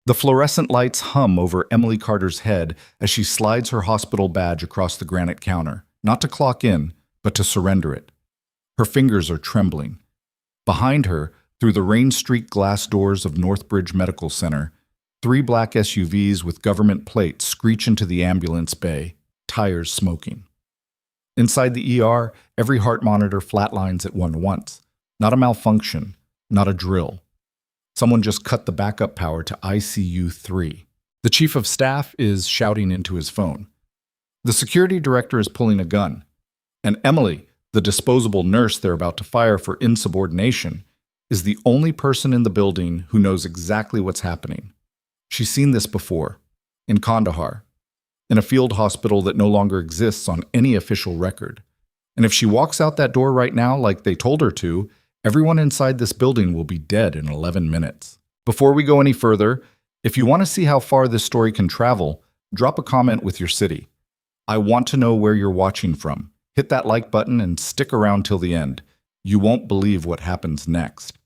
The fluorescent lights hum over Emily Carter's head as she slides her hospital badge across the granite counter, not to clock in, but to surrender it. Her fingers are trembling. Behind her, through the rain-streaked glass doors of Northbridge Medical Center, 3 black SUVs with government plates screech into the ambulance bay, tires smoking. Inside the ER, every heart monitor flatlines at once. Not a malfunction, not a drill. Someone just cut the backup power to ICU 3. The chief of staff is shouting into his phone. The security director is pulling a gun. And Emily, the disposable nurse they're about to fire for insubordination, is the only person in the building who knows exactly what's happening. She's seen this before, in Kandahar, in a field hospital that no longer exists on any official record. And if she walks out that door right now like they told her to, everyone inside this building will be dead in 11 minutes. Before we go any further, if you want to see how far this story can travel, drop a comment with your city. I want to know where you're watching from. Hit that like button and stick around till the end. You won't believe what happens next.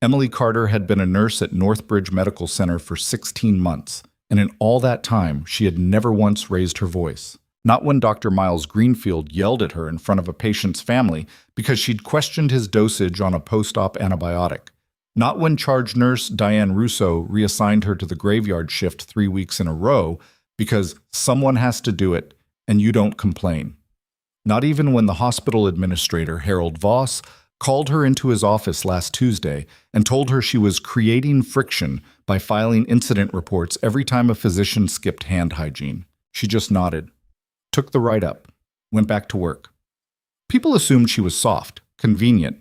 Emily Carter had been a nurse at Northbridge Medical Center for 16 months, and in all that time, she had never once raised her voice. Not when Dr. Miles Greenfield yelled at her in front of a patient's family because she'd questioned his dosage on a post-op antibiotic. Not when charge nurse Diane Russo reassigned her to the graveyard shift 3 weeks in a row because someone has to do it and you don't complain. Not even when the hospital administrator, Harold Voss, called her into his office last Tuesday and told her she was creating friction by filing incident reports every time a physician skipped hand hygiene. She just nodded, took the write-up, went back to work. People assumed she was soft, convenient,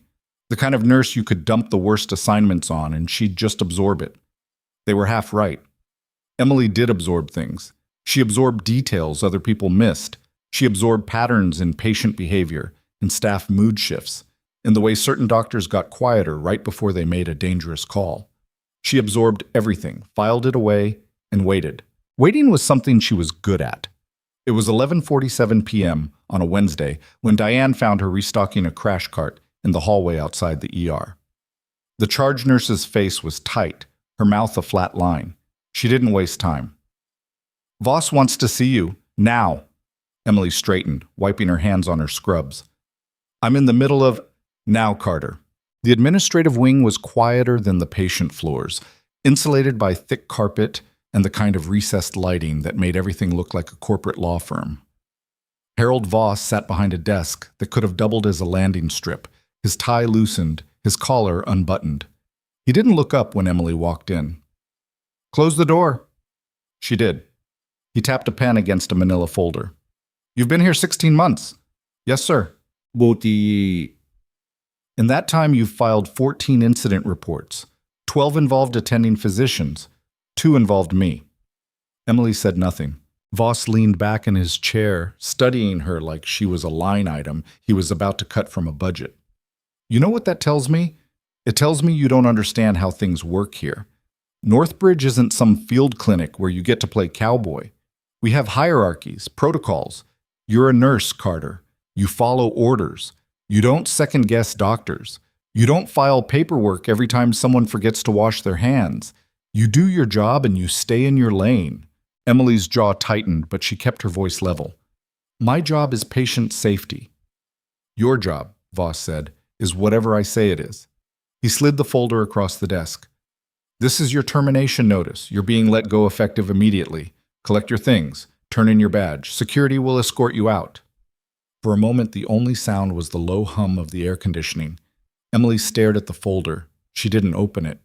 the kind of nurse you could dump the worst assignments on and she'd just absorb it. They were half right. Emily did absorb things. She absorbed details other people missed. She absorbed patterns in patient behavior, in staff mood shifts, in the way certain doctors got quieter right before they made a dangerous call. She absorbed everything, filed it away, and waited. Waiting was something she was good at. It was 11:47 p.m. on a Wednesday when Diane found her restocking a crash cart in the hallway outside the ER. The charge nurse's face was tight, her mouth a flat line. She didn't waste time. "Voss wants to see you, now." Emily straightened, wiping her hands on her scrubs. "I'm in the middle of—" "Now, Carter." The administrative wing was quieter than the patient floors, insulated by thick carpet and the kind of recessed lighting that made everything look like a corporate law firm. Harold Voss sat behind a desk that could have doubled as a landing strip, his tie loosened, his collar unbuttoned. He didn't look up when Emily walked in. "Close the door." She did. He tapped a pen against a manila folder. "You've been here 16 months. "Yes, sir." "Boti." "In that time, you've filed 14 incident reports. 12 involved attending physicians. 2 involved me." Emily said nothing. Voss leaned back in his chair, studying her like she was a line item he was about to cut from a budget. "You know what that tells me? It tells me you don't understand how things work here. Northbridge isn't some field clinic where you get to play cowboy. We have hierarchies, protocols. You're a nurse, Carter. You follow orders. You don't second-guess doctors. You don't file paperwork every time someone forgets to wash their hands. You do your job and you stay in your lane." Emily's jaw tightened, but she kept her voice level. "My job is patient safety." "Your job," Voss said, "is whatever I say it is." He slid the folder across the desk. "This is your termination notice. You're being let go effective immediately. Collect your things. Turn in your badge. Security will escort you out." For a moment, the only sound was the low hum of the air conditioning. Emily stared at the folder. She didn't open it.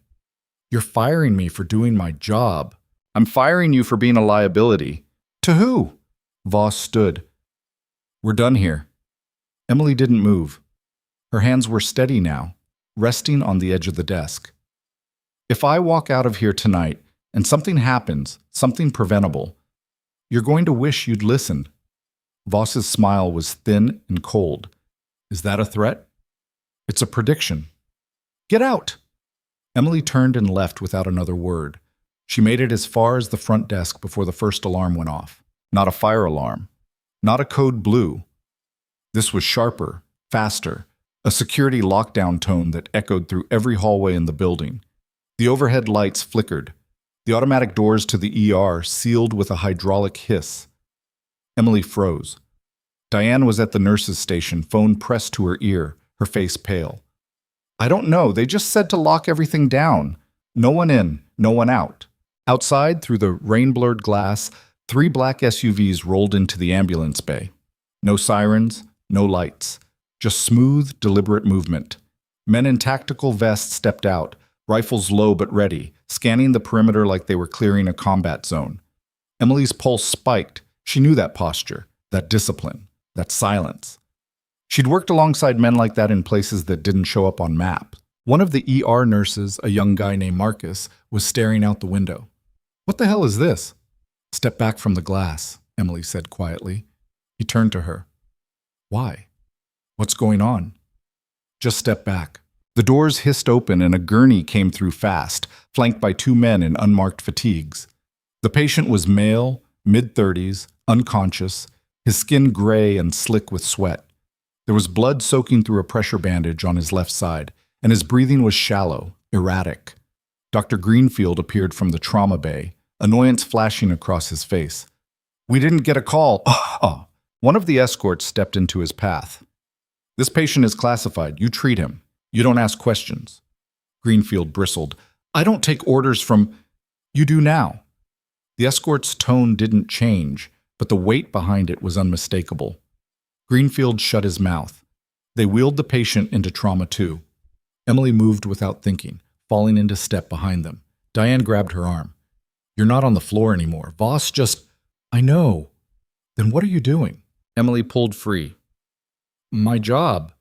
"You're firing me for doing my job." "I'm firing you for being a liability." "To who?" Voss stood. "We're done here." Emily didn't move. Her hands were steady now, resting on the edge of the desk. "If I walk out of here tonight and something happens, something preventable, you're going to wish you'd listened." Voss's smile was thin and cold. "Is that a threat?" "It's a prediction." "Get out!" Emily turned and left without another word. She made it as far as the front desk before the first alarm went off. Not a fire alarm. Not a code blue. This was sharper, faster, a security lockdown tone that echoed through every hallway in the building. The overhead lights flickered. The automatic doors to the ER sealed with a hydraulic hiss. Emily froze. Diane was at the nurse's station, phone pressed to her ear, her face pale. I don't know, they just said to lock everything down. No one in, no one out. Outside, through the rain-blurred glass, 3 black SUVs rolled into the ambulance bay. No sirens, no lights. Just smooth, deliberate movement. Men in tactical vests stepped out, rifles low but ready, scanning the perimeter like they were clearing a combat zone. Emily's pulse spiked. She knew that posture, that discipline, that silence. She'd worked alongside men like that in places that didn't show up on maps. One of the ER nurses, a young guy named Marcus, was staring out the window. What the hell is this? Step back from the glass, Emily said quietly. He turned to her. Why? What's going on? Just step back. The doors hissed open and a gurney came through fast, flanked by 2 men in unmarked fatigues. The patient was male, mid-30s, unconscious, his skin gray and slick with sweat. There was blood soaking through a pressure bandage on his left side, and his breathing was shallow, erratic. Dr. Greenfield appeared from the trauma bay, annoyance flashing across his face. We didn't get a call. One of the escorts stepped into his path. This patient is classified. You treat him. You don't ask questions. Greenfield bristled. I don't take orders from... You do now. The escort's tone didn't change, but the weight behind it was unmistakable. Greenfield shut his mouth. They wheeled the patient into trauma 2. Emily moved without thinking, falling into step behind them. Diane grabbed her arm. You're not on the floor anymore. Voss just... I know. Then what are you doing? Emily pulled free. My job.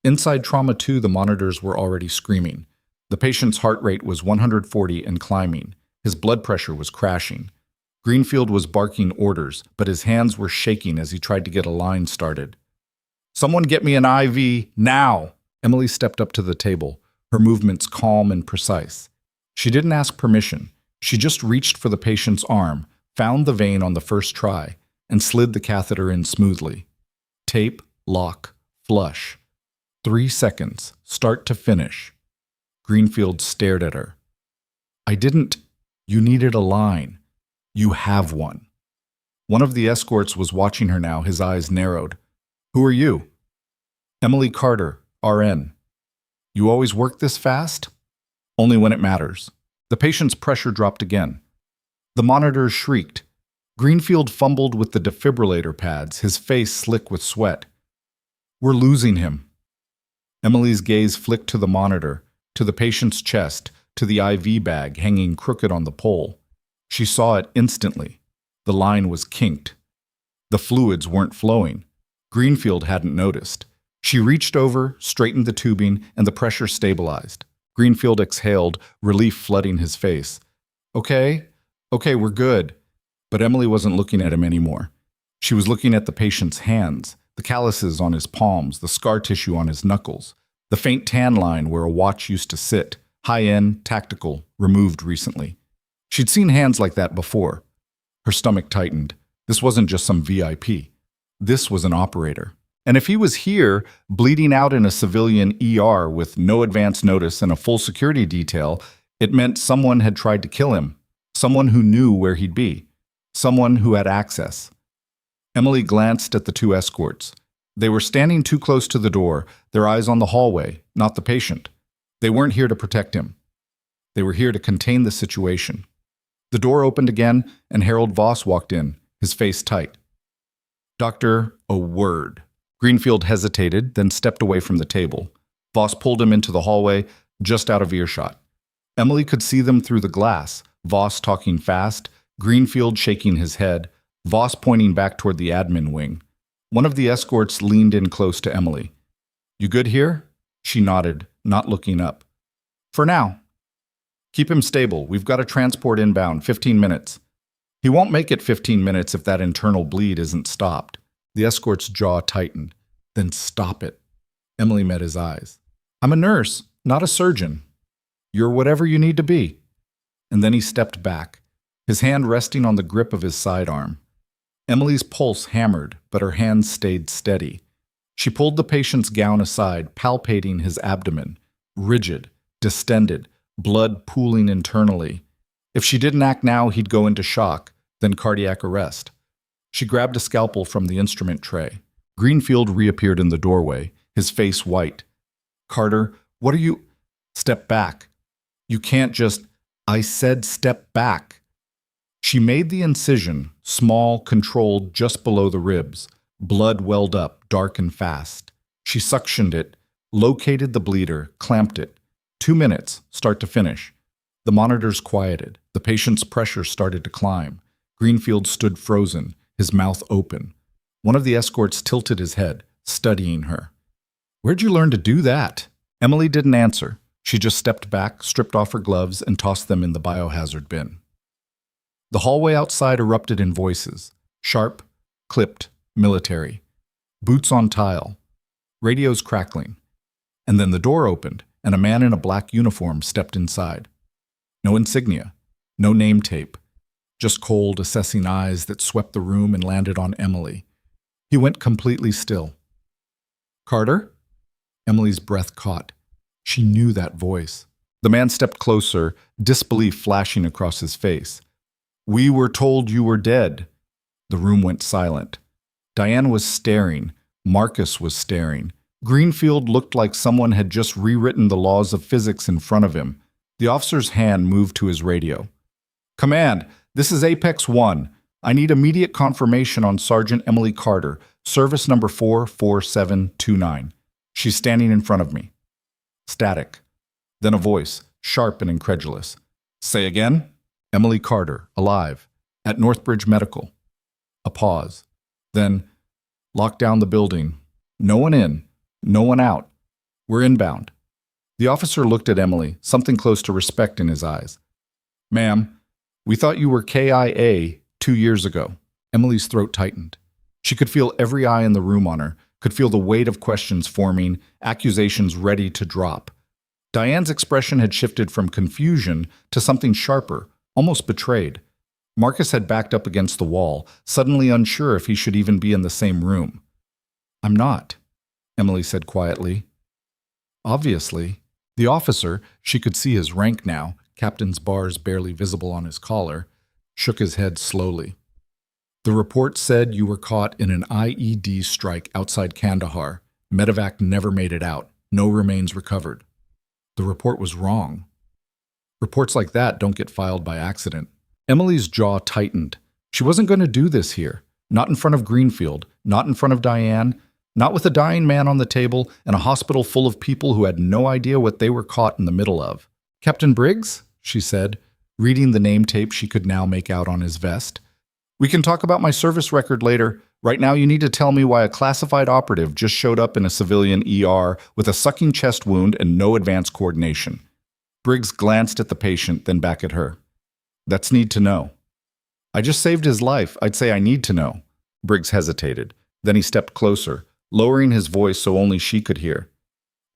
Inside trauma 2, the monitors were already screaming. The patient's heart rate was 140 and climbing. His blood pressure was crashing. Greenfield was barking orders, but his hands were shaking as he tried to get a line started. Someone get me an IV, now! Emily stepped up to the table, her movements calm and precise. She didn't ask permission. She just reached for the patient's arm, found the vein on the first try, and slid the catheter in smoothly. Tape, lock, flush. 3 seconds, start to finish. Greenfield stared at her. I didn't. You needed a line. You have one. One of the escorts was watching her now, his eyes narrowed. Who are you? Emily Carter, RN. You always work this fast? Only when it matters. The patient's pressure dropped again. The monitors shrieked. Greenfield fumbled with the defibrillator pads, his face slick with sweat. We're losing him. Emily's gaze flicked to the monitor, to the patient's chest, to the IV bag hanging crooked on the pole. She saw it instantly. The line was kinked. The fluids weren't flowing. Greenfield hadn't noticed. She reached over, straightened the tubing, and the pressure stabilized. Greenfield exhaled, relief flooding his face. Okay, we're good. But Emily wasn't looking at him anymore. She was looking at the patient's hands, the calluses on his palms, the scar tissue on his knuckles, the faint tan line where a watch used to sit, high-end, tactical, removed recently. She'd seen hands like that before. Her stomach tightened. This wasn't just some VIP. This was an operator. And if he was here, bleeding out in a civilian ER with no advance notice and a full security detail, it meant someone had tried to kill him, someone who knew where he'd be, someone who had access. Emily glanced at the 2 escorts. They were standing too close to the door, their eyes on the hallway, not the patient. They weren't here to protect him. They were here to contain the situation. The door opened again, and Harold Voss walked in, his face tight. Doctor, a word. Greenfield hesitated, then stepped away from the table. Voss pulled him into the hallway, just out of earshot. Emily could see them through the glass, Voss talking fast, Greenfield shaking his head, Voss pointing back toward the admin wing. One of the escorts leaned in close to Emily. You good here? She nodded, not looking up. For now. Keep him stable. We've got a transport inbound, 15 minutes. He won't make it 15 minutes if that internal bleed isn't stopped. The escort's jaw tightened. Then stop it. Emily met his eyes. I'm a nurse, not a surgeon. You're whatever you need to be. And then he stepped back, his hand resting on the grip of his sidearm. Emily's pulse hammered, but her hands stayed steady. She pulled the patient's gown aside, palpating his abdomen, rigid, distended, blood pooling internally. If she didn't act now, he'd go into shock, then cardiac arrest. She grabbed a scalpel from the instrument tray. Greenfield reappeared in the doorway, his face white. "Carter, what are you—" "Step back. You can't just—" "I said step back." She made the incision, small, controlled, just below the ribs. Blood welled up, dark and fast. She suctioned it, located the bleeder, clamped it. 2 minutes, start to finish. The monitors quieted. The patient's pressure started to climb. Greenfield stood frozen, his mouth open. One of the escorts tilted his head, studying her. "Where'd you learn to do that?" Emily didn't answer. She just stepped back, stripped off her gloves, and tossed them in the biohazard bin. The hallway outside erupted in voices. Sharp, clipped, military. Boots on tile. Radios crackling. And then the door opened, and a man in a black uniform stepped inside. No insignia. No name tape. Just cold, assessing eyes that swept the room and landed on Emily. He went completely still. "Carter?" Emily's breath caught. She knew that voice. The man stepped closer, disbelief flashing across his face. "We were told you were dead." The room went silent. Diane was staring. Marcus was staring. Greenfield looked like someone had just rewritten the laws of physics in front of him. The officer's hand moved to his radio. "Command, this is Apex 1. I need immediate confirmation on Sergeant Emily Carter, service number 44729. She's standing in front of me." Static. Then a voice, sharp and incredulous. "Say again?" "Emily Carter, alive, at Northbridge Medical." A pause. Then, "Lock down the building. No one in, no one out. We're inbound." The officer looked at Emily, something close to respect in his eyes. "Ma'am, we thought you were KIA 2 years ago." Emily's throat tightened. She could feel every eye in the room on her, could feel the weight of questions forming, accusations ready to drop. Diane's expression had shifted from confusion to something sharper, almost betrayed. Marcus had backed up against the wall, suddenly unsure if he should even be in the same room. "I'm not," Emily said quietly. "Obviously." The officer, she could see his rank now, captain's bars barely visible on his collar, shook his head slowly. "The report said you were caught in an IED strike outside Kandahar. Medevac never made it out. No remains recovered." The report was wrong. Reports like that don't get filed by accident. Emily's jaw tightened. She wasn't going to do this here. Not in front of Greenfield, not in front of Diane, not with a dying man on the table and a hospital full of people who had no idea what they were caught in the middle of. "Captain Briggs?" she said, reading the name tape she could now make out on his vest. "We can talk about my service record later. Right now you need to tell me why a classified operative just showed up in a civilian ER with a sucking chest wound and no advanced coordination." Briggs glanced at the patient, then back at her. "That's need to know." "I just saved his life. I'd say I need to know." Briggs hesitated. Then he stepped closer, lowering his voice so only she could hear.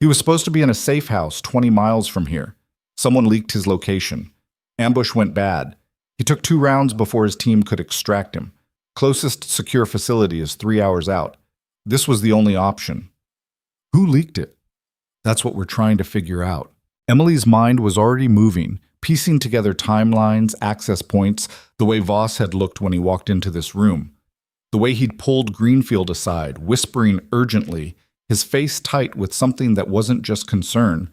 "He was supposed to be in a safe house 20 miles from here. Someone leaked his location. Ambush went bad. He took 2 rounds before his team could extract him. Closest secure facility is 3 hours out. This was the only option." "Who leaked it?" "That's what we're trying to figure out." Emily's mind was already moving, piecing together timelines, access points, the way Voss had looked when he walked into this room. The way he'd pulled Greenfield aside, whispering urgently, his face tight with something that wasn't just concern.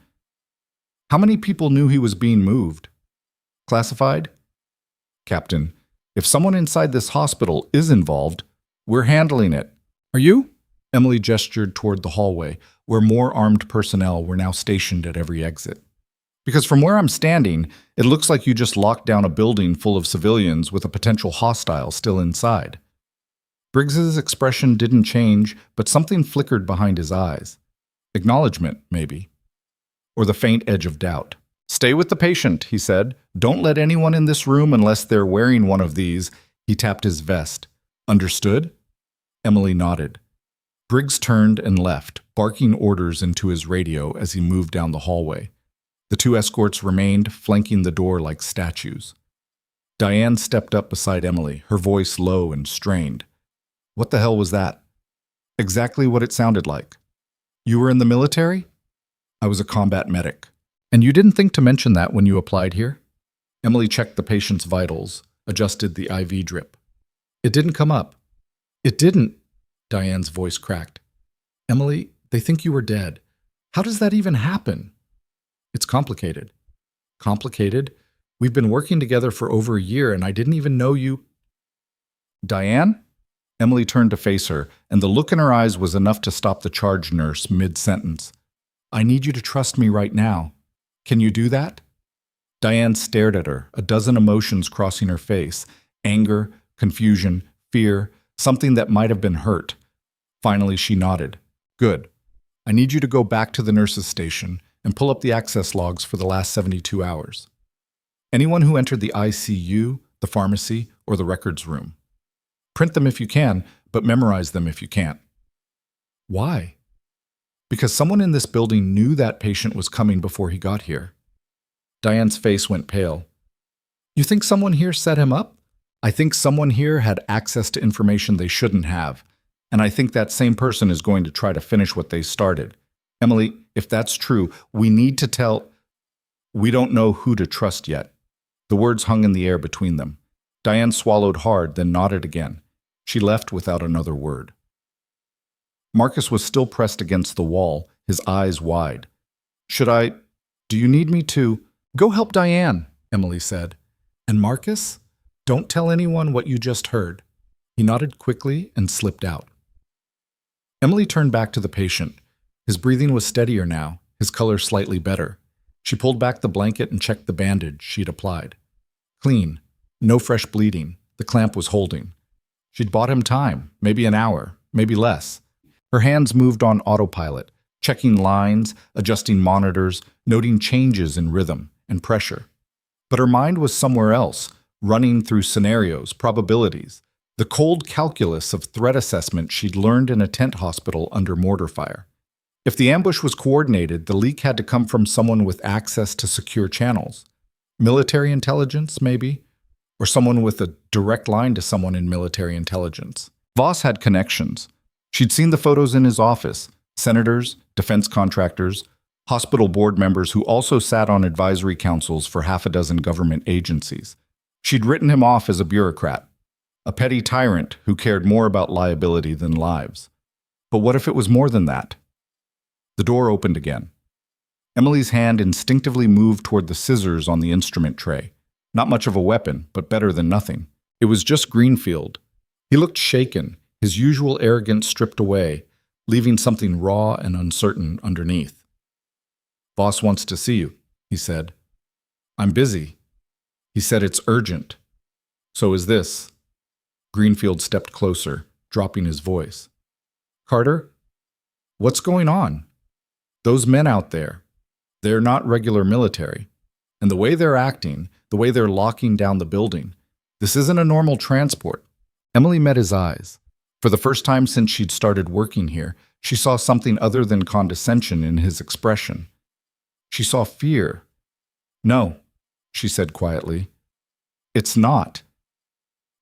How many people knew he was being moved? Classified? "Captain, if someone inside this hospital is involved, we're handling it." "Are you?" Emily gestured toward the hallway, where more armed personnel were now stationed at every exit. "Because from where I'm standing, it looks like you just locked down a building full of civilians with a potential hostile still inside." Briggs's expression didn't change, but something flickered behind his eyes. Acknowledgement, maybe. Or the faint edge of doubt. "Stay with the patient," he said. "Don't let anyone in this room unless they're wearing one of these." He tapped his vest. "Understood?" Emily nodded. Briggs turned and left, barking orders into his radio as he moved down the hallway. The 2 escorts remained, flanking the door like statues. Diane stepped up beside Emily, her voice low and strained. "What the hell was that?" "Exactly what it sounded like." "You were in the military?" "I was a combat medic." "And you didn't think to mention that when you applied here?" Emily checked the patient's vitals, adjusted the IV drip. It didn't come up. It didn't, Diane's voice cracked. Emily, they think you were dead. How does that even happen? It's complicated. Complicated? We've been working together for over a year and I didn't even know you. Diane? Emily turned to face her, and the look in her eyes was enough to stop the charge nurse mid-sentence. I need you to trust me right now. Can you do that? Diane stared at her, a dozen emotions crossing her face. Anger, confusion, fear, something that might have been hurt. Finally, she nodded. Good. I need you to go back to the nurse's station and pull up the access logs for the last 72 hours. Anyone who entered the ICU, the pharmacy, or the records room. Print them if you can, but memorize them if you can't. Why? Because someone in this building knew that patient was coming before he got here. Diane's face went pale. You think someone here set him up? I think someone here had access to information they shouldn't have, and I think that same person is going to try to finish what they started. Emily, if that's true, we need to tell... We don't know who to trust yet. The words hung in the air between them. Diane swallowed hard, then nodded again. She left without another word. Marcus was still pressed against the wall, his eyes wide. Do you need me to? Go help Diane, Emily said. And Marcus, don't tell anyone what you just heard. He nodded quickly and slipped out. Emily turned back to the patient. His breathing was steadier now, his color slightly better. She pulled back the blanket and checked the bandage she'd applied. Clean. No fresh bleeding. The clamp was holding. She'd bought him time, maybe an hour, maybe less. Her hands moved on autopilot, checking lines, adjusting monitors, noting changes in rhythm and pressure. But her mind was somewhere else, running through scenarios, probabilities, the cold calculus of threat assessment she'd learned in a tent hospital under mortar fire. If the ambush was coordinated, the leak had to come from someone with access to secure channels. Military intelligence, maybe? Or someone with a direct line to someone in military intelligence. Voss had connections. She'd seen the photos in his office, senators, defense contractors, hospital board members who also sat on advisory councils for half a dozen government agencies. She'd written him off as a bureaucrat, a petty tyrant who cared more about liability than lives. But what if it was more than that? The door opened again. Emily's hand instinctively moved toward the scissors on the instrument tray. Not much of a weapon, but better than nothing. It was just Greenfield. He looked shaken, his usual arrogance stripped away, leaving something raw and uncertain underneath. Boss wants to see you, he said. I'm busy. He said it's urgent. So is this. Greenfield stepped closer, dropping his voice. Carter, what's going on? Those men out there, they're not regular military. And the way they're acting, the way they're locking down the building, this isn't a normal transport. Emily met his eyes. For the first time since she'd started working here, she saw something other than condescension in his expression. She saw fear. No, she said quietly. It's not.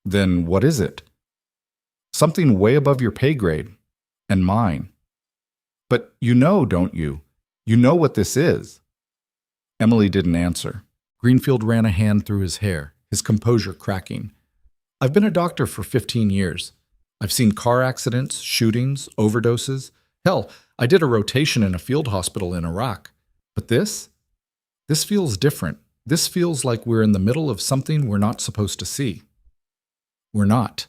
Then what is it? Something way above your pay grade. And mine. But you know, don't you? You know what this is. Emily didn't answer. Greenfield ran a hand through his hair, his composure cracking. I've been a doctor for 15 years. I've seen car accidents, shootings, overdoses. Hell, I did a rotation in a field hospital in Iraq. But this feels different. This feels like we're in the middle of something we're not supposed to see. We're not.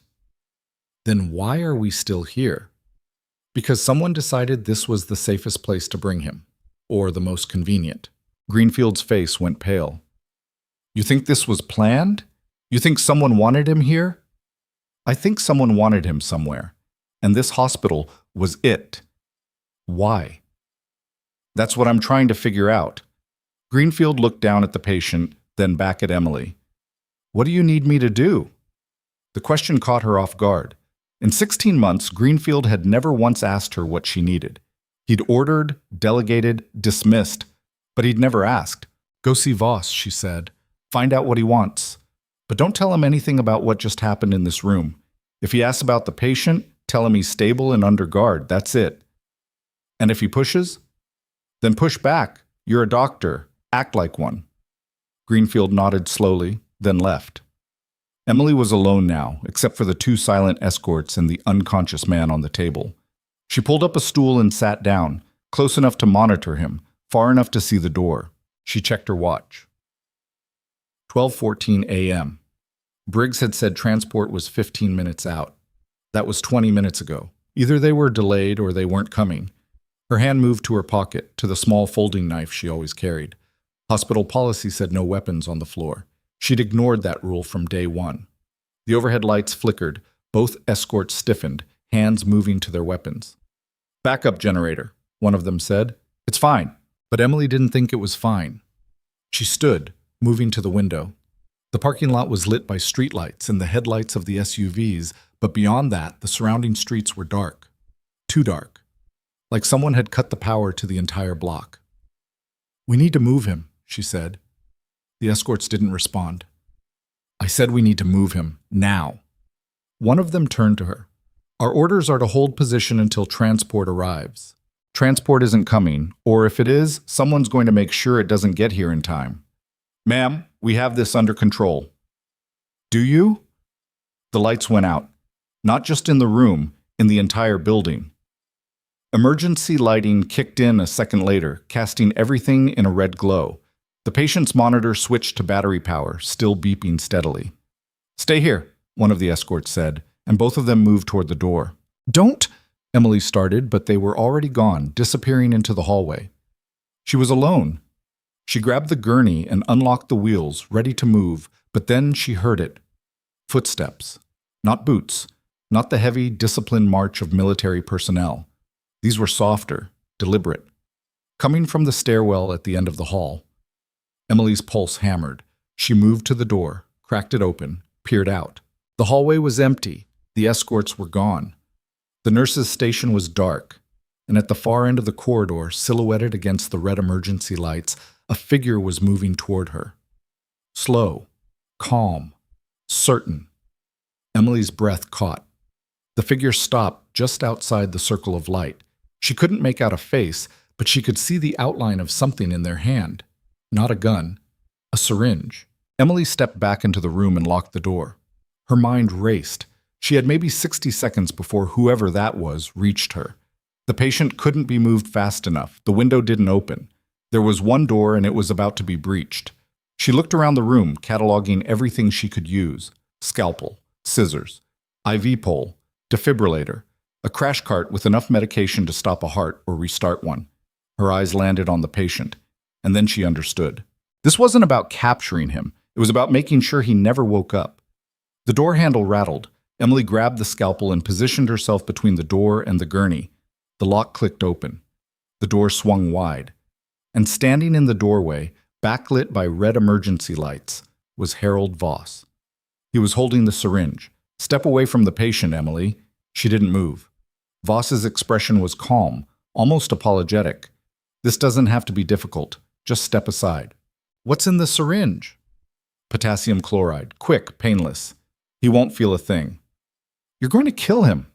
Then why are we still here? Because someone decided this was the safest place to bring him, or the most convenient. Greenfield's face went pale. You think this was planned? You think someone wanted him here? I think someone wanted him somewhere, and this hospital was it. Why? That's what I'm trying to figure out. Greenfield looked down at the patient, then back at Emily. What do you need me to do? The question caught her off guard. In 16 months, Greenfield had never once asked her what she needed. He'd ordered, delegated, dismissed, but he'd never asked. Go see Voss, she said. Find out what he wants. But don't tell him anything about what just happened in this room. If he asks about the patient, tell him he's stable and under guard. That's it. And if he pushes, then push back. You're a doctor. Act like one. Greenfield nodded slowly, then left. Emily was alone now, except for the two silent escorts and the unconscious man on the table. She pulled up a stool and sat down, close enough to monitor him, far enough to see the door. She checked her watch. 12:14 a.m. Briggs had said transport was 15 minutes out. That was 20 minutes ago. Either they were delayed or they weren't coming. Her hand moved to her pocket, to the small folding knife she always carried. Hospital policy said no weapons on the floor. She'd ignored that rule from day one. The overhead lights flickered. Both escorts stiffened, hands moving to their weapons. "Backup generator," one of them said. "It's fine." But Emily didn't think it was fine. She stood, moving to the window. The parking lot was lit by streetlights and the headlights of the SUVs, but beyond that, the surrounding streets were dark. Too dark. Like someone had cut the power to the entire block. "We need to move him," she said. The escorts didn't respond. "I said we need to move him, now." One of them turned to her. "Our orders are to hold position until transport arrives. Transport isn't coming, or if it is, someone's going to make sure it doesn't get here in time." "Ma'am, we have this under control." "Do you?" The lights went out. Not just in the room, in the entire building. Emergency lighting kicked in a second later, casting everything in a red glow. The patient's monitor switched to battery power, still beeping steadily. "Stay here," one of the escorts said, and both of them moved toward the door. "Don't!" Emily started, but they were already gone, disappearing into the hallway. She was alone. She grabbed the gurney and unlocked the wheels, ready to move, but then she heard it. Footsteps. Not boots. Not the heavy, disciplined march of military personnel. These were softer, deliberate. Coming from the stairwell at the end of the hall. Emily's pulse hammered. She moved to the door, cracked it open, peered out. The hallway was empty. The escorts were gone. The nurse's station was dark, and at the far end of the corridor, silhouetted against the red emergency lights, a figure was moving toward her. Slow, calm, certain. Emily's breath caught. The figure stopped just outside the circle of light. She couldn't make out a face, but she could see the outline of something in their hand. Not a gun, a syringe. Emily stepped back into the room and locked the door. Her mind raced. She had maybe 60 seconds before whoever that was reached her. The patient couldn't be moved fast enough. The window didn't open. There was one door and it was about to be breached. She looked around the room, cataloging everything she could use. Scalpel, scissors, IV pole, defibrillator, a crash cart with enough medication to stop a heart or restart one. Her eyes landed on the patient, and then she understood. This wasn't about capturing him. It was about making sure he never woke up. The door handle rattled. Emily grabbed the scalpel and positioned herself between the door and the gurney. The lock clicked open. The door swung wide. And standing in the doorway, backlit by red emergency lights, was Harold Voss. He was holding the syringe. "Step away from the patient, Emily." She didn't move. Voss's expression was calm, almost apologetic. "This doesn't have to be difficult. Just step aside." "What's in the syringe?" "Potassium chloride. Quick, painless. He won't feel a thing." "You're going to kill him."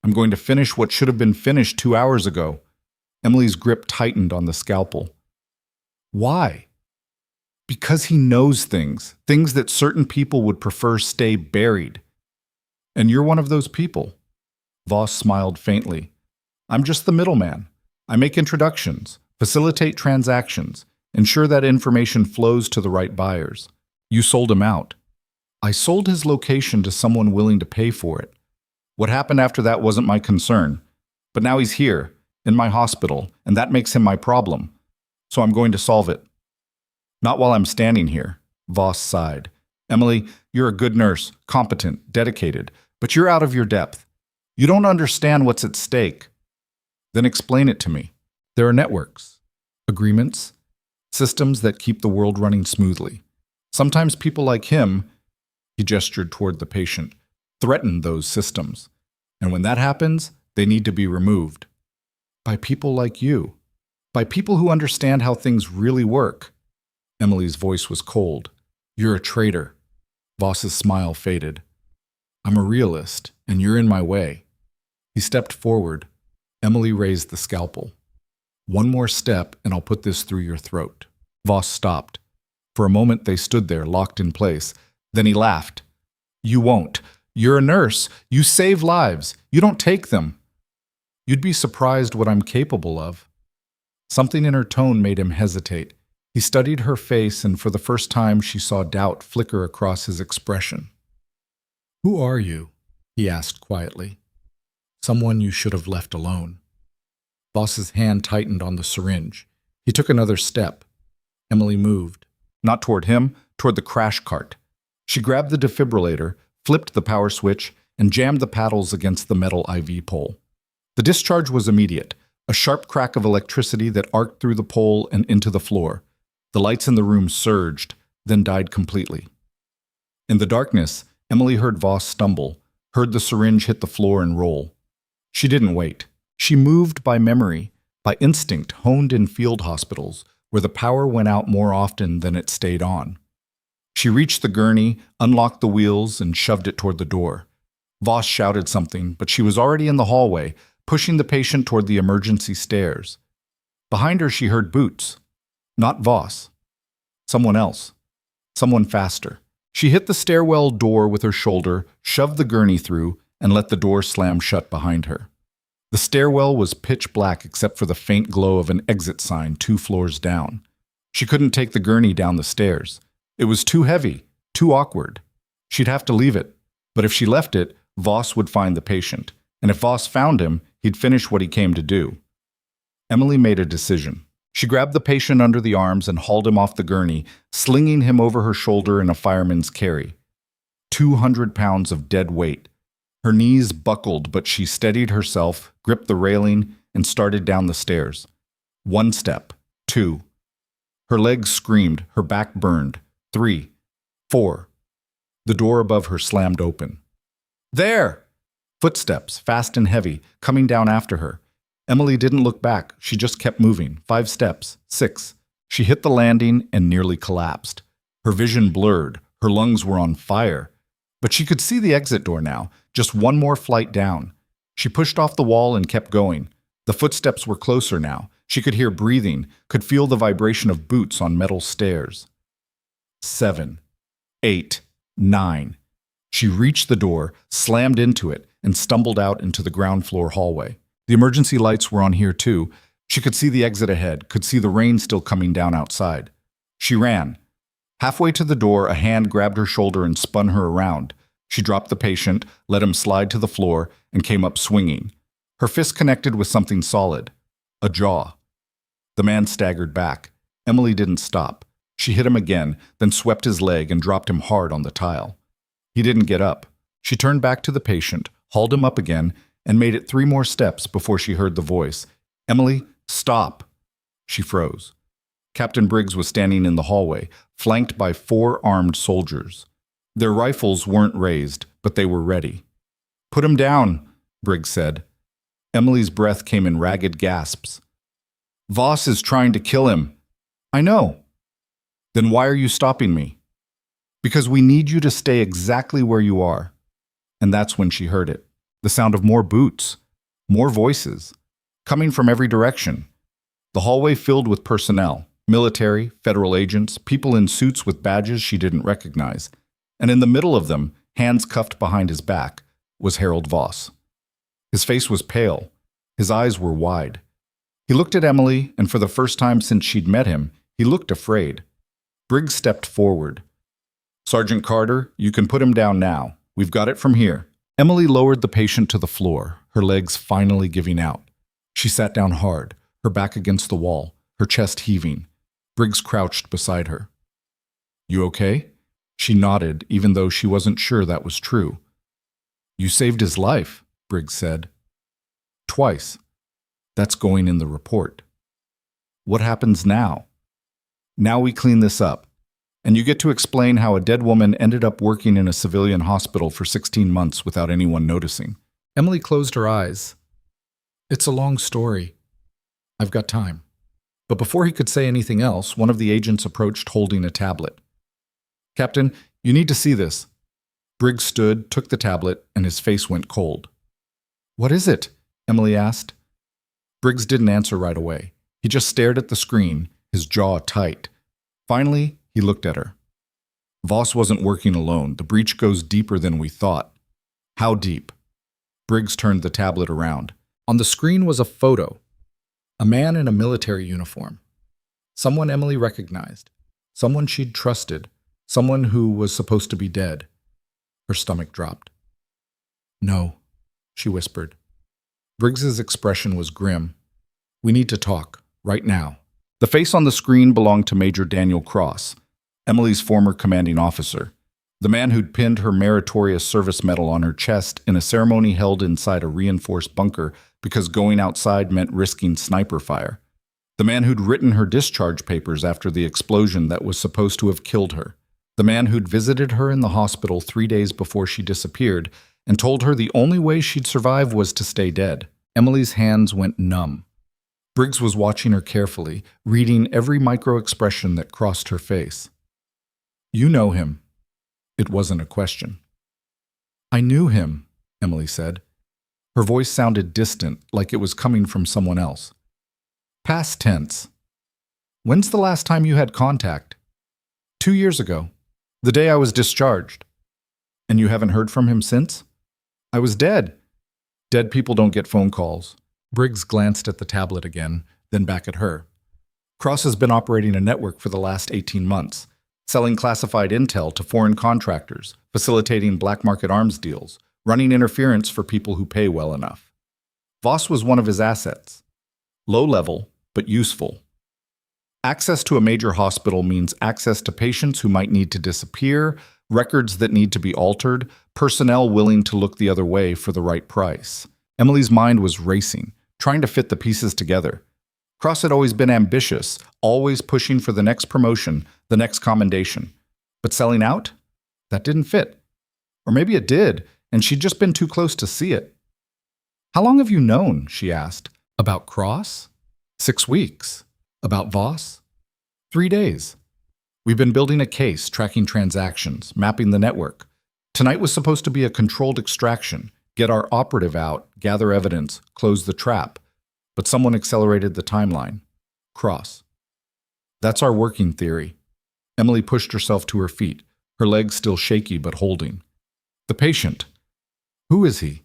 "I'm going to finish what should have been finished 2 hours ago." Emily's grip tightened on the scalpel. "Why?" "Because he knows things that certain people would prefer stay buried. And you're one of those people." Voss smiled faintly. "I'm just the middleman. I make introductions, facilitate transactions, ensure that information flows to the right buyers. You sold him out." "I sold his location to someone willing to pay for it. What happened after that wasn't my concern. But now he's here, in my hospital, and that makes him my problem. So I'm going to solve it." "Not while I'm standing here," Voss sighed. "Emily, you're a good nurse, competent, dedicated, but you're out of your depth. You don't understand what's at stake." "Then explain it to me." "There are networks, agreements, systems that keep the world running smoothly. Sometimes people like him," he gestured toward the patient, "threaten those systems. And when that happens, they need to be removed. By people like you. By people who understand how things really work." Emily's voice was cold. "You're a traitor." Voss's smile faded. "I'm a realist, and you're in my way." He stepped forward. Emily raised the scalpel. "One more step, and I'll put this through your throat." Voss stopped. For a moment they stood there, locked in place. Then he laughed. "You won't. You're a nurse. You save lives. You don't take them. You'd be surprised what I'm capable of." Something in her tone made him hesitate. He studied her face, and for the first time she saw doubt flicker across his expression. "Who are you?" he asked quietly. "Someone you should have left alone." Voss's hand tightened on the syringe. He took another step. Emily moved. Not toward him, toward the crash cart. She grabbed the defibrillator, flipped the power switch, and jammed the paddles against the metal IV pole. The discharge was immediate, a sharp crack of electricity that arced through the pole and into the floor. The lights in the room surged, then died completely. In the darkness, Emily heard Voss stumble, heard the syringe hit the floor and roll. She didn't wait. She moved by memory, by instinct honed in field hospitals, where the power went out more often than it stayed on. She reached the gurney, unlocked the wheels, and shoved it toward the door. Voss shouted something, but she was already in the hallway, pushing the patient toward the emergency stairs. Behind her she heard boots. Not Voss. Someone else. Someone faster. She hit the stairwell door with her shoulder, shoved the gurney through, and let the door slam shut behind her. The stairwell was pitch black except for the faint glow of an exit sign 2 floors down. She couldn't take the gurney down the stairs. It was too heavy, too awkward. She'd have to leave it, but if she left it, Voss would find the patient, and if Voss found him, he'd finish what he came to do. Emily made a decision. She grabbed the patient under the arms and hauled him off the gurney, slinging him over her shoulder in a fireman's carry. 200 pounds of dead weight. Her knees buckled, but she steadied herself, gripped the railing, and started down the stairs. 1 step, 2. Her legs screamed, her back burned. 3, 4. The door above her slammed open. "There!" Footsteps, fast and heavy, coming down after her. Emily didn't look back. She just kept moving. 5 steps, 6. She hit the landing and nearly collapsed. Her vision blurred. Her lungs were on fire. But she could see the exit door now, just 1 more flight down. She pushed off the wall and kept going. The footsteps were closer now. She could hear breathing, could feel the vibration of boots on metal stairs. 7, 8, 9. She reached the door, slammed into it, and stumbled out into the ground floor hallway. The emergency lights were on here too. She could see the exit ahead, could see the rain still coming down outside. She ran. Halfway to the door, a hand grabbed her shoulder and spun her around. She dropped the patient, let him slide to the floor, and came up swinging. Her fist connected with something solid. A jaw. The man staggered back. Emily didn't stop. She hit him again, then swept his leg and dropped him hard on the tile. He didn't get up. She turned back to the patient, hauled him up again, and made it 3 more steps before she heard the voice. "Emily, stop!" She froze. Captain Briggs was standing in the hallway, flanked by 4 armed soldiers. Their rifles weren't raised, but they were ready. "Put him down," Briggs said. Emily's breath came in ragged gasps. "Voss is trying to kill him." "I know." "Then why are you stopping me?" "Because we need you to stay exactly where you are." And that's when she heard it. The sound of more boots, more voices, coming from every direction. The hallway filled with personnel, military, federal agents, people in suits with badges she didn't recognize. And in the middle of them, hands cuffed behind his back, was Harold Voss. His face was pale. His eyes were wide. He looked at Emily, and for the first time since she'd met him, he looked afraid. Briggs stepped forward. "Sergeant Carter, you can put him down now. We've got it from here." Emily lowered the patient to the floor, her legs finally giving out. She sat down hard, her back against the wall, her chest heaving. Briggs crouched beside her. "You okay?" She nodded, even though she wasn't sure that was true. "You saved his life," Briggs said. "Twice. That's going in the report." "What happens now?" "Now we clean this up. And you get to explain how a dead woman ended up working in a civilian hospital for 16 months without anyone noticing." Emily closed her eyes. "It's a long story. I've got time." But before he could say anything else, one of the agents approached holding a tablet. "Captain, you need to see this." Briggs stood, took the tablet, and his face went cold. "What is it?" Emily asked. Briggs didn't answer right away. He just stared at the screen, his jaw tight. Finally, He looked at her. Voss wasn't working alone. The breach goes deeper than we thought. How deep? Briggs turned the tablet around. On the screen was a photo. A man in a military uniform. Someone Emily recognized. Someone she'd trusted. Someone who was supposed to be dead. Her stomach dropped. No, she whispered. Briggs's expression was grim. We need to talk, right now. The face on the screen belonged to Major Daniel Cross, Emily's former commanding officer, the man who'd pinned her meritorious service medal on her chest in a ceremony held inside a reinforced bunker because going outside meant risking sniper fire. The man who'd written her discharge papers after the explosion that was supposed to have killed her. The man who'd visited her in the hospital 3 days before she disappeared and told her the only way she'd survive was to stay dead. Emily's hands went numb. Briggs was watching her carefully, reading every micro-expression that crossed her face. You know him. It wasn't a question. I knew him, Emily said. Her voice sounded distant, like it was coming from someone else. Past tense. When's the last time you had contact? 2 years ago. The day I was discharged. And you haven't heard from him since? I was dead. Dead people don't get phone calls. Briggs glanced at the tablet again, then back at her. Cross has been operating a network for the last 18 months, selling classified intel to foreign contractors, facilitating black market arms deals, running interference for people who pay well enough. Voss was one of his assets. Low level, but useful. Access to a major hospital means access to patients who might need to disappear, records that need to be altered, personnel willing to look the other way for the right price. Emily's mind was racing, trying to fit the pieces together. Cross had always been ambitious, always pushing for the next promotion, the next commendation. But selling out? That didn't fit. Or maybe it did, and she'd just been too close to see it. How long have you known? She asked. About Cross? 6 weeks. About Voss? 3 days. We've been building a case, tracking transactions, mapping the network. Tonight was supposed to be a controlled extraction, get our operative out, gather evidence, close the trap. But someone accelerated the timeline. Cross. That's our working theory. Emily pushed herself to her feet, her legs still shaky but holding. The patient. Who is he?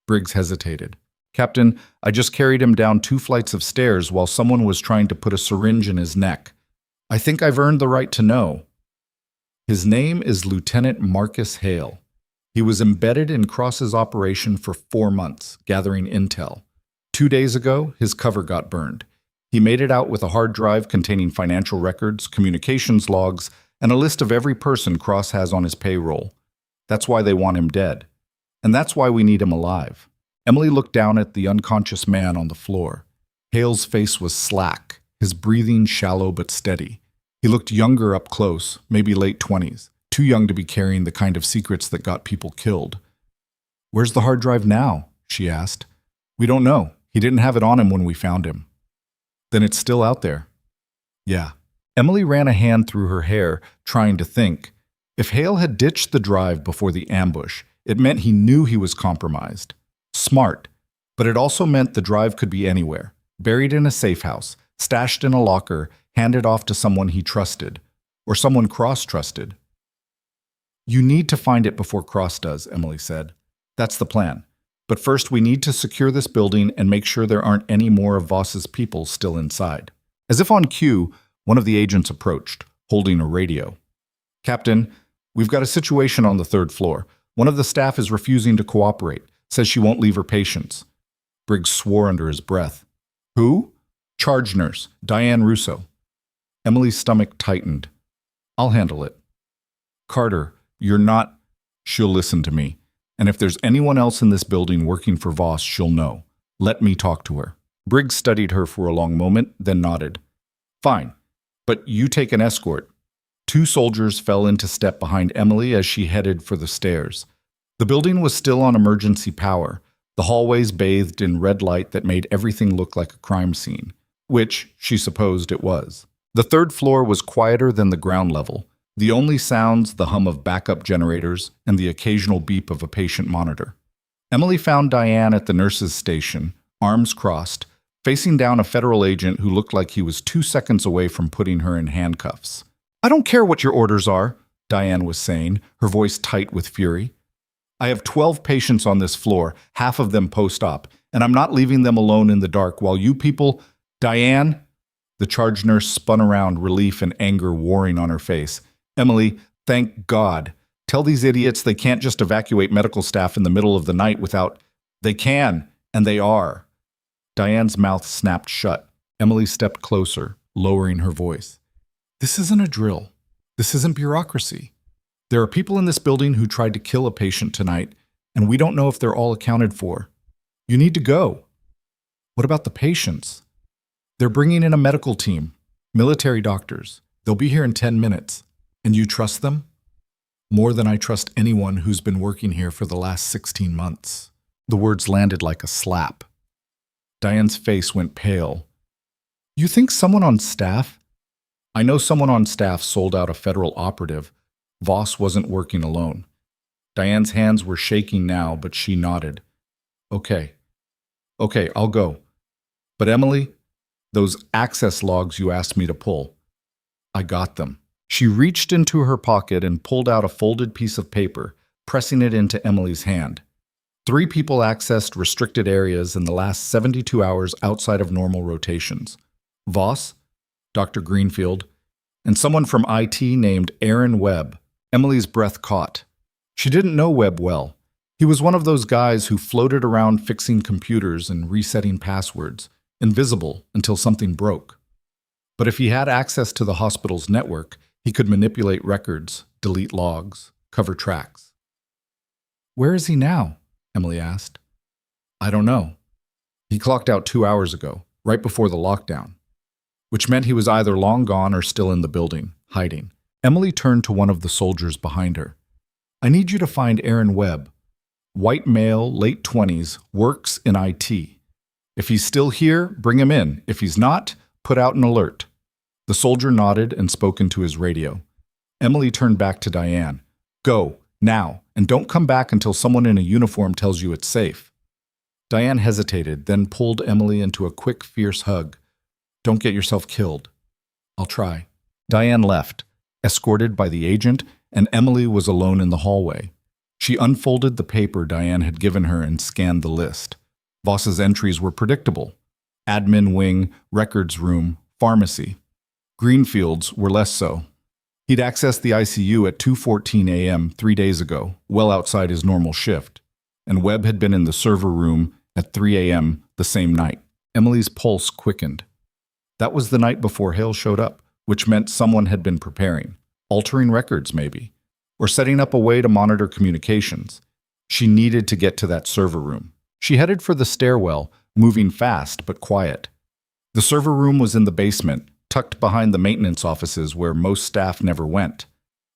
Briggs hesitated. Captain, I just carried him down 2 flights of stairs while someone was trying to put a syringe in his neck. I think I've earned the right to know. His name is Lieutenant Marcus Hale. He was embedded in Cross's operation for 4 months, gathering intel. 2 days ago, his cover got burned. He made it out with a hard drive containing financial records, communications logs, and a list of every person Cross has on his payroll. That's why they want him dead. And that's why we need him alive. Emily looked down at the unconscious man on the floor. Hale's face was slack, his breathing shallow but steady. He looked younger up close, maybe late 20s, too young to be carrying the kind of secrets that got people killed. Where's the hard drive now? She asked. We don't know. He didn't have it on him when we found him. Then it's still out there. Yeah. Emily ran a hand through her hair, trying to think. If Hale had ditched the drive before the ambush, it meant he knew he was compromised. Smart. But it also meant the drive could be anywhere. Buried in a safe house, stashed in a locker, handed off to someone he trusted. Or someone Cross trusted. You need to find it before Cross does, Emily said. That's the plan. But first we need to secure this building and make sure there aren't any more of Voss's people still inside. As if on cue, one of the agents approached, holding a radio. Captain, we've got a situation on the 3rd floor. One of the staff is refusing to cooperate, says she won't leave her patients. Briggs swore under his breath. Who? Charge nurse, Diane Russo. Emily's stomach tightened. I'll handle it. Carter, you're not... She'll listen to me. And if there's anyone else in this building working for Voss, she'll know. Let me talk to her. Briggs studied her for a long moment, then nodded. Fine, but you take an escort. 2 soldiers fell into step behind Emily as she headed for the stairs. The building was still on emergency power, the hallways bathed in red light that made everything look like a crime scene, which she supposed it was. The 3rd floor was quieter than the ground level. The only sounds, the hum of backup generators and the occasional beep of a patient monitor. Emily found Diane at the nurse's station, arms crossed, facing down a federal agent who looked like he was 2 seconds away from putting her in handcuffs. I don't care what your orders are, Diane was saying, her voice tight with fury. I have 12 patients on this floor, half of them post-op, and I'm not leaving them alone in the dark while you people— Diane? The charge nurse spun around, relief and anger warring on her face. Emily, thank God. Tell these idiots they can't just evacuate medical staff in the middle of the night without— They can, and they are. Diane's mouth snapped shut. Emily stepped closer, lowering her voice. This isn't a drill. This isn't bureaucracy. There are people in this building who tried to kill a patient tonight, and we don't know if they're all accounted for. You need to go. What about the patients? They're bringing in a medical team, military doctors. They'll be here in 10 minutes. And you trust them? More than I trust anyone who's been working here for the last 16 months. The words landed like a slap. Diane's face went pale. You think someone on staff? I know someone on staff sold out a federal operative. Voss wasn't working alone. Diane's hands were shaking now, but she nodded. Okay, I'll go. But Emily, those access logs you asked me to pull, I got them. She reached into her pocket and pulled out a folded piece of paper, pressing it into Emily's hand. 3 people accessed restricted areas in the last 72 hours outside of normal rotations. Voss, Dr. Greenfield, and someone from IT named Aaron Webb. Emily's breath caught. She didn't know Webb well. He was one of those guys who floated around fixing computers and resetting passwords, invisible until something broke. But if he had access to the hospital's network, he could manipulate records, delete logs, cover tracks. Where is he now? Emily asked. I don't know. He clocked out 2 hours ago, right before the lockdown, which meant he was either long gone or still in the building, hiding. Emily turned to one of the soldiers behind her. I need you to find Aaron Webb. White male, late 20s, works in IT. If he's still here, bring him in. If he's not, put out an alert. The soldier nodded and spoke into his radio. Emily turned back to Diane. Go, now, and don't come back until someone in a uniform tells you it's safe. Diane hesitated, then pulled Emily into a quick, fierce hug. Don't get yourself killed. I'll try. Diane left, escorted by the agent, and Emily was alone in the hallway. She unfolded the paper Diane had given her and scanned the list. Voss's entries were predictable. Admin wing, records room, pharmacy. Greenfield's were less so. He'd accessed the ICU at 2:14 a.m. 3 days ago, well outside his normal shift. And Webb had been in the server room at 3 a.m. the same night. Emily's pulse quickened. That was the night before Hale showed up, which meant someone had been preparing, altering records maybe, or setting up a way to monitor communications. She needed to get to that server room. She headed for the stairwell, moving fast but quiet. The server room was in the basement, tucked behind the maintenance offices where most staff never went.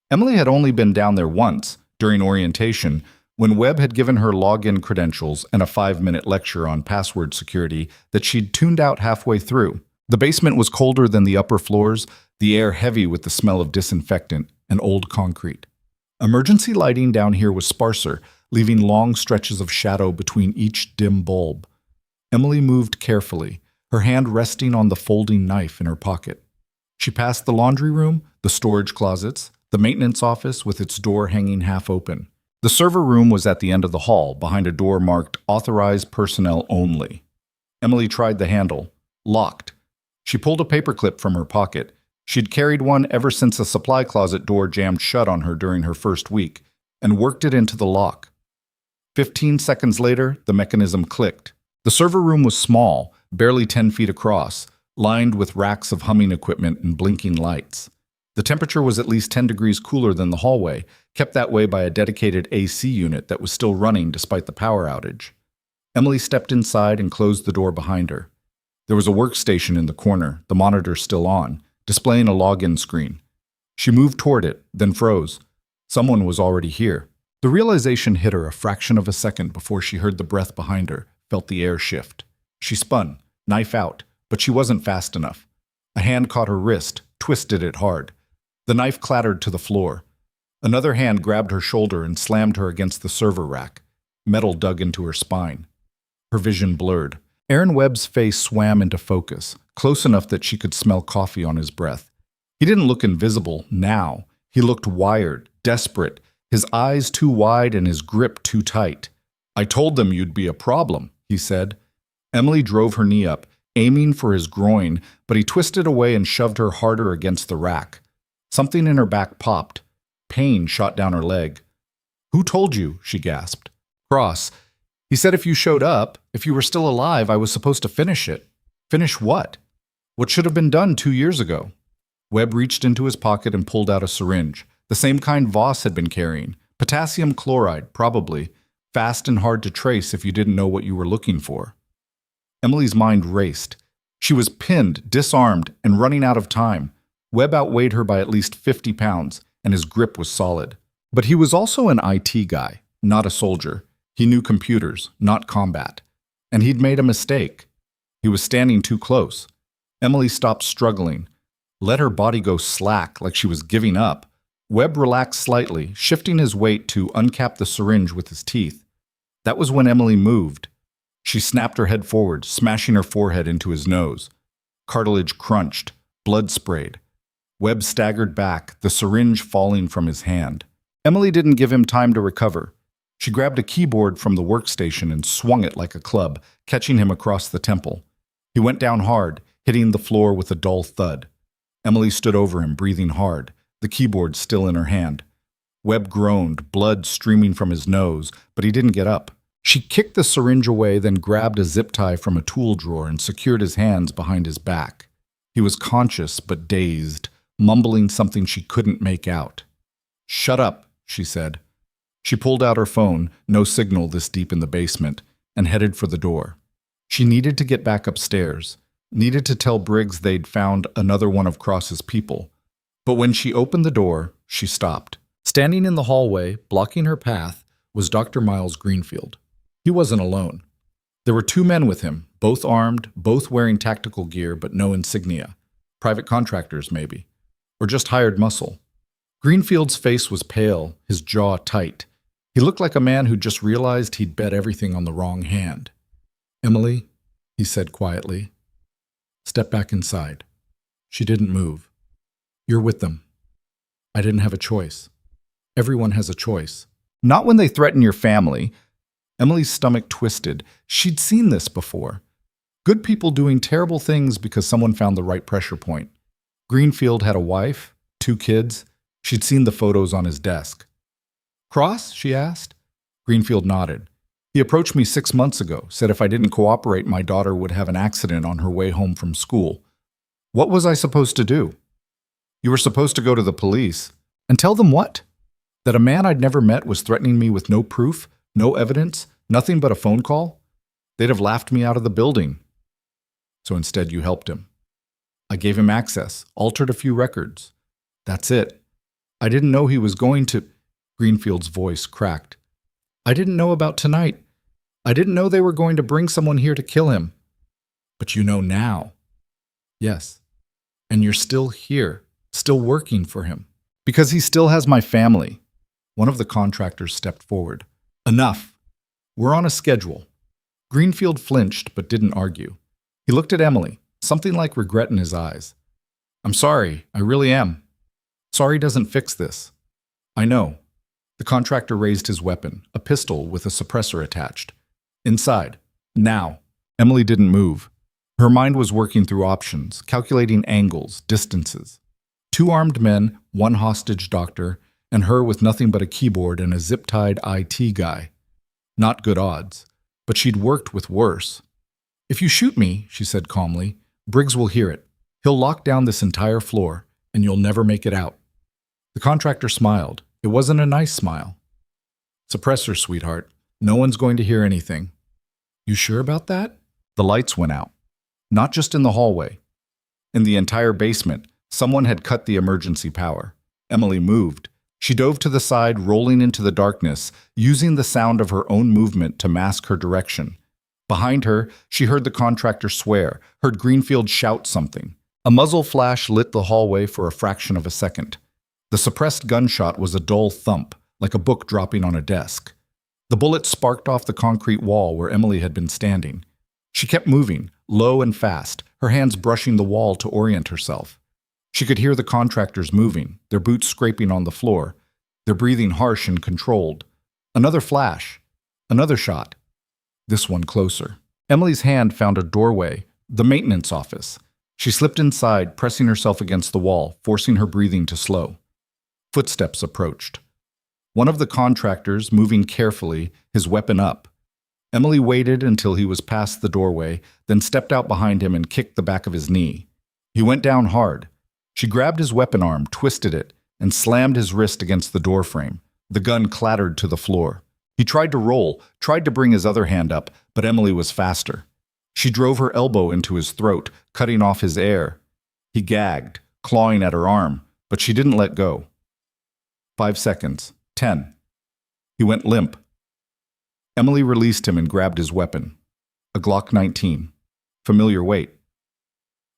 Emily had only been down there once, during orientation, when Webb had given her login credentials and a 5-minute lecture on password security that she'd tuned out halfway through. The basement was colder than the upper floors, the air heavy with the smell of disinfectant and old concrete. Emergency lighting down here was sparser, leaving long stretches of shadow between each dim bulb. Emily moved carefully, her hand resting on the folding knife in her pocket. She passed the laundry room, the storage closets, the maintenance office with its door hanging half open. The server room was at the end of the hall, behind a door marked Authorized Personnel Only. Emily tried the handle. Locked. She pulled a paperclip from her pocket. She'd carried one ever since a supply closet door jammed shut on her during her first week, and worked it into the lock. 15 seconds later, the mechanism clicked. The server room was small, barely 10 feet across, lined with racks of humming equipment and blinking lights. The temperature was at least 10 degrees cooler than the hallway, kept that way by a dedicated AC unit that was still running despite the power outage. Emily stepped inside and closed the door behind her. There was a workstation in the corner, the monitor still on, displaying a login screen. She moved toward it, then froze. Someone was already here. The realization hit her a fraction of a second before she heard the breath behind her, felt the air shift. She spun, knife out, but she wasn't fast enough. A hand caught her wrist, twisted it hard. The knife clattered to the floor. Another hand grabbed her shoulder and slammed her against the server rack. Metal dug into her spine. Her vision blurred. Aaron Webb's face swam into focus, close enough that she could smell coffee on his breath. He didn't look invisible now. He looked wired, desperate, his eyes too wide and his grip too tight. "I told them you'd be a problem," he said. Emily drove her knee up, aiming for his groin, but he twisted away and shoved her harder against the rack. Something in her back popped. Pain shot down her leg. "Who told you?" she gasped. "Cross. He said if you showed up, if you were still alive, I was supposed to finish it." "Finish what?" "What should have been done 2 years ago." Webb reached into his pocket and pulled out a syringe, the same kind Voss had been carrying. Potassium chloride, probably. Fast and hard to trace if you didn't know what you were looking for. Emily's mind raced. She was pinned, disarmed, and running out of time. Webb outweighed her by at least 50 pounds, and his grip was solid. But he was also an IT guy, not a soldier. He knew computers, not combat. And he'd made a mistake. He was standing too close. Emily stopped struggling, let her body go slack like she was giving up. Webb relaxed slightly, shifting his weight to uncap the syringe with his teeth. That was when Emily moved. She snapped her head forward, smashing her forehead into his nose. Cartilage crunched, blood sprayed. Webb staggered back, the syringe falling from his hand. Emily didn't give him time to recover. She grabbed a keyboard from the workstation and swung it like a club, catching him across the temple. He went down hard, hitting the floor with a dull thud. Emily stood over him, breathing hard, the keyboard still in her hand. Webb groaned, blood streaming from his nose, but he didn't get up. She kicked the syringe away, then grabbed a zip tie from a tool drawer and secured his hands behind his back. He was conscious but dazed, mumbling something she couldn't make out. "Shut up," she said. She pulled out her phone, no signal this deep in the basement, and headed for the door. She needed to get back upstairs, needed to tell Briggs they'd found another one of Cross's people. But when she opened the door, she stopped. Standing in the hallway, blocking her path, was Dr. Miles Greenfield. He wasn't alone. There were 2 men with him, both armed, both wearing tactical gear but no insignia. Private contractors, maybe. Or just hired muscle. Greenfield's face was pale, his jaw tight. He looked like a man who just realized he'd bet everything on the wrong hand. "Emily," he said quietly. "Step back inside." She didn't move. "You're with them." "I didn't have a choice." "Everyone has a choice." "Not when they threaten your family." Emily's stomach twisted. She'd seen this before. Good people doing terrible things because someone found the right pressure point. Greenfield had a wife, 2 kids. She'd seen the photos on his desk. "Cross?" she asked. Greenfield nodded. "He approached me 6 months ago, said if I didn't cooperate, my daughter would have an accident on her way home from school. What was I supposed to do?" "You were supposed to go to the police." "And tell them what?" "That a man I'd never met was threatening me with no proof, no evidence, nothing but a phone call? They'd have laughed me out of the building." "So instead you helped him." "I gave him access, altered a few records. That's it. I didn't know he was going to—" Greenfield's voice cracked. "I didn't know about tonight. I didn't know they were going to bring someone here to kill him." "But you know now." "Yes. And you're still here, still working for him. Because he still has my family." One of the contractors stepped forward. "Enough. We're on a schedule." Greenfield flinched but didn't argue. He looked at Emily, something like regret in his eyes. "I'm sorry, I really am. Sorry doesn't fix this." "I know." The contractor raised his weapon, a pistol with a suppressor attached. "Inside. Now." Emily didn't move. Her mind was working through options, calculating angles, distances. 2 armed men, 1 hostage doctor, and her with nothing but a keyboard and a zip-tied IT guy. Not good odds, but she'd worked with worse. "If you shoot me," she said calmly, "Briggs will hear it. He'll lock down this entire floor, and you'll never make it out." The contractor smiled. It wasn't a nice smile. "Suppressor, sweetheart. No one's going to hear anything." "You sure about that?" The lights went out. Not just in the hallway. In the entire basement, someone had cut the emergency power. Emily moved. She dove to the side, rolling into the darkness, using the sound of her own movement to mask her direction. Behind her, she heard the contractor swear, heard Greenfield shout something. A muzzle flash lit the hallway for a fraction of a second. The suppressed gunshot was a dull thump, like a book dropping on a desk. The bullet sparked off the concrete wall where Emily had been standing. She kept moving, low and fast, her hands brushing the wall to orient herself. She could hear the contractors moving, their boots scraping on the floor, their breathing harsh and controlled. Another flash. Another shot. This one closer. Emily's hand found a doorway, the maintenance office. She slipped inside, pressing herself against the wall, forcing her breathing to slow. Footsteps approached. One of the contractors, moving carefully, his weapon up. Emily waited until he was past the doorway, then stepped out behind him and kicked the back of his knee. He went down hard. She grabbed his weapon arm, twisted it, and slammed his wrist against the doorframe. The gun clattered to the floor. He tried to roll, tried to bring his other hand up, but Emily was faster. She drove her elbow into his throat, cutting off his air. He gagged, clawing at her arm, but she didn't let go. 5 seconds. 10. He went limp. Emily released him and grabbed his weapon. A Glock 19. Familiar weight.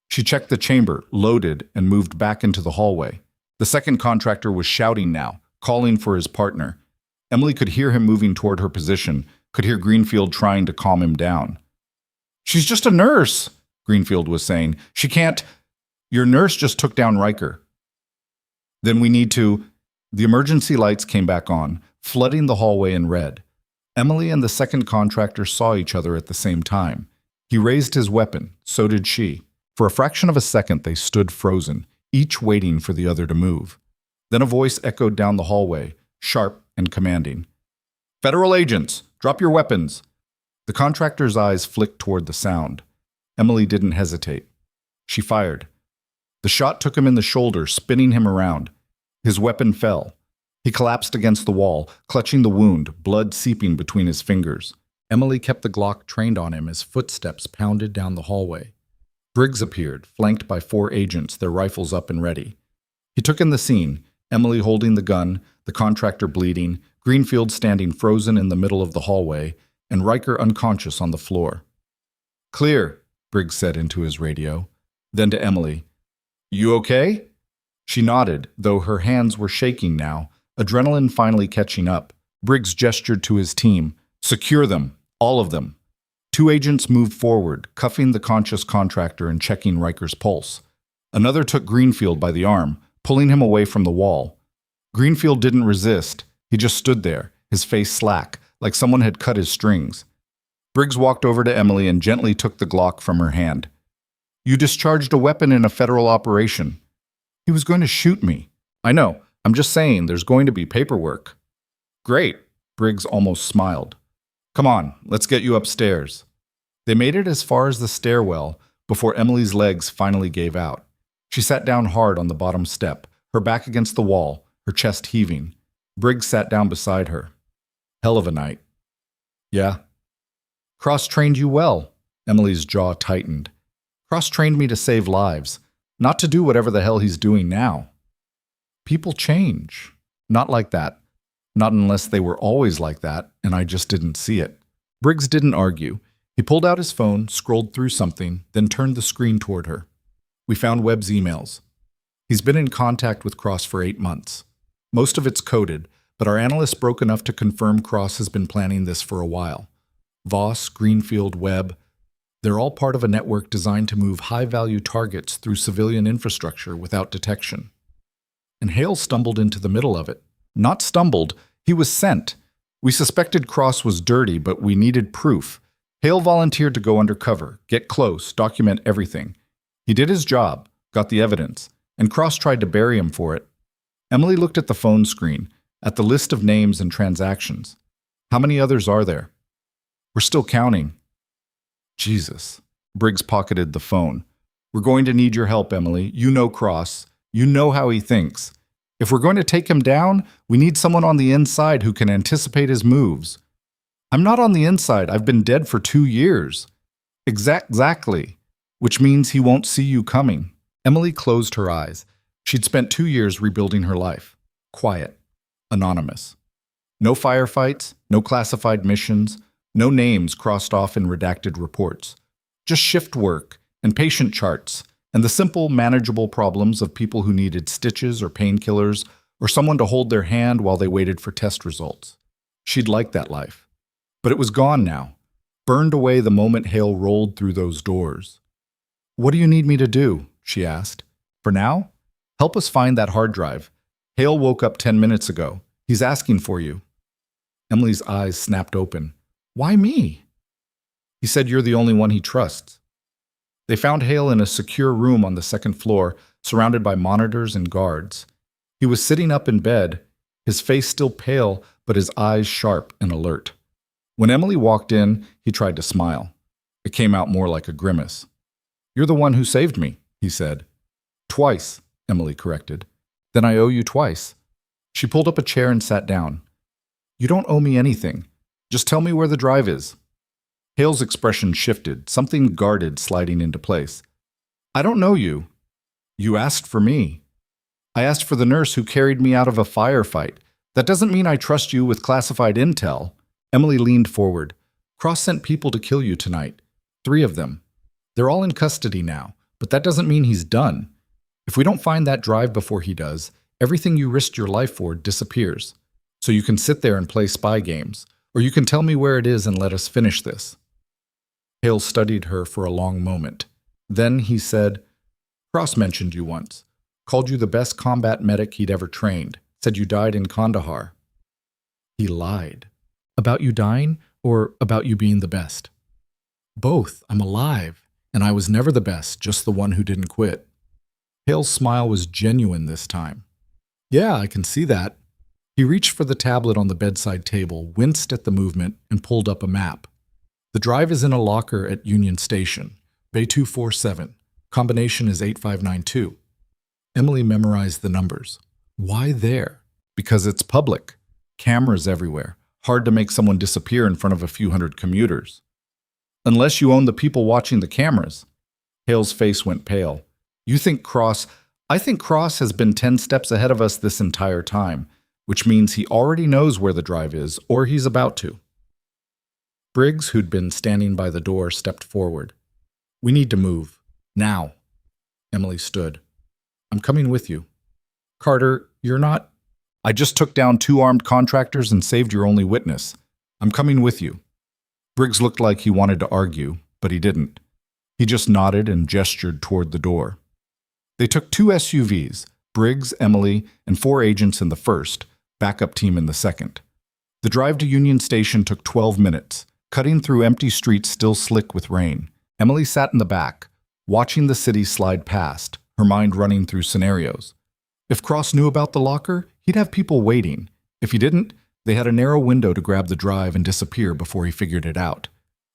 She checked the chamber, loaded, and moved back into the hallway. The second contractor was shouting now, calling for his partner. Emily could hear him moving toward her position, could hear Greenfield trying to calm him down. "She's just a nurse," Greenfield was saying. "She can't—" "Your nurse just took down Riker." "Then we need to—" The emergency lights came back on, flooding the hallway in red. Emily and the second contractor saw each other at the same time. He raised his weapon, so did she. For a fraction of a second they stood frozen, each waiting for the other to move. Then a voice echoed down the hallway, sharp and commanding. "Federal agents, drop your weapons!" The contractor's eyes flicked toward the sound. Emily didn't hesitate. She fired. The shot took him in the shoulder, spinning him around. His weapon fell. He collapsed against the wall, clutching the wound, blood seeping between his fingers. Emily kept the Glock trained on him as footsteps pounded down the hallway. Briggs appeared, flanked by 4 agents, their rifles up and ready. He took in the scene, Emily holding the gun, the contractor bleeding, Greenfield standing frozen in the middle of the hallway, and Riker unconscious on the floor. "Clear," Briggs said into his radio. Then to Emily, "You okay?" She nodded, though her hands were shaking now, adrenaline finally catching up. Briggs gestured to his team. "Secure them, all of them." 2 agents moved forward, cuffing the conscious contractor and checking Riker's pulse. Another took Greenfield by the arm, pulling him away from the wall. Greenfield didn't resist. He just stood there, his face slack, like someone had cut his strings. Briggs walked over to Emily and gently took the Glock from her hand. "You discharged a weapon in a federal operation." "He was going to shoot me." "I know. I'm just saying there's going to be paperwork." "Great." Briggs almost smiled. "Come on, let's get you upstairs." They made it as far as the stairwell before Emily's legs finally gave out. She sat down hard on the bottom step, her back against the wall, her chest heaving. Briggs sat down beside her. "Hell of a night." "Yeah." "Cross-trained you well." Emily's jaw tightened. "Cross-trained me to save lives, not to do whatever the hell he's doing now." "People change." "Not like that. Not unless they were always like that, and I just didn't see it." Briggs didn't argue. He pulled out his phone, scrolled through something, then turned the screen toward her. "We found Webb's emails. He's been in contact with Cross for 8 months. Most of it's coded, but our analysts broke enough to confirm Cross has been planning this for a while. Voss, Greenfield, Webb, they're all part of a network designed to move high-value targets through civilian infrastructure without detection. And Hale stumbled into the middle of it. Not stumbled, he was sent. We suspected Cross was dirty, but we needed proof. Hale volunteered to go undercover, get close, document everything. He did his job, got the evidence, and Cross tried to bury him for it. Emily looked at the phone screen, at the list of names and transactions. How many others are there? We're still counting. Jesus. Briggs pocketed the phone. We're going to need your help, Emily. You know Cross. You know how he thinks. If we're going to take him down, we need someone on the inside who can anticipate his moves. I'm not on the inside. I've been dead for 2 years. Exactly. Which means he won't see you coming. Emily closed her eyes. She'd spent 2 years rebuilding her life. Quiet. Anonymous. No firefights, no classified missions, no names crossed off in redacted reports. Just shift work and patient charts and the simple, manageable problems of people who needed stitches or painkillers or someone to hold their hand while they waited for test results. She'd liked that life. But it was gone now, burned away the moment Hale rolled through those doors. What do you need me to do? She asked. For now? Help us find that hard drive. Hale woke up 10 minutes ago. He's asking for you. Emily's eyes snapped open. Why me? He said you're the only one he trusts. They found Hale in a secure room on the second floor, surrounded by monitors and guards. He was sitting up in bed, his face still pale, but his eyes sharp and alert. When Emily walked in, he tried to smile. It came out more like a grimace. You're the one who saved me, he said. Twice, Emily corrected. Then I owe you twice. She pulled up a chair and sat down. You don't owe me anything. Just tell me where the drive is. Hale's expression shifted, something guarded sliding into place. I don't know you. You asked for me. I asked for the nurse who carried me out of a firefight. That doesn't mean I trust you with classified intel. Emily leaned forward. Cross sent people to kill you tonight. 3 of them. They're all in custody now, but that doesn't mean he's done. If we don't find that drive before he does, everything you risked your life for disappears. So you can sit there and play spy games, or you can tell me where it is and let us finish this. Hale studied her for a long moment. Then he said, Cross mentioned you once, called you the best combat medic he'd ever trained, said you died in Kandahar. He lied. About you dying, or about you being the best? Both. I'm alive, and I was never the best, just the one who didn't quit. Hale's smile was genuine this time. Yeah, I can see that. He reached for the tablet on the bedside table, winced at the movement, and pulled up a map. The drive is in a locker at Union Station, Bay 247. Combination is 8592. Emily memorized the numbers. Why there? Because it's public. Cameras everywhere. Hard to make someone disappear in front of a few hundred commuters. Unless you own the people watching the cameras. Hale's face went pale. You think Cross... I think Cross has been 10 steps ahead of us this entire time, which means he already knows where the drive is, or he's about to. Briggs, who'd been standing by the door, stepped forward. We need to move. Now. Emily stood. I'm coming with you. Carter, you're not... I just took down 2 armed contractors and saved your only witness. I'm coming with you. Briggs looked like he wanted to argue, but he didn't. He just nodded and gestured toward the door. They took 2 SUVs, Briggs, Emily, and 4 agents in the first, backup team in the second. The drive to Union Station took 12 minutes, cutting through empty streets still slick with rain. Emily sat in the back, watching the city slide past, her mind running through scenarios. If Cross knew about the locker, he'd have people waiting. If he didn't, they had a narrow window to grab the drive and disappear before he figured it out.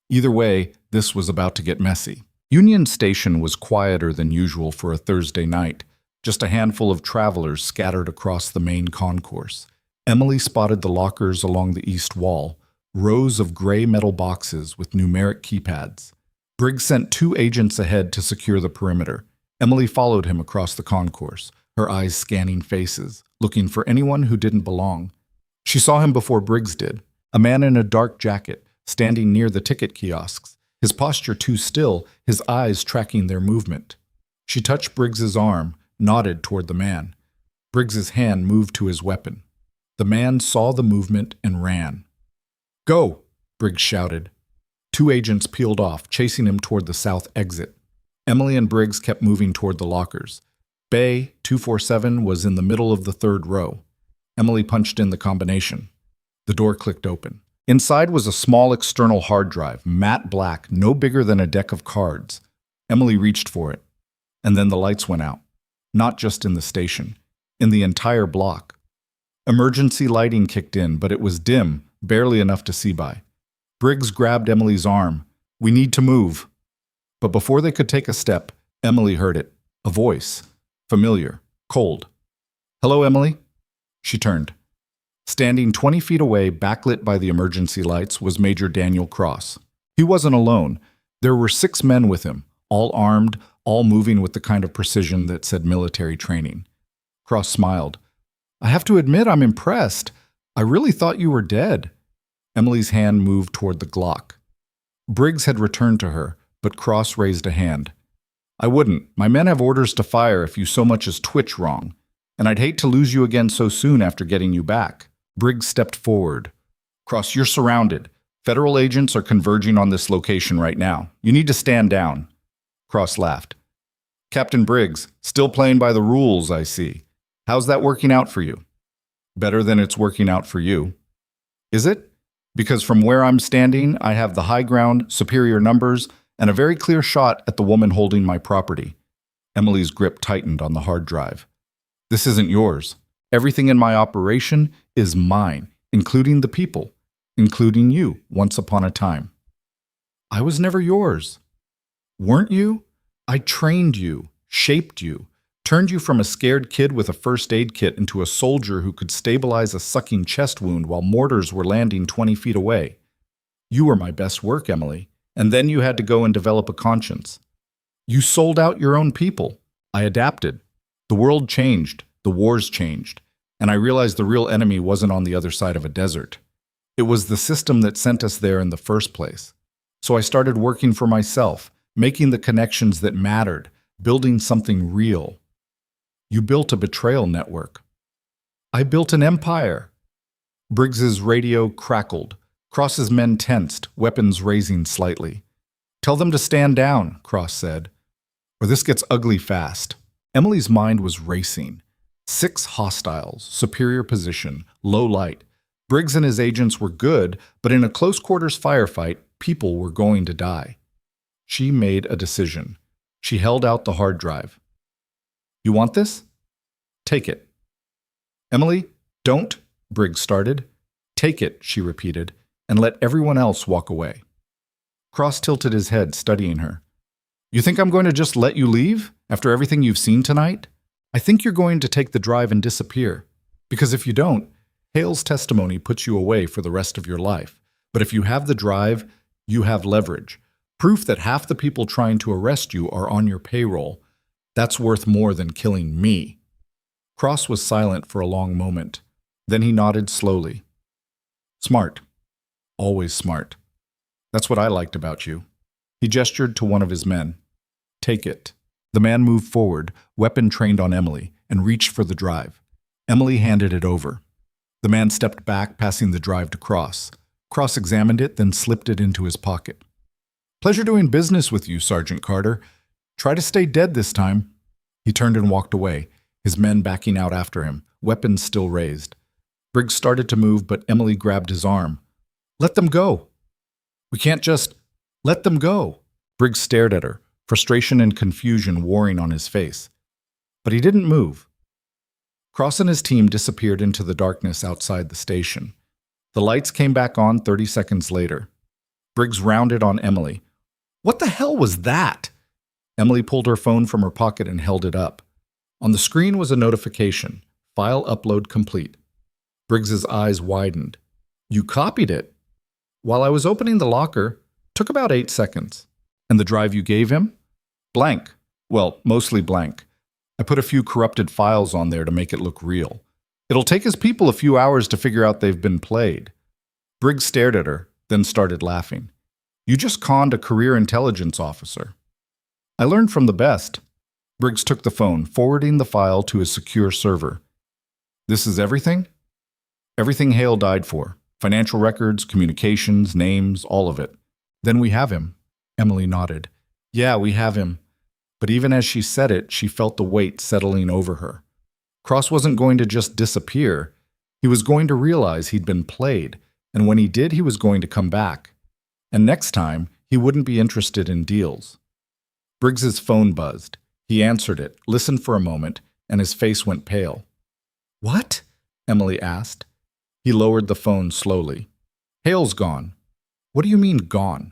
Either way, this was about to get messy. Union Station was quieter than usual for a Thursday night, just a handful of travelers scattered across the main concourse. Emily spotted the lockers along the east wall, rows of gray metal boxes with numeric keypads. Briggs sent 2 agents ahead to secure the perimeter. Emily followed him across the concourse, her eyes scanning faces, looking for anyone who didn't belong. She saw him before Briggs did, a man in a dark jacket, standing near the ticket kiosks, his posture too still, his eyes tracking their movement. She touched Briggs's arm, nodded toward the man. Briggs's hand moved to his weapon. The man saw the movement and ran. Go, Briggs shouted. 2 agents peeled off, chasing him toward the south exit. Emily and Briggs kept moving toward the lockers. Bay 247 was in the middle of the 3rd row. Emily punched in the combination. The door clicked open. Inside was a small external hard drive, matte black, no bigger than a deck of cards. Emily reached for it. And then the lights went out. Not just in the station, in the entire block. Emergency lighting kicked in, but it was dim, barely enough to see by. Briggs grabbed Emily's arm. We need to move. But before they could take a step, Emily heard it. A voice. Familiar. Cold. Hello, Emily? She turned. Standing 20 feet away, backlit by the emergency lights, was Major Daniel Cross. He wasn't alone. There were 6 men with him, all armed, all moving with the kind of precision that said military training. Cross smiled. I have to admit I'm impressed. I really thought you were dead. Emily's hand moved toward the Glock. Briggs had returned to her, but Cross raised a hand. I wouldn't. My men have orders to fire if you so much as twitch wrong. And I'd hate to lose you again so soon after getting you back. Briggs stepped forward. Cross, you're surrounded. Federal agents are converging on this location right now. You need to stand down. Cross laughed. Captain Briggs, still playing by the rules, I see. How's that working out for you? Better than it's working out for you. Is it? Because from where I'm standing, I have the high ground, superior numbers, and a very clear shot at the woman holding my property. Emily's grip tightened on the hard drive. This isn't yours. Everything in my operation is mine, including the people, including you, once upon a time. I was never yours. Weren't you? I trained you, shaped you, turned you from a scared kid with a first aid kit into a soldier who could stabilize a sucking chest wound while mortars were landing 20 feet away. You were my best work, Emily, and then you had to go and develop a conscience. You sold out your own people. I adapted. The world changed, the wars changed, and I realized the real enemy wasn't on the other side of a desert. It was the system that sent us there in the first place. So I started working for myself, making the connections that mattered, building something real. You built a betrayal network. I built an empire. Briggs's radio crackled. Cross's men tensed, weapons raising slightly. Tell them to stand down, Cross said, or this gets ugly fast. Emily's mind was racing. 6 hostiles, superior position, low light. Briggs and his agents were good, but in a close-quarters firefight, people were going to die. She made a decision. She held out the hard drive. You want this? Take it. Emily, don't, Briggs started. Take it, she repeated, and let everyone else walk away. Cross tilted his head, studying her. You think I'm going to just let you leave after everything you've seen tonight? I think you're going to take the drive and disappear. Because if you don't, Hale's testimony puts you away for the rest of your life. But if you have the drive, you have leverage. Proof that half the people trying to arrest you are on your payroll. That's worth more than killing me. Cross was silent for a long moment. Then he nodded slowly. Smart. Always smart. That's what I liked about you. He gestured to one of his men. Take it. The man moved forward, weapon trained on Emily, and reached for the drive. Emily handed it over. The man stepped back, passing the drive to Cross. Cross examined it, then slipped it into his pocket. Pleasure doing business with you, Sergeant Carter. Try to stay dead this time. He turned and walked away, his men backing out after him, weapons still raised. Briggs started to move, but Emily grabbed his arm. Let them go. We can't just let them go. Briggs stared at her, frustration and confusion warring on his face. But he didn't move. Cross and his team disappeared into the darkness outside the station. The lights came back on 30 seconds later. Briggs rounded on Emily. What the hell was that? Emily pulled her phone from her pocket and held it up. On the screen was a notification. File upload complete. Briggs's eyes widened. You copied it? While I was opening the locker, took about 8 seconds. And the drive you gave him? Blank. Well, mostly blank. I put a few corrupted files on there to make it look real. It'll take his people a few hours to figure out they've been played. Briggs stared at her, then started laughing. You just conned a career intelligence officer. I learned from the best. Briggs took the phone, forwarding the file to his secure server. This is everything? Everything Hale died for. Financial records, communications, names, all of it. Then we have him. Emily nodded. Yeah, we have him. But even as she said it, she felt the weight settling over her. Cross wasn't going to just disappear. He was going to realize he'd been played, and when he did, he was going to come back. And next time, he wouldn't be interested in deals. Briggs's phone buzzed. He answered it, listened for a moment, and his face went pale. What? Emily asked. He lowered the phone slowly. Hale's gone. What do you mean, gone?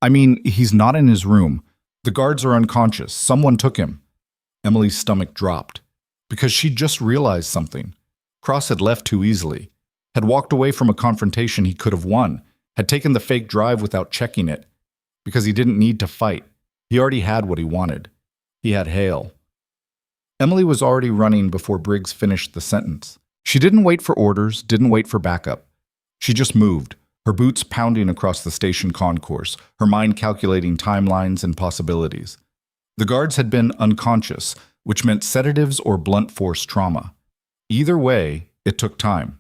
I mean, he's not in his room. The guards are unconscious. Someone took him. Emily's stomach dropped. Because she'd just realized something. Cross had left too easily. Had walked away from a confrontation he could have won. Had taken the fake drive without checking it. Because he didn't need to fight. He already had what he wanted. He had Hale. Emily was already running before Briggs finished the sentence. She didn't wait for orders, didn't wait for backup. She just moved, her boots pounding across the station concourse, her mind calculating timelines and possibilities. The guards had been unconscious, which meant sedatives or blunt force trauma. Either way, it took time.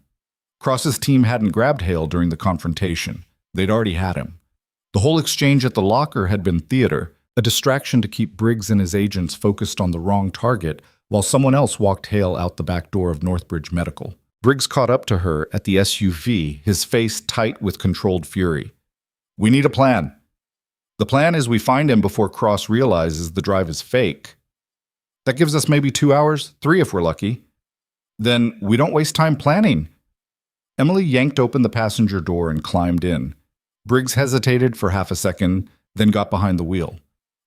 Cross's team hadn't grabbed Hale during the confrontation. They'd already had him. The whole exchange at the locker had been theater, a distraction to keep Briggs and his agents focused on the wrong target while someone else walked Hale out the back door of Northbridge Medical. Briggs caught up to her at the SUV, his face tight with controlled fury. "We need a plan. The plan is we find him before Cross realizes the drive is fake. That gives us maybe 2 hours, 3 if we're lucky. Then we don't waste time planning." Emily yanked open the passenger door and climbed in. Briggs hesitated for half a second, then got behind the wheel.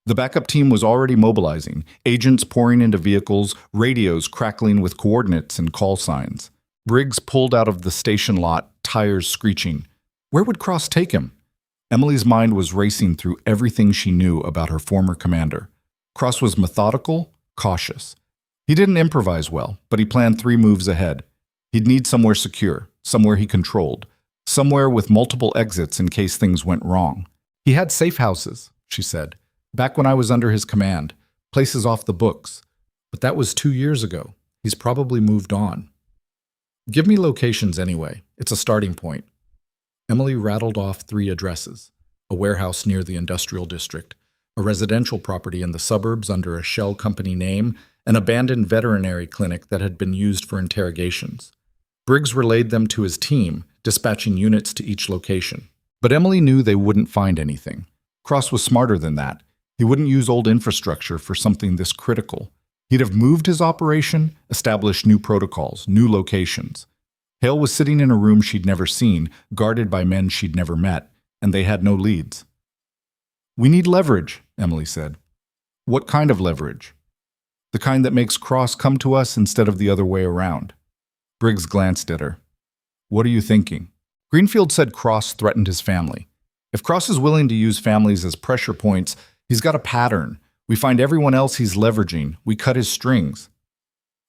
The backup team was already mobilizing, agents pouring into vehicles, radios crackling with coordinates and call signs. Briggs pulled out of the station lot, tires screeching. Where would Cross take him? Emily's mind was racing through everything she knew about her former commander. Cross was methodical, cautious. He didn't improvise well, but he planned 3 moves ahead. He'd need somewhere secure, somewhere he controlled, somewhere with multiple exits in case things went wrong. "He had safe houses," she said, "back when I was under his command, places off the books. But that was 2 years ago. He's probably moved on." "Give me locations anyway. It's a starting point." Emily rattled off 3 addresses: a warehouse near the industrial district, a residential property in the suburbs under a shell company name, an abandoned veterinary clinic that had been used for interrogations. Briggs relayed them to his team, dispatching units to each location. But Emily knew they wouldn't find anything. Cross was smarter than that. He wouldn't use old infrastructure for something this critical. He'd have moved his operation, established new protocols, new locations. Hale was sitting in a room she'd never seen, guarded by men she'd never met, and they had no leads. "We need leverage," Emily said. "What kind of leverage?" "The kind that makes Cross come to us instead of the other way around." Briggs glanced at her. "What are you thinking?" Greenfield said Cross threatened his family. If Cross is willing to use families as pressure points, he's got a pattern. We find everyone else he's leveraging. We cut his strings.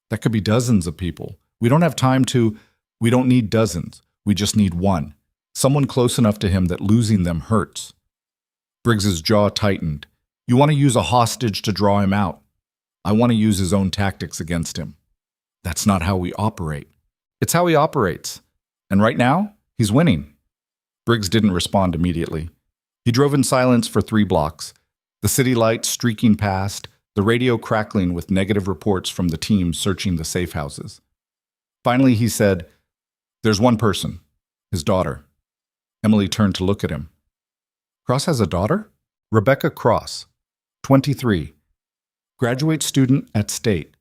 That could be dozens of people. We don't have time to... We don't need dozens. We just need one. Someone close enough to him that losing them hurts. Briggs's jaw tightened. "You want to use a hostage to draw him out. I want to use his own tactics against him." "That's not how we operate." "It's how he operates. And right now, he's winning." Briggs didn't respond immediately. He drove in silence for 3 blocks, the city lights streaking past, the radio crackling with negative reports from the team searching the safe houses. Finally, he said, "There's one person, his daughter." Emily turned to look at him. "Cross has a daughter?" "Rebecca Cross, 23, graduate student at State.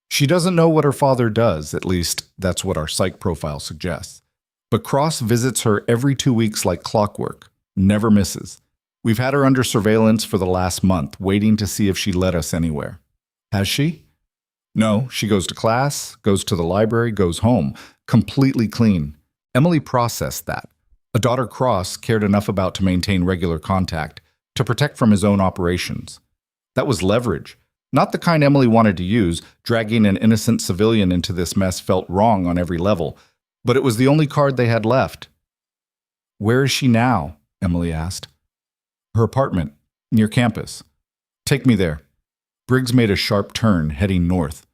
She doesn't know what her father does, at least that's what our psych profile suggests. But Cross visits her every 2 weeks like clockwork, never misses. We've had her under surveillance for the last month, waiting to see if she led us anywhere." "Has she?" "No, she goes to class, goes to the library, goes home, completely clean." Emily processed that. A daughter Cross cared enough about to maintain regular contact, to protect from his own operations. That was leverage. Not the kind Emily wanted to use. Dragging an innocent civilian into this mess felt wrong on every level, but it was the only card they had left. "Where is she now?" Emily asked. "Her apartment, near campus." "Take me there." Briggs made a sharp turn, heading north.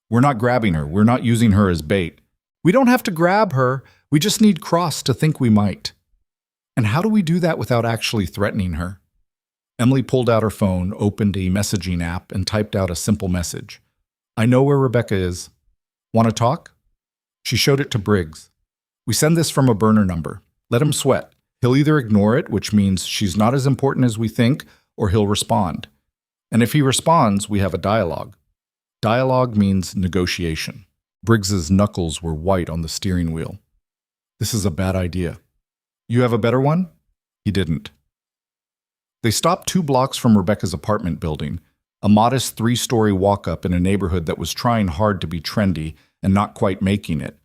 "We're not grabbing her. We're not using her as bait." "We don't have to grab her. We just need Cross to think we might." "And how do we do that without actually threatening her?" Emily pulled out her phone, opened a messaging app, and typed out a simple message. "I know where Rebecca is. Want to talk?" She showed it to Briggs. "We send this from a burner number. Let him sweat. He'll either ignore it, which means she's not as important as we think, or he'll respond. And if he responds, we have a dialogue. Dialogue means negotiation." Briggs's knuckles were white on the steering wheel. "This is a bad idea. You have a better one?" He didn't. They stopped 2 blocks from Rebecca's apartment building, a modest 3-story walk-up in a neighborhood that was trying hard to be trendy and not quite making it.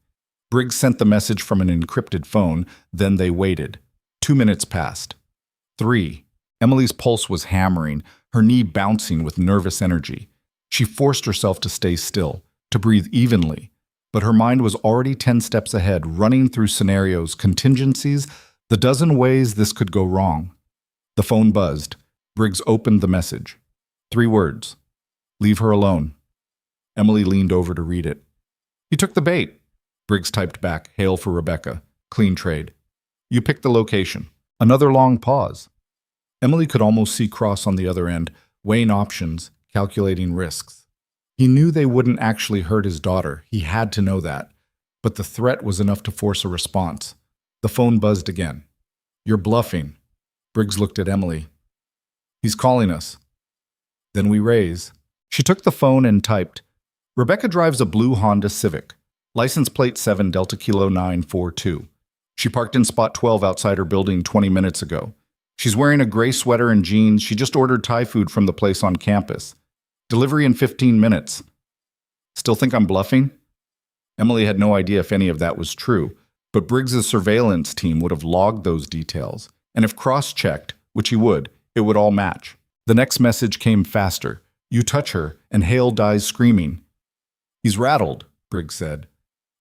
Briggs sent the message from an encrypted phone, then they waited. 2 minutes passed. 3. Emily's pulse was hammering, her knee bouncing with nervous energy. She forced herself to stay still, to breathe evenly, but her mind was already 10 steps ahead, running through scenarios, contingencies, the dozen ways this could go wrong. The phone buzzed. Briggs opened the message. 3 words. "Leave her alone." Emily leaned over to read it. "You took the bait." Briggs typed back, "Hail for Rebecca. Clean trade. You picked the location." Another long pause. Emily could almost see Cross on the other end, weighing options, calculating risks. He knew they wouldn't actually hurt his daughter. He had to know that. But the threat was enough to force a response. The phone buzzed again. "You're bluffing." Briggs looked at Emily. "He's calling us." Then we raise. She took the phone and typed, "Rebecca drives a blue Honda Civic. License plate 7 Delta Kilo 942. She parked in spot 12 outside her building 20 minutes ago. She's wearing a gray sweater and jeans. She just ordered Thai food from the place on campus. Delivery in 15 minutes. Still think I'm bluffing?" Emily had no idea if any of that was true, but Briggs's surveillance team would have logged those details, and if cross-checked, which he would, it would all match. The next message came faster. "You touch her, and Hale dies screaming." "He's rattled," Briggs said.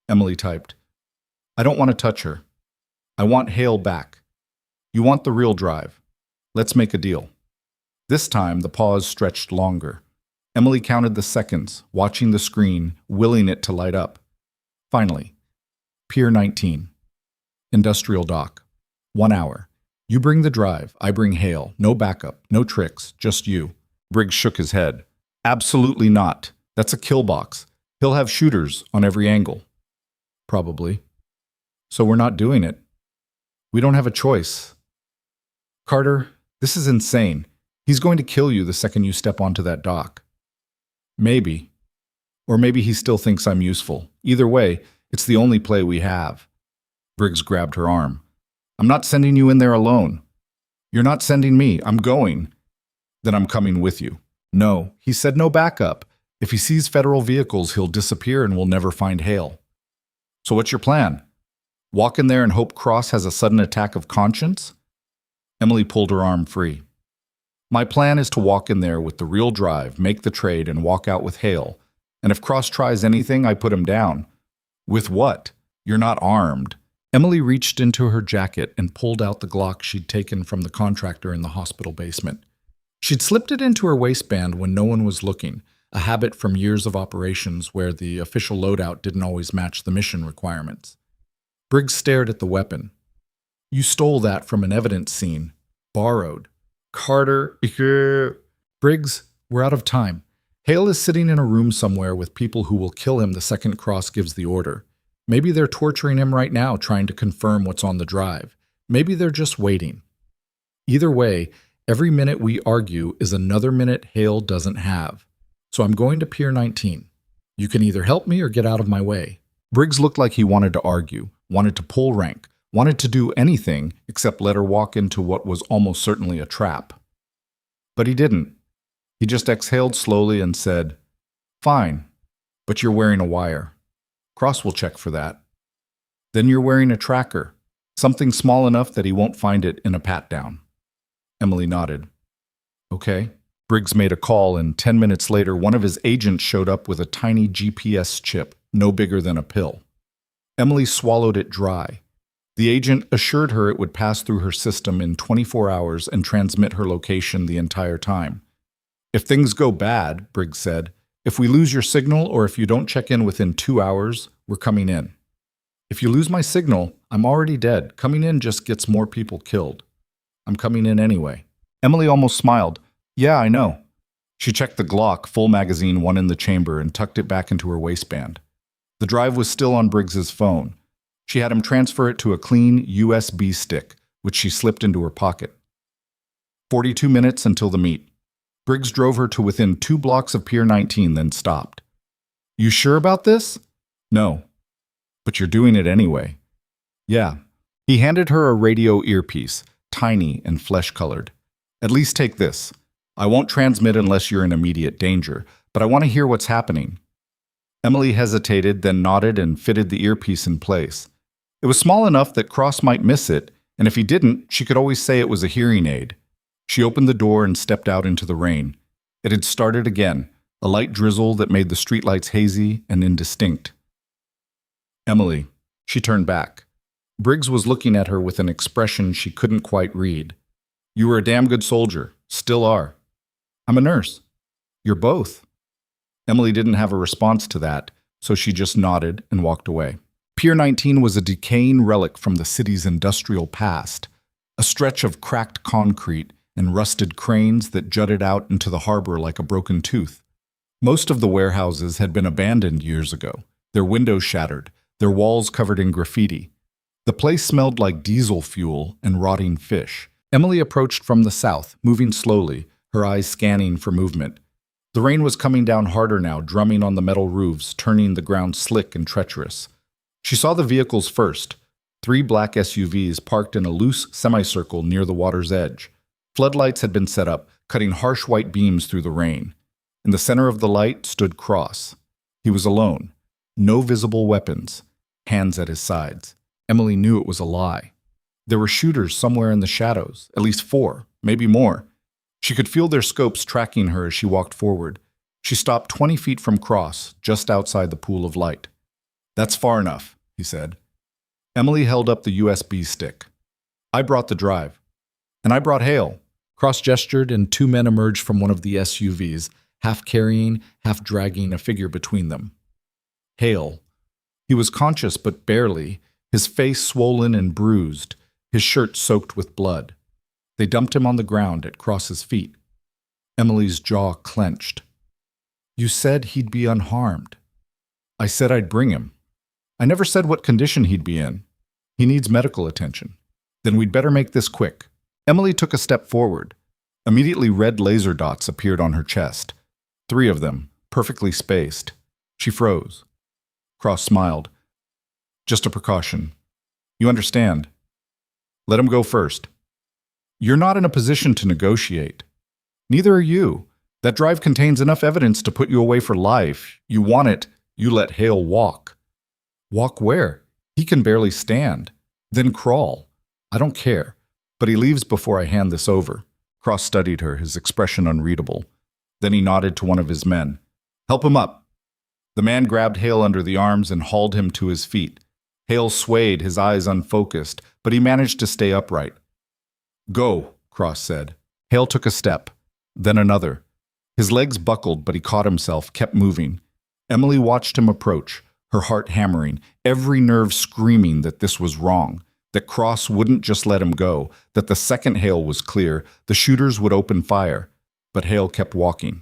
Emily typed, "I don't want to touch her. I want Hale back. You want the real drive. Let's make a deal." This time, the pause stretched longer. Emily counted the seconds, watching the screen, willing it to light up. Finally, Pier 19. Industrial dock. 1 hour. You bring the drive, I bring Hale. No backup, no tricks, just you. Briggs shook his head. "Absolutely not. That's a kill box. He'll have shooters on every angle." "Probably. So we're not doing it. We don't have a choice." "Carter, this is insane. He's going to kill you the second you step onto that dock." "Maybe. Or maybe he still thinks I'm useful. Either way, it's the only play we have." Briggs grabbed her arm. "I'm not sending you in there alone." "You're not sending me. I'm going." "Then I'm coming with you." "No." He said no backup. If he sees federal vehicles, he'll disappear and we'll never find Hale. "So what's your plan? Walk in there and hope Cross has a sudden attack of conscience?" Emily pulled her arm free. "My plan is to walk in there with the real drive, make the trade, and walk out with Hale. And if Cross tries anything, I put him down." "With what? You're not armed." Emily reached into her jacket and pulled out the Glock she'd taken from the contractor in the hospital basement. She'd slipped it into her waistband when no one was looking, a habit from years of operations where the official loadout didn't always match the mission requirements. Briggs stared at the weapon. "You stole that from an evidence scene. Borrowed." "Carter..." "Briggs, we're out of time. Hale is sitting in a room somewhere with people who will kill him the second Cross gives the order. Maybe they're torturing him right now, trying to confirm what's on the drive. Maybe they're just waiting. Either way, every minute we argue is another minute Hale doesn't have. So I'm going to Pier 19. You can either help me or get out of my way." Briggs looked like he wanted to argue, wanted to pull rank, wanted to do anything except let her walk into what was almost certainly a trap. But he didn't. He just exhaled slowly and said, "Fine, but you're wearing a wire. Cross will check for that. Then you're wearing a tracker, something small enough that he won't find it in a pat-down." Emily nodded. "Okay." Briggs made a call, and 10 minutes later, one of his agents showed up with a tiny GPS chip, no bigger than a pill. Emily swallowed it dry. The agent assured her it would pass through her system in 24 hours and transmit her location the entire time. "If things go bad," Briggs said, "if we lose your signal or if you don't check in within 2 hours, we're coming in. If you lose my signal, I'm already dead. Coming in just gets more people killed. I'm coming in anyway." Emily almost smiled. "Yeah, I know." She checked the Glock, full magazine, one in the chamber, and tucked it back into her waistband. The drive was still on Briggs's phone. She had him transfer it to a clean USB stick, which she slipped into her pocket. 42 minutes until the meet. Briggs drove her to within 2 blocks of Pier 19, then stopped. "You sure about this?" "No." "But you're doing it anyway." "Yeah." He handed her a radio earpiece, tiny and flesh-colored. "At least take this. I won't transmit unless you're in immediate danger, but I want to hear what's happening." Emily hesitated, then nodded and fitted the earpiece in place. It was small enough that Cross might miss it, and if he didn't, she could always say it was a hearing aid. She opened the door and stepped out into the rain. It had started again, a light drizzle that made the streetlights hazy and indistinct. "Emily." She turned back. Briggs was looking at her with an expression she couldn't quite read. "You were a damn good soldier. Still are." "I'm a nurse." "You're both." Emily didn't have a response to that, so she just nodded and walked away. Pier 19 was a decaying relic from the city's industrial past, a stretch of cracked concrete and rusted cranes that jutted out into the harbor like a broken tooth. Most of the warehouses had been abandoned years ago, their windows shattered, their walls covered in graffiti. The place smelled like diesel fuel and rotting fish. Emily approached from the south, moving slowly, her eyes scanning for movement. The rain was coming down harder now, drumming on the metal roofs, turning the ground slick and treacherous. She saw the vehicles first, 3 black SUVs parked in a loose semicircle near the water's edge. Floodlights had been set up, cutting harsh white beams through the rain. In the center of the light stood Cross. He was alone. No visible weapons, hands at his sides. Emily knew it was a lie. There were shooters somewhere in the shadows, at least 4, maybe more. She could feel their scopes tracking her as she walked forward. She stopped 20 feet from Cross, just outside the pool of light. "That's far enough," he said. Emily held up the USB stick. "I brought the drive." "And I brought Hale." Cross gestured, and 2 men emerged from one of the SUVs, half carrying, half dragging a figure between them. Hale. He was conscious, but barely, his face swollen and bruised, his shirt soaked with blood. They dumped him on the ground at Cross's feet. Emily's jaw clenched. "You said he'd be unharmed." "I said I'd bring him. I never said what condition he'd be in. He needs medical attention." "Then we'd better make this quick." Emily took a step forward. Immediately, red laser dots appeared on her chest. 3 of them, perfectly spaced. She froze. Cross smiled. "Just a precaution. You understand. Let him go first." "You're not in a position to negotiate. Neither are you. That drive contains enough evidence to put you away for life. You want it, you let Hale walk." "Walk where? He can barely stand. Then crawl. I don't care. But he leaves before I hand this over." Cross studied her, his expression unreadable. Then he nodded to one of his men. "Help him up." The man grabbed Hale under the arms and hauled him to his feet. Hale swayed, his eyes unfocused, but he managed to stay upright. "Go," Cross said. Hale took a step, then another. His legs buckled, but he caught himself, kept moving. Emily watched him approach, her heart hammering, every nerve screaming that this was wrong, that Cross wouldn't just let him go, that the second Hale was clear, the shooters would open fire. But Hale kept walking.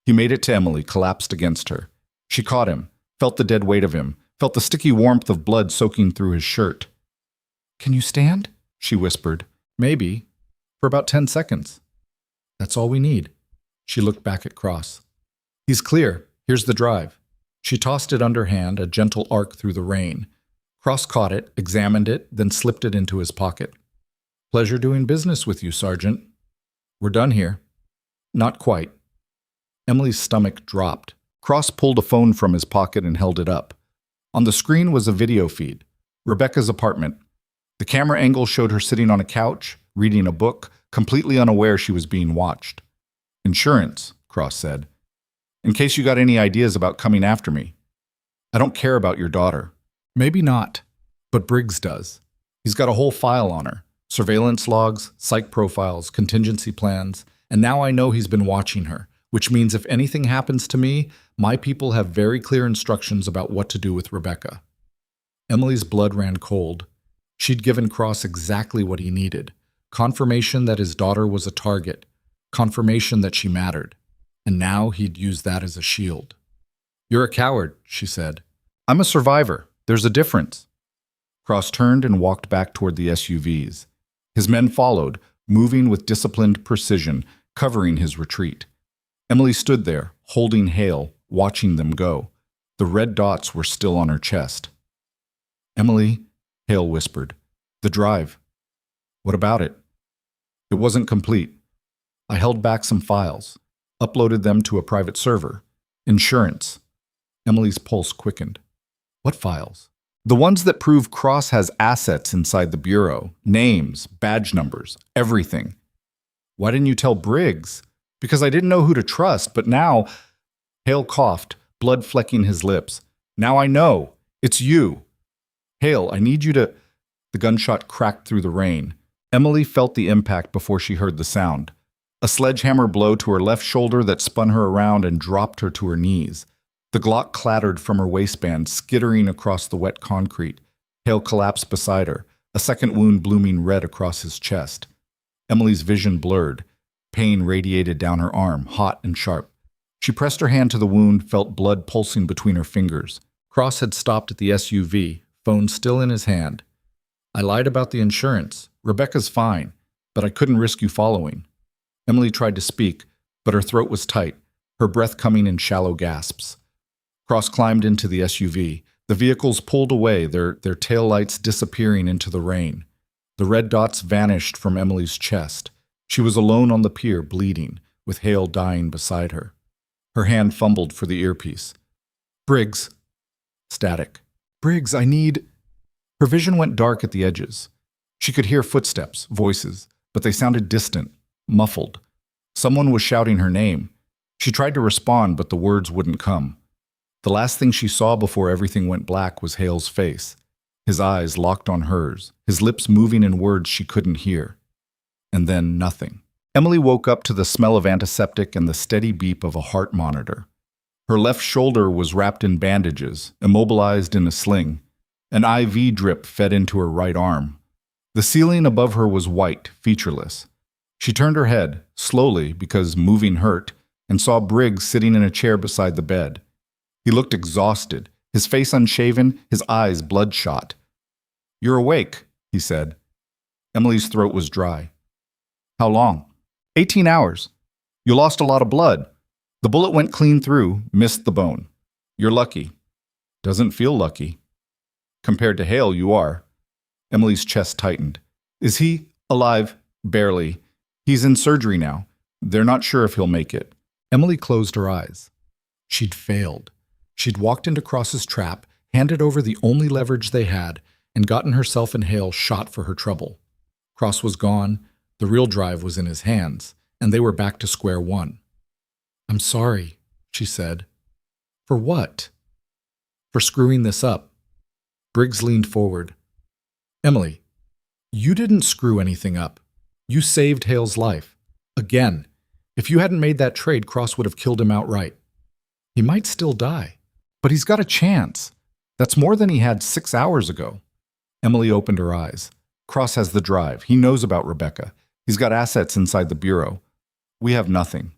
He made it to Emily, collapsed against her. She caught him, felt the dead weight of him, felt the sticky warmth of blood soaking through his shirt. "Can you stand?" she whispered. "Maybe. For about 10 seconds. That's all we need." She looked back at Cross. "He's clear. Here's the drive." She tossed it underhand, a gentle arc through the rain. Cross caught it, examined it, then slipped it into his pocket. "Pleasure doing business with you, Sergeant." "We're done here." "Not quite." Emily's stomach dropped. Cross pulled a phone from his pocket and held it up. On the screen was a video feed. Rebecca's apartment. The camera angle showed her sitting on a couch, reading a book, completely unaware she was being watched. "Insurance," Cross said. "In case you got any ideas about coming after me. I don't care about your daughter." "Maybe not, but Briggs does. He's got a whole file on her. Surveillance logs, psych profiles, contingency plans, and now I know he's been watching her, which means if anything happens to me, my people have very clear instructions about what to do with Rebecca." Emily's blood ran cold. She'd given Cross exactly what he needed. Confirmation that his daughter was a target. Confirmation that she mattered. And now he'd use that as a shield. "You're a coward," she said. "I'm a survivor. There's a difference." Cross turned and walked back toward the SUVs. His men followed, moving with disciplined precision, covering his retreat. Emily stood there, holding Hale, watching them go. The red dots were still on her chest. "Emily," Hale whispered. "The drive." "What about it?" "It wasn't complete. I held back some files, uploaded them to a private server. Insurance." Emily's pulse quickened. "What files?" "The ones that prove Cross has assets inside the bureau. Names, badge numbers, everything." "Why didn't you tell Briggs?" "Because I didn't know who to trust, but now—" Hale coughed, blood flecking his lips. "Now I know. It's you. Hale, I need you to—" The gunshot cracked through the rain. Emily felt the impact before she heard the sound. A sledgehammer blow to her left shoulder that spun her around and dropped her to her knees. The Glock clattered from her waistband, skittering across the wet concrete. Hale collapsed beside her, a second wound blooming red across his chest. Emily's vision blurred. Pain radiated down her arm, hot and sharp. She pressed her hand to the wound, felt blood pulsing between her fingers. Cross had stopped at the SUV, phone still in his hand. I lied about the insurance. Rebecca's fine, but I couldn't risk you following. Emily tried to speak, but her throat was tight, her breath coming in shallow gasps. Cross climbed into the SUV. The vehicles pulled away, their taillights disappearing into the rain. The red dots vanished from Emily's chest. She was alone on the pier, bleeding, with Hale dying beside her. Her hand fumbled for the earpiece. Briggs. Static. Briggs, I need... Her vision went dark at the edges. She could hear footsteps, voices, but they sounded distant, muffled. Someone was shouting her name. She tried to respond, but the words wouldn't come. The last thing she saw before everything went black was Hale's face, his eyes locked on hers, his lips moving in words she couldn't hear. And then nothing. Emily woke up to the smell of antiseptic and the steady beep of a heart monitor. Her left shoulder was wrapped in bandages, immobilized in a sling. An IV drip fed into her right arm. The ceiling above her was white, featureless. She turned her head, slowly because moving hurt, and saw Briggs sitting in a chair beside the bed. He looked exhausted, his face unshaven, his eyes bloodshot. "You're awake," he said. Emily's throat was dry. "How long?" 18 hours. You lost a lot of blood. The bullet went clean through, missed the bone. You're lucky." "Doesn't feel lucky." "Compared to Hale, you are." Emily's chest tightened. "Is he alive?" "Barely. He's in surgery now. They're not sure if he'll make it." Emily closed her eyes. She'd failed. She'd walked into Cross's trap, handed over the only leverage they had, and gotten herself and Hale shot for her trouble. Cross was gone, the real drive was in his hands, and they were back to square one. "I'm sorry," she said. "For what?" "For screwing this up." Briggs leaned forward. "Emily, you didn't screw anything up. You saved Hale's life. Again. If you hadn't made that trade, Cross would have killed him outright. He might still die, but he's got a chance. That's more than he had 6 hours ago." Emily opened her eyes. "Cross has the drive. He knows about Rebecca. He's got assets inside the bureau. We have nothing.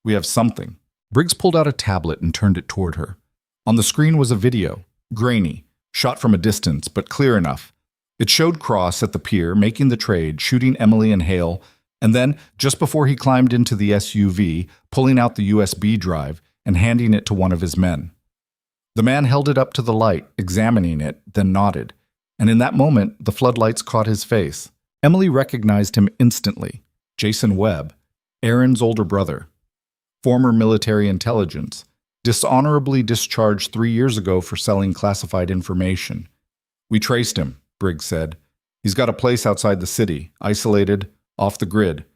We have something." Briggs pulled out a tablet and turned it toward her. On the screen was a video, grainy, shot from a distance, but clear enough. It showed Cross at the pier, making the trade, shooting Emily and Hale, and then, just before he climbed into the SUV, pulling out the USB drive and handing it to one of his men. The man held it up to the light, examining it, then nodded. And in that moment, the floodlights caught his face. Emily recognized him instantly. Jason Webb, Aaron's older brother. Former military intelligence, dishonorably discharged 3 years ago for selling classified information. "We traced him," Briggs said. "He's got a place outside the city, isolated, off the grid.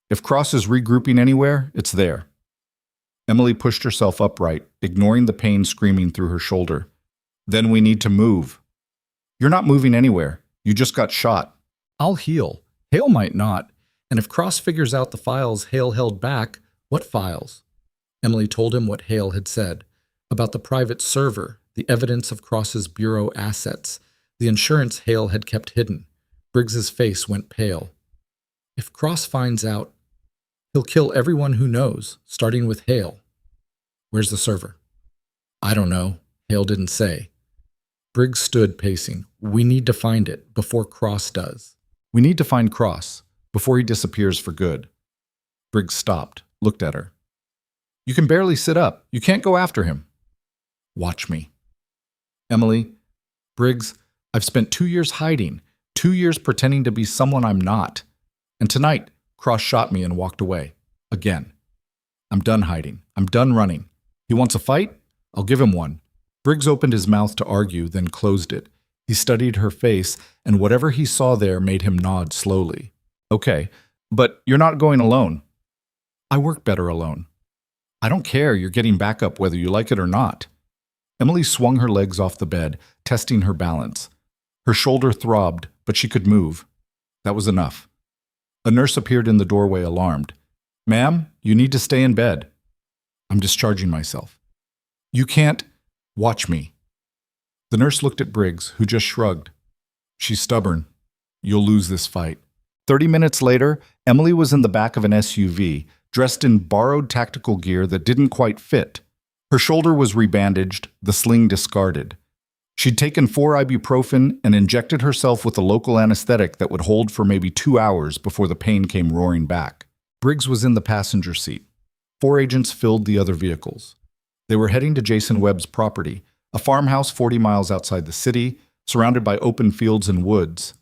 If Cross is regrouping anywhere, it's there." Emily pushed herself upright, ignoring the pain screaming through her shoulder. "Then we need to move." "You're not moving anywhere. You just got shot." "I'll heal. Hale might not. And if Cross figures out the files Hale held back, what files?" Emily told him what Hale had said, about the private server, the evidence of Cross's bureau assets, the insurance Hale had kept hidden. Briggs's face went pale. "If Cross finds out, he'll kill everyone who knows, starting with Hale." "Where's the server?" "I don't know. Hale didn't say." Briggs stood pacing. "We need to find it before Cross does. We need to find Cross before he disappears for good." Briggs stopped, looked at her. "You can barely sit up. You can't go after him." "Watch me." "Emily, Briggs, I've spent 2 years hiding, 2 years pretending to be someone I'm not. And tonight, Cross shot me and walked away. Again. I'm done hiding. I'm done running. He wants a fight? I'll give him one." Briggs opened his mouth to argue, then closed it. He studied her face, and whatever he saw there made him nod slowly. "Okay, but you're not going alone." "I work better alone." "I don't care. You're getting backup whether you like it or not." Emily swung her legs off the bed, testing her balance. Her shoulder throbbed, but she could move. That was enough. A nurse appeared in the doorway, alarmed. "Ma'am, you need to stay in bed." "I'm discharging myself." "You can't." "Watch me." The nurse looked at Briggs, who just shrugged. "She's stubborn. You'll lose this fight." 30 minutes later, Emily was in the back of an SUV, dressed in borrowed tactical gear that didn't quite fit. Her shoulder was rebandaged, the sling discarded. She'd taken 4 ibuprofen and injected herself with a local anesthetic that would hold for maybe 2 hours before the pain came roaring back. Briggs was in the passenger seat. 4 agents filled the other vehicles. They were heading to Jason Webb's property, a farmhouse 40 miles outside the city, surrounded by open fields and woods.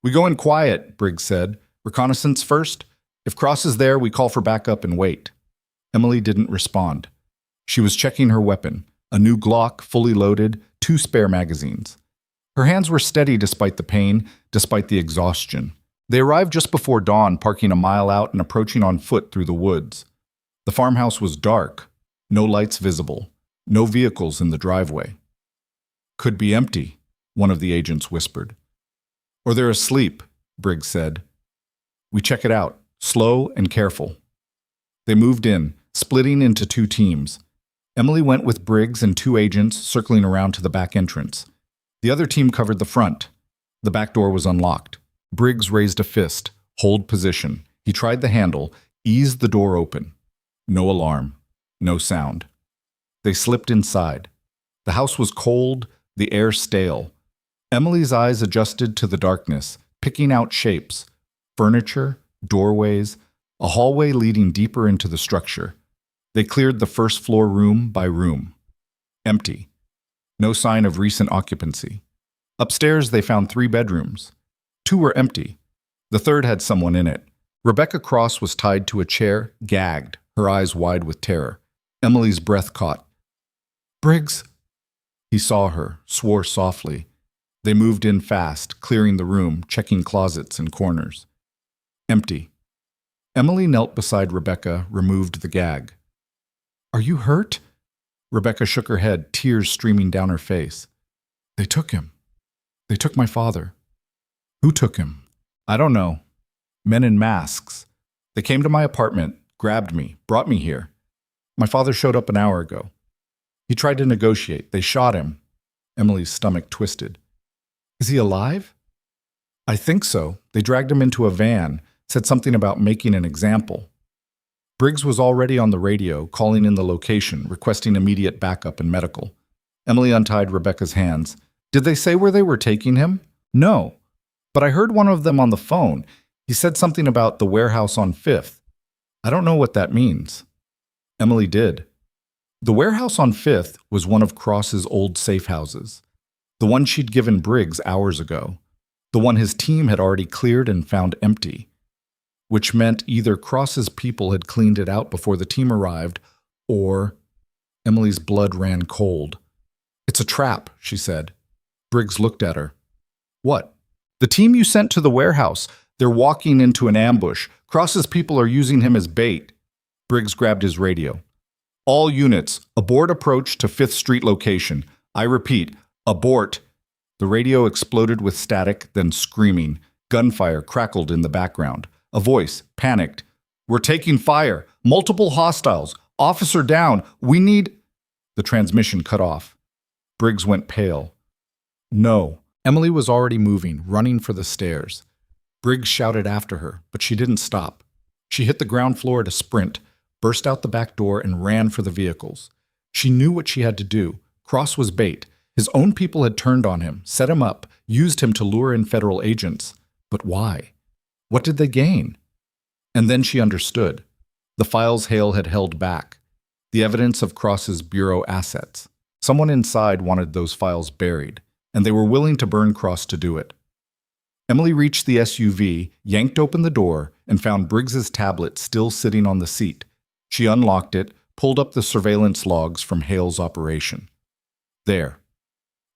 "We go in quiet," Briggs said. "Reconnaissance first. If Cross is there, we call for backup and wait." Emily didn't respond. She was checking her weapon, a new Glock, fully loaded, 2 spare magazines. Her hands were steady despite the pain, despite the exhaustion. They arrived just before dawn, parking a mile out and approaching on foot through the woods. The farmhouse was dark, no lights visible, no vehicles in the driveway. "Could be empty," one of the agents whispered. "Or they're asleep," Briggs said. "We check it out, slow and careful." They moved in, splitting into 2 teams. Emily went with Briggs and 2 agents circling around to the back entrance. The other team covered the front. The back door was unlocked. Briggs raised a fist, hold position. He tried the handle, eased the door open. No alarm, no sound. They slipped inside. The house was cold, the air stale. Emily's eyes adjusted to the darkness, picking out shapes, furniture, doorways, a hallway leading deeper into the structure. They cleared the first floor room by room. Empty. No sign of recent occupancy. Upstairs, they found 3 bedrooms. 2 were empty. The third had someone in it. Rebecca Cross was tied to a chair, gagged, her eyes wide with terror. Emily's breath caught. "Briggs!" He saw her, swore softly. They moved in fast, clearing the room, checking closets and corners. Empty. Emily knelt beside Rebecca, removed the gag. "Are you hurt?" Rebecca shook her head, tears streaming down her face. "They took him. They took my father." "Who took him?" "I don't know. Men in masks. They came to my apartment, grabbed me, brought me here. My father showed up an hour ago. He tried to negotiate. They shot him." Emily's stomach twisted. "Is he alive?" "I think so. They dragged him into a van, said something about making an example." Briggs was already on the radio, calling in the location, requesting immediate backup and medical. Emily untied Rebecca's hands. "Did they say where they were taking him?" "No. But I heard one of them on the phone. He said something about the warehouse on 5th. I don't know what that means." Emily did. The warehouse on 5th was one of Cross's old safe houses. The one she'd given Briggs hours ago. The one his team had already cleared and found empty. Which meant either Cross's people had cleaned it out before the team arrived, or... Emily's blood ran cold. "It's a trap," she said. Briggs looked at her. "What?" "The team you sent to the warehouse. They're walking into an ambush. Cross's people are using him as bait." Briggs grabbed his radio. "All units, abort approach to 5th Street location. I repeat, abort." The radio exploded with static, then screaming. Gunfire crackled in the background. A voice, panicked. "We're taking fire. Multiple hostiles. Officer down. We need..." The transmission cut off. Briggs went pale. "No." Emily was already moving, running for the stairs. Briggs shouted after her, but she didn't stop. She hit the ground floor at a sprint, burst out the back door, and ran for the vehicles. She knew what she had to do. Cross was bait. His own people had turned on him, set him up, used him to lure in federal agents. But why? What did they gain? And then she understood. The files Hale had held back. The evidence of Cross's bureau assets. Someone inside wanted those files buried, and they were willing to burn Cross to do it. Emily reached the SUV, yanked open the door, and found Briggs's tablet still sitting on the seat. She unlocked it, pulled up the surveillance logs from Hale's operation. There.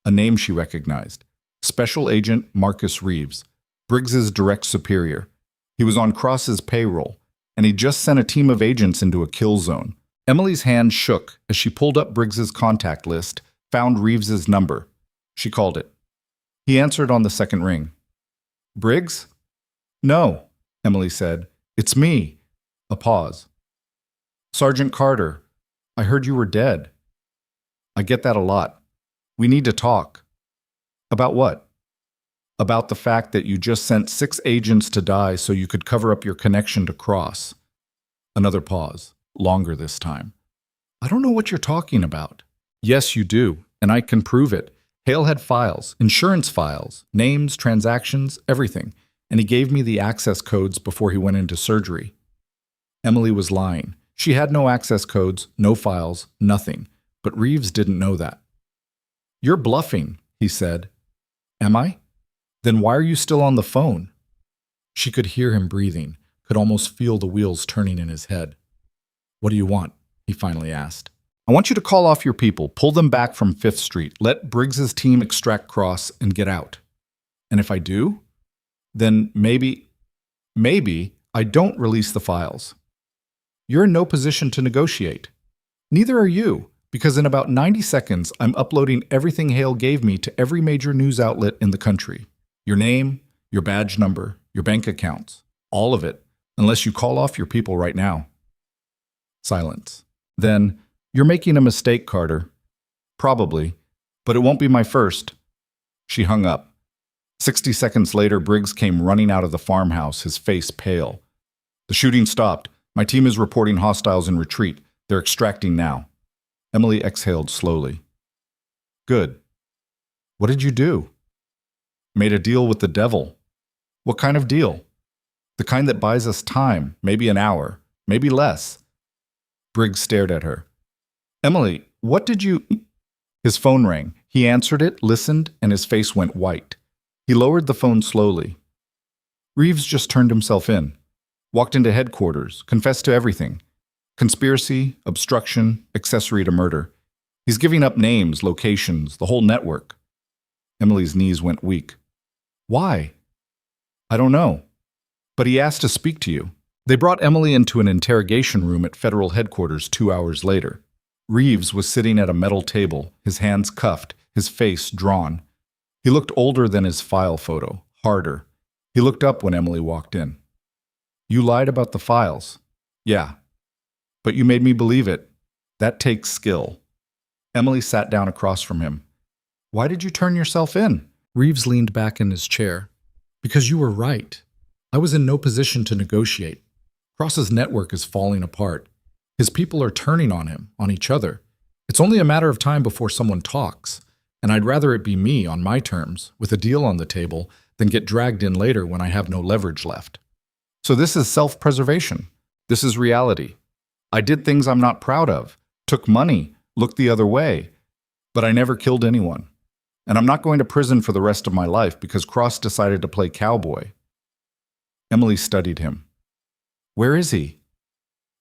A name she recognized. Special Agent Marcus Reeves, Briggs's direct superior. He was on Cross's payroll, and he'd just sent a team of agents into a kill zone. Emily's hand shook as she pulled up Briggs's contact list, found Reeves's number. She called it. He answered on the second ring. "Briggs?" "No," Emily said. "It's me." A pause. "Sergeant Carter, I heard you were dead." "I get that a lot. We need to talk." "About what?" About the fact that you just sent 6 agents to die so you could cover up your connection to Cross. Another pause, longer this time. I don't know what you're talking about. Yes, you do, and I can prove it. Hale had files, insurance files, names, transactions, everything, and he gave me the access codes before he went into surgery. Emily was lying. She had no access codes, no files, nothing, but Reeves didn't know that. You're bluffing, he said. Am I? Then why are you still on the phone? She could hear him breathing, could almost feel the wheels turning in his head. What do you want? He finally asked. I want you to call off your people, pull them back from 5th Street, let Briggs's team extract Cross and get out. And if I do, then maybe I don't release the files. You're in no position to negotiate. Neither are you, because in about 90 seconds, I'm uploading everything Hale gave me to every major news outlet in the country. Your name, your badge number, your bank accounts, all of it, unless you call off your people right now. Silence. Then, you're making a mistake, Carter. Probably, but it won't be my first. She hung up. 60 seconds later, Briggs came running out of the farmhouse, his face pale. The shooting stopped. My team is reporting hostiles in retreat. They're extracting now. Emily exhaled slowly. Good. What did you do? Made a deal with the devil. What kind of deal? The kind that buys us time, maybe an hour, maybe less. Briggs stared at her. Emily, what did you... His phone rang. He answered it, listened, and his face went white. He lowered the phone slowly. Reeves just turned himself in. Walked into headquarters, confessed to everything. Conspiracy, obstruction, accessory to murder. He's giving up names, locations, the whole network. Emily's knees went weak. Why? I don't know. But he asked to speak to you. They brought Emily into an interrogation room at federal headquarters 2 hours later. Reeves was sitting at a metal table, his hands cuffed, his face drawn. He looked older than his file photo, harder. He looked up when Emily walked in. You lied about the files. Yeah. But you made me believe it. That takes skill. Emily sat down across from him. Why did you turn yourself in? Reeves leaned back in his chair. Because you were right. I was in no position to negotiate. Cross's network is falling apart. His people are turning on him, on each other. It's only a matter of time before someone talks, and I'd rather it be me on my terms, with a deal on the table, than get dragged in later when I have no leverage left. So this is self-preservation. This is reality. I did things I'm not proud of, took money, looked the other way, but I never killed anyone. And I'm not going to prison for the rest of my life because Cross decided to play cowboy. Emily studied him. Where is he?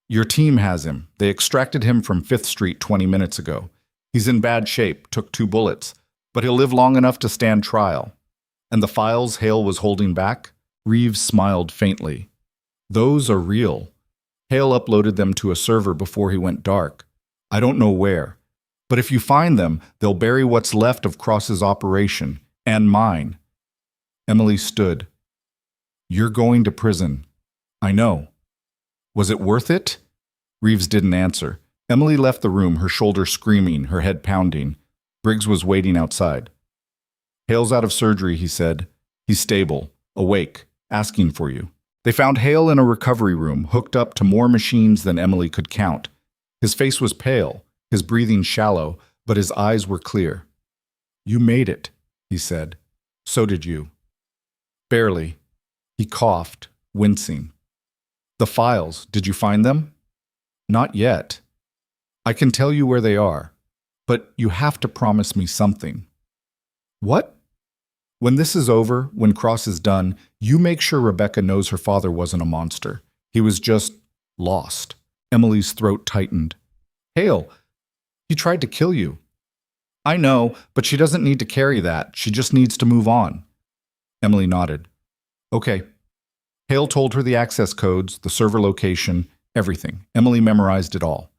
Your team has him. They extracted him from 5th Street 20 minutes ago. He's in bad shape, took 2 bullets, but he'll live long enough to stand trial. And the files Hale was holding back? Reeves smiled faintly. Those are real. Hale uploaded them to a server before he went dark. I don't know where. But if you find them, they'll bury what's left of Cross's operation, and mine. Emily stood. You're going to prison. I know. Was it worth it? Reeves didn't answer. Emily left the room, her shoulder screaming, her head pounding. Briggs was waiting outside. Hale's out of surgery, he said. He's stable, awake, asking for you. They found Hale in a recovery room, hooked up to more machines than Emily could count. His face was pale, his breathing shallow, but his eyes were clear. You made it, he said. So did you. Barely. He coughed, wincing. The files, did you find them? Not yet. I can tell you where they are, but you have to promise me something. What? When this is over, when Cross is done, you make sure Rebecca knows her father wasn't a monster. He was just lost. Emily's throat tightened. Hale, he tried to kill you. I know, but she doesn't need to carry that. She just needs to move on. Emily nodded. Okay. Hale told her the access codes, the server location, everything. Emily memorized it all.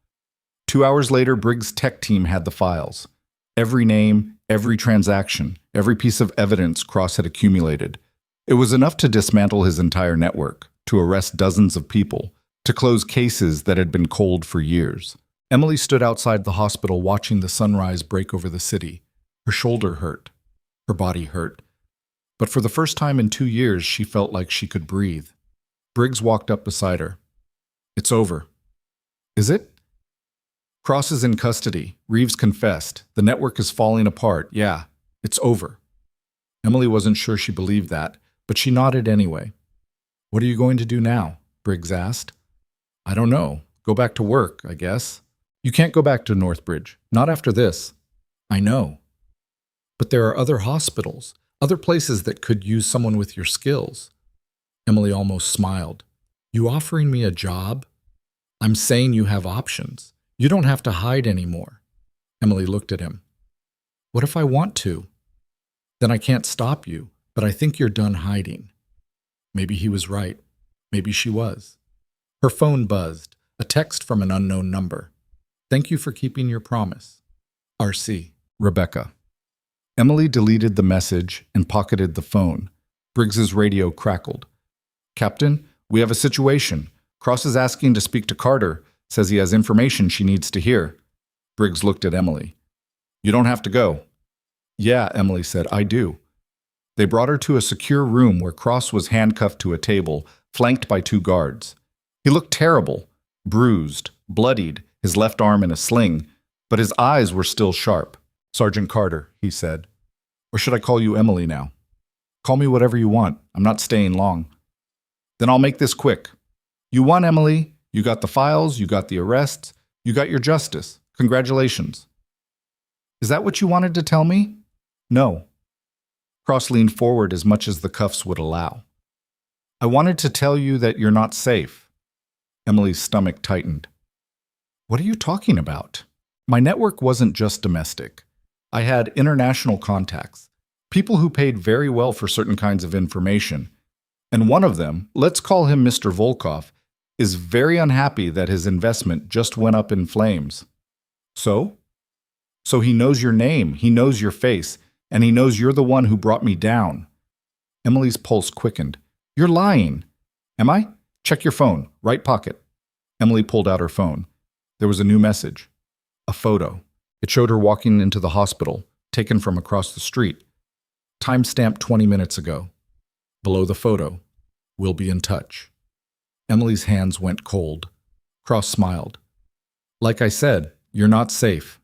2 hours later, Briggs' tech team had the files. Every name, every transaction, every piece of evidence Cross had accumulated. It was enough to dismantle his entire network, to arrest dozens of people, to close cases that had been cold for years. Emily stood outside the hospital watching the sunrise break over the city. Her shoulder hurt. Her body hurt. But for the first time in 2 years, she felt like she could breathe. Briggs walked up beside her. It's over. Is it? Cross is in custody. Reeves confessed. The network is falling apart. Yeah, it's over. Emily wasn't sure she believed that, but she nodded anyway. What are you going to do now? Briggs asked. I don't know. Go back to work, I guess. You can't go back to Northbridge. Not after this. I know. But there are other hospitals, other places that could use someone with your skills. Emily almost smiled. You offering me a job? I'm saying you have options. You don't have to hide anymore. Emily looked at him. What if I want to? Then I can't stop you, but I think you're done hiding. Maybe he was right. Maybe she was. Her phone buzzed, a text from an unknown number. Thank you for keeping your promise. RC. Rebecca. Emily deleted the message and pocketed the phone. Briggs's radio crackled. Captain, we have a situation. Cross is asking to speak to Carter. Says he has information she needs to hear. Briggs looked at Emily. You don't have to go. Yeah, Emily said, I do. They brought her to a secure room where Cross was handcuffed to a table, flanked by 2 guards. He looked terrible, bruised, bloodied, his left arm in a sling, but his eyes were still sharp. Sergeant Carter, he said. Or should I call you Emily now? Call me whatever you want. I'm not staying long. Then I'll make this quick. You won, Emily. You got the files, you got the arrests, you got your justice. Congratulations. Is that what you wanted to tell me? No. Cross leaned forward as much as the cuffs would allow. I wanted to tell you that you're not safe. Emily's stomach tightened. What are you talking about? My network wasn't just domestic. I had international contacts, people who paid very well for certain kinds of information. And one of them, let's call him Mr. Volkov, is very unhappy that his investment just went up in flames. So? So he knows your name, he knows your face, and he knows you're the one who brought me down. Emily's pulse quickened. You're lying. Am I? Check your phone, right pocket. Emily pulled out her phone. There was a new message. A photo. It showed her walking into the hospital, taken from across the street. Timestamped 20 minutes ago. Below the photo, we'll be in touch. Emily's hands went cold. Cross smiled. Like I said, you're not safe.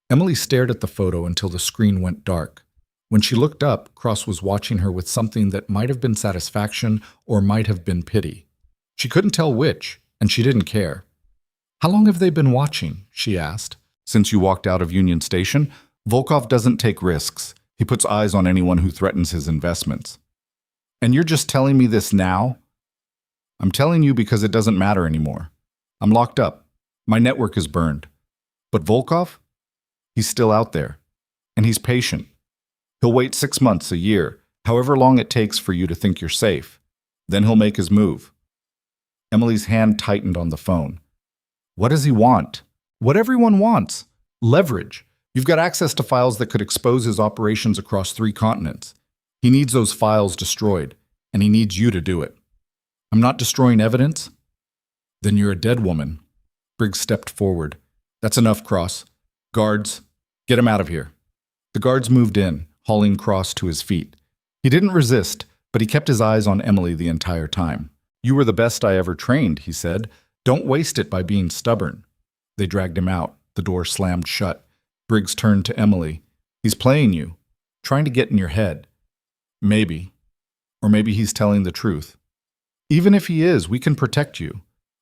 Emily stared at the photo until the screen went dark. When she looked up, Cross was watching her with something that might have been satisfaction or might have been pity. She couldn't tell which, and she didn't care. How long have they been watching? She asked. Since you walked out of Union Station, Volkov doesn't take risks. He puts eyes on anyone who threatens his investments. And you're just telling me this now? I'm telling you because it doesn't matter anymore. I'm locked up. My network is burned. But Volkov? He's still out there. And he's patient. He'll wait 6 months, a year, however long it takes for you to think you're safe. Then he'll make his move. Emily's hand tightened on the phone. What does he want? What everyone wants. Leverage. You've got access to files that could expose his operations across 3 continents. He needs those files destroyed, and he needs you to do it. I'm not destroying evidence? Then you're a dead woman. Briggs stepped forward. That's enough, Cross. Guards, get him out of here. The guards moved in, hauling Cross to his feet. He didn't resist, but he kept his eyes on Emily the entire time. You were the best I ever trained, he said. Don't waste it by being stubborn. They dragged him out. The door slammed shut. Briggs turned to Emily. He's playing you, trying to get in your head. Maybe. Or maybe he's telling the truth. Even if he is, we can protect you.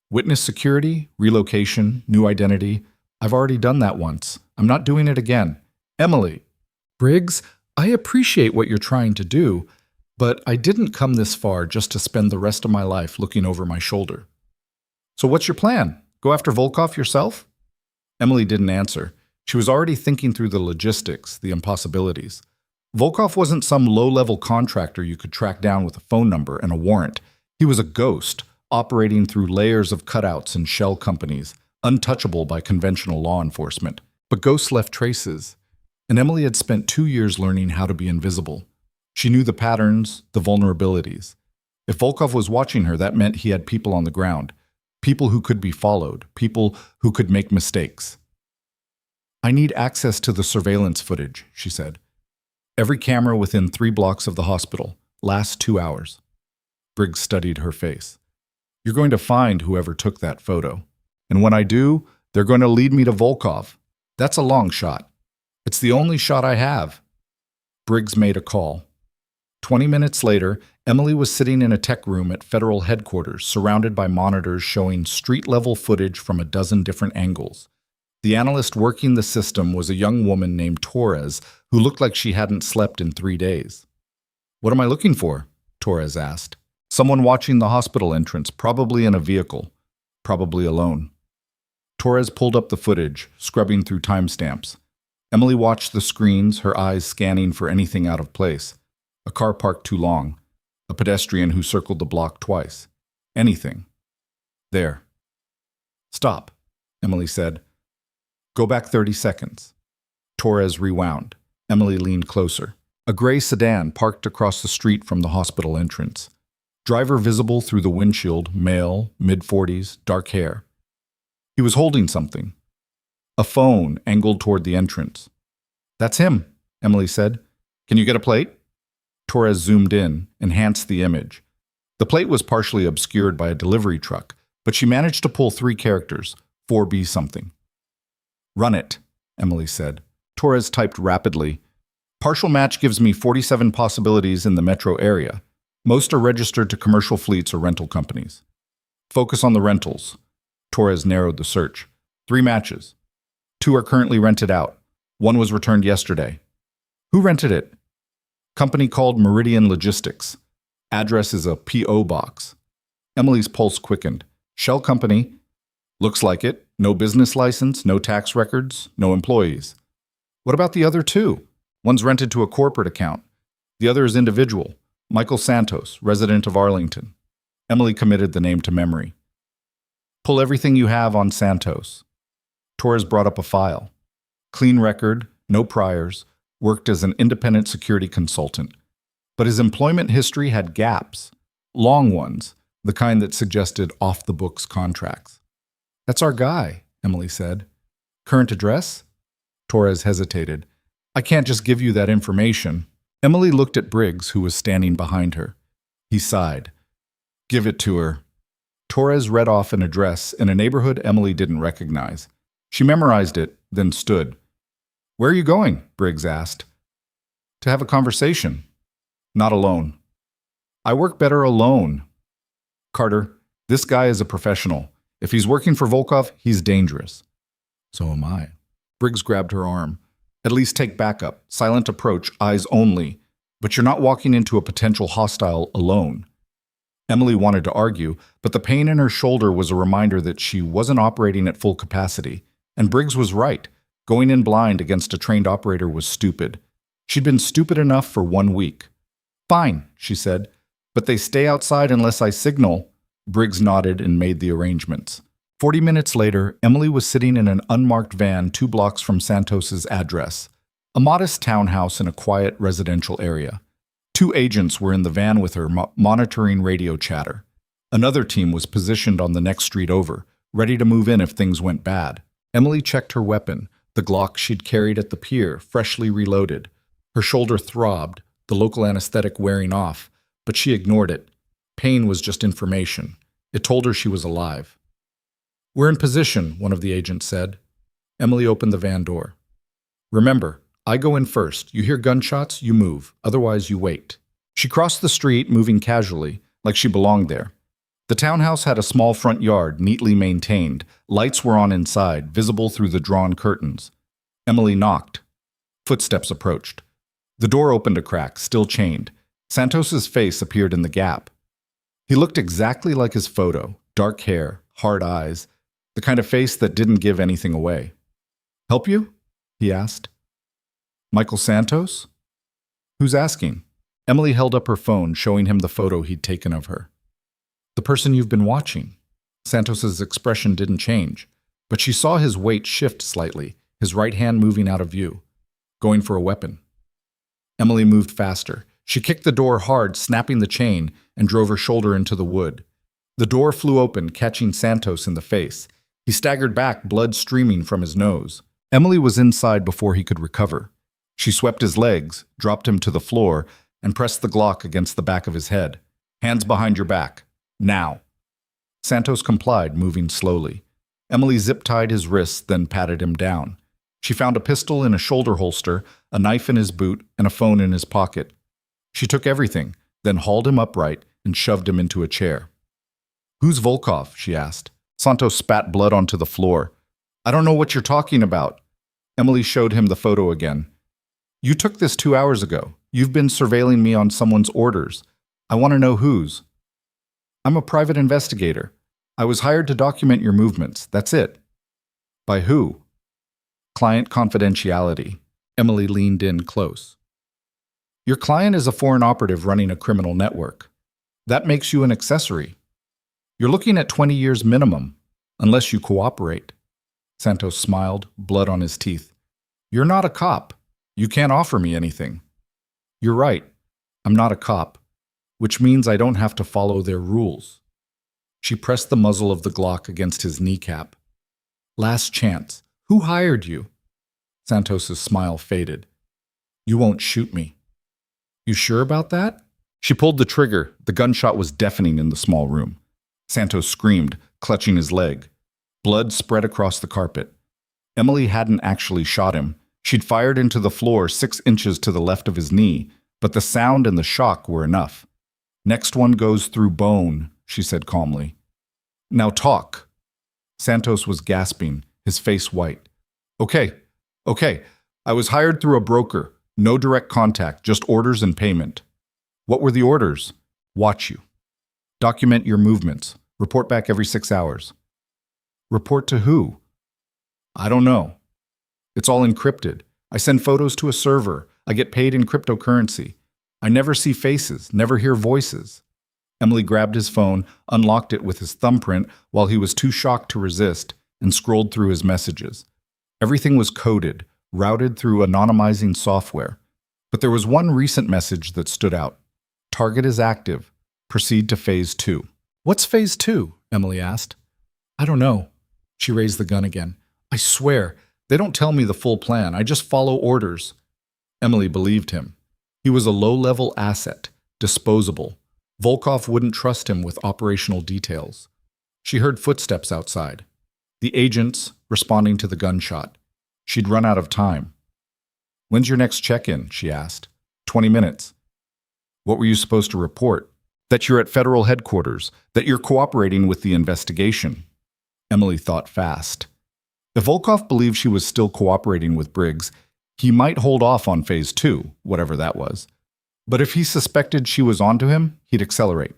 Witness security, relocation, new identity. I've already done that once. I'm not doing it again. Emily. Briggs, I appreciate what you're trying to do, but I didn't come this far just to spend the rest of my life looking over my shoulder. So what's your plan? Go after Volkov yourself? Emily didn't answer. She was already thinking through the logistics, the impossibilities. Volkov wasn't some low-level contractor you could track down with a phone number and a warrant. He was a ghost, operating through layers of cutouts and shell companies, untouchable by conventional law enforcement. But ghosts left traces, and Emily had spent 2 years learning how to be invisible. She knew the patterns, the vulnerabilities. If Volkov was watching her, that meant he had people on the ground, people who could be followed, people who could make mistakes. I need access to the surveillance footage, she said. Every camera within 3 blocks of the hospital. Last 2 hours. Briggs studied her face. You're going to find whoever took that photo. And when I do, they're going to lead me to Volkov. That's a long shot. It's the only shot I have. Briggs made a call. 20 minutes later, Emily was sitting in a tech room at federal headquarters, surrounded by monitors showing street-level footage from a dozen different angles. The analyst working the system was a young woman named Torres, who looked like she hadn't slept in 3 days. What am I looking for? Torres asked. Someone watching the hospital entrance, probably in a vehicle, probably alone. Torres pulled up the footage, scrubbing through timestamps. Emily watched the screens, her eyes scanning for anything out of place. A car parked too long. A pedestrian who circled the block twice. Anything. There. Stop, Emily said. Go back 30 seconds. Torres rewound. Emily leaned closer. A gray sedan parked across the street from the hospital entrance. Driver visible through the windshield, male, mid-40s, dark hair. He was holding something. A phone angled toward the entrance. That's him, Emily said. Can you get a plate? Torres zoomed in, enhanced the image. The plate was partially obscured by a delivery truck, but she managed to pull 3 characters, 4B something. Run it, Emily said. Torres typed rapidly. Partial match gives me 47 possibilities in the metro area. Most are registered to commercial fleets or rental companies. Focus on the rentals. Torres narrowed the search. 3 matches. 2 are currently rented out. 1 was returned yesterday. Who rented it? Company called Meridian Logistics. Address is a P.O. box. Emily's pulse quickened. Shell company. Looks like it. No business license, no tax records, no employees. What about the other 2? One's rented to a corporate account. The other is individual. Michael Santos, resident of Arlington. Emily committed the name to memory. Pull everything you have on Santos. Torres brought up a file. Clean record, no priors, worked as an independent security consultant. But his employment history had gaps, long ones, the kind that suggested off-the-books contracts. That's our guy, Emily said. Current address? Torres hesitated. I can't just give you that information. Emily looked at Briggs, who was standing behind her. He sighed. Give it to her. Torres read off an address in a neighborhood Emily didn't recognize. She memorized it, then stood. Where are you going? Briggs asked. To have a conversation. Not alone. I work better alone. Carter, this guy is a professional. If he's working for Volkov, he's dangerous. So am I. Briggs grabbed her arm. At least take backup. Silent approach, eyes only. But you're not walking into a potential hostile alone. Emily wanted to argue, but the pain in her shoulder was a reminder that she wasn't operating at full capacity. And Briggs was right. Going in blind against a trained operator was stupid. She'd been stupid enough for 1 week. Fine, she said. But they stay outside unless I signal. Briggs nodded and made the arrangements. 40 minutes later, Emily was sitting in an unmarked van 2 blocks from Santos's address, a modest townhouse in a quiet residential area. 2 agents were in the van with her, monitoring radio chatter. Another team was positioned on the next street over, ready to move in if things went bad. Emily checked her weapon, the Glock she'd carried at the pier, freshly reloaded. Her shoulder throbbed, the local anesthetic wearing off, but she ignored it. Pain was just information. It told her she was alive. We're in position, one of the agents said. Emily opened the van door. Remember, I go in first. You hear gunshots, you move. Otherwise, you wait. She crossed the street, moving casually, like she belonged there. The townhouse had a small front yard, neatly maintained. Lights were on inside, visible through the drawn curtains. Emily knocked. Footsteps approached. The door opened a crack, still chained. Santos's face appeared in the gap. He looked exactly like his photo, dark hair, hard eyes, the kind of face that didn't give anything away. Help you? He asked. Michael Santos? Who's asking? Emily held up her phone, showing him the photo he'd taken of her. The person you've been watching. Santos's expression didn't change, but she saw his weight shift slightly, his right hand moving out of view, going for a weapon. Emily moved faster. She kicked the door hard, snapping the chain, and drove her shoulder into the wood. The door flew open, catching Santos in the face. He staggered back, blood streaming from his nose. Emily was inside before he could recover. She swept his legs, dropped him to the floor, and pressed the Glock against the back of his head. Hands behind your back. Now. Santos complied, moving slowly. Emily zip-tied his wrists, then patted him down. She found a pistol in a shoulder holster, a knife in his boot, and a phone in his pocket. She took everything, then hauled him upright and shoved him into a chair. "Who's Volkov?" she asked. Santos spat blood onto the floor. "I don't know what you're talking about." Emily showed him the photo again. "You took this 2 hours ago. You've been surveilling me on someone's orders. I want to know whose." "I'm a private investigator. I was hired to document your movements. That's it." "By who?" "Client confidentiality." Emily leaned in close. "Your client is a foreign operative running a criminal network. That makes you an accessory. You're looking at 20 years minimum, unless you cooperate." Santos smiled, blood on his teeth. "You're not a cop. You can't offer me anything." "You're right. I'm not a cop, which means I don't have to follow their rules." She pressed the muzzle of the Glock against his kneecap. "Last chance. Who hired you?" Santos's smile faded. "You won't shoot me." "You sure about that?" She pulled the trigger. The gunshot was deafening in the small room. Santos screamed, clutching his leg. Blood spread across the carpet. Emily hadn't actually shot him. She'd fired into the floor 6 inches to the left of his knee, but the sound and the shock were enough. "Next one goes through bone," she said calmly. "Now talk." Santos was gasping, his face white. Okay. I was hired through a broker. No direct contact, just orders and payment." "What were the orders?" "Watch you. Document your movements. Report back every 6 hours." "Report to who?" "I don't know. It's all encrypted. I send photos to a server. I get paid in cryptocurrency. I never see faces, never hear voices." Emily grabbed his phone, unlocked it with his thumbprint while he was too shocked to resist, and scrolled through his messages. Everything was coded, routed through anonymizing software. But there was one recent message that stood out. "Target is active. Proceed to Phase 2. "What's Phase 2? Emily asked. "I don't know." She raised the gun again. "I swear, they don't tell me the full plan. I just follow orders." Emily believed him. He was a low-level asset, disposable. Volkov wouldn't trust him with operational details. She heard footsteps outside. The agents responding to the gunshot. She'd run out of time. "When's your next check-in?" she asked. 20 minutes. "What were you supposed to report?" "That you're at federal headquarters, that you're cooperating with the investigation." Emily thought fast. If Volkov believed she was still cooperating with Briggs, he might hold off on Phase 2, whatever that was. But if he suspected she was onto him, he'd accelerate.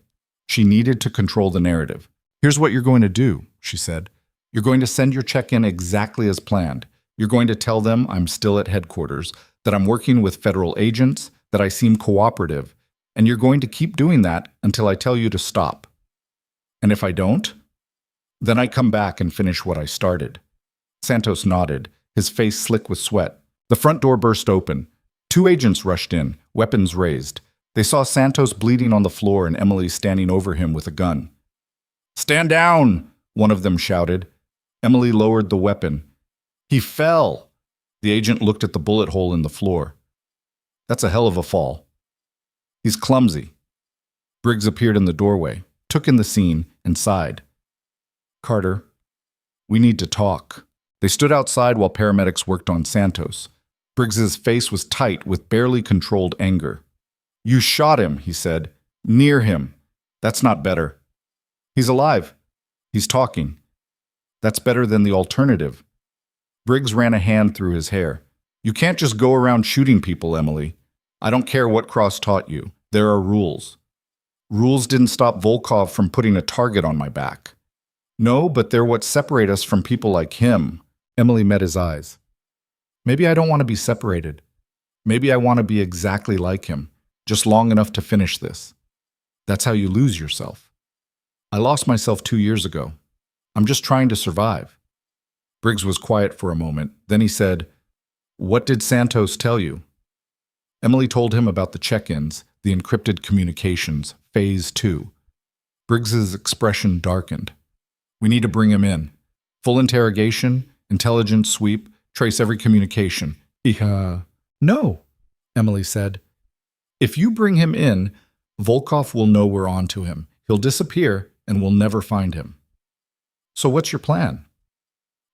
She needed to control the narrative. "Here's what you're going to do," she said. "You're going to send your check-in exactly as planned. You're going to tell them I'm still at headquarters, that I'm working with federal agents, that I seem cooperative, and you're going to keep doing that until I tell you to stop. And if I don't, then I come back and finish what I started." Santos nodded, his face slick with sweat. The front door burst open. 2 agents rushed in, weapons raised. They saw Santos bleeding on the floor and Emily standing over him with a gun. "Stand down!" one of them shouted. Emily lowered the weapon. "He fell!" The agent looked at the bullet hole in the floor. "That's a hell of a fall." "He's clumsy." Briggs appeared in the doorway, took in the scene, and sighed. "Carter, we need to talk." They stood outside while paramedics worked on Santos. Briggs's face was tight with barely controlled anger. "You shot him," he said. "Near him. That's not better." "He's alive. He's talking." "That's better than the alternative." Briggs ran a hand through his hair. "You can't just go around shooting people, Emily. I don't care what Cross taught you. There are rules." "Rules didn't stop Volkov from putting a target on my back." "No, but they're what separate us from people like him." Emily met his eyes. "Maybe I don't want to be separated. Maybe I want to be exactly like him, just long enough to finish this. That's how you lose yourself. I lost myself 2 years ago. I'm just trying to survive." Briggs was quiet for a moment. Then he said, "What did Santos tell you?" Emily told him about the check-ins, the encrypted communications, Phase 2. Briggs's expression darkened. "We need to bring him in. Full interrogation, intelligence sweep, trace every communication." No, Emily said. If you bring him in, Volkov will know we're on to him. He'll disappear and we'll never find him. So what's your plan?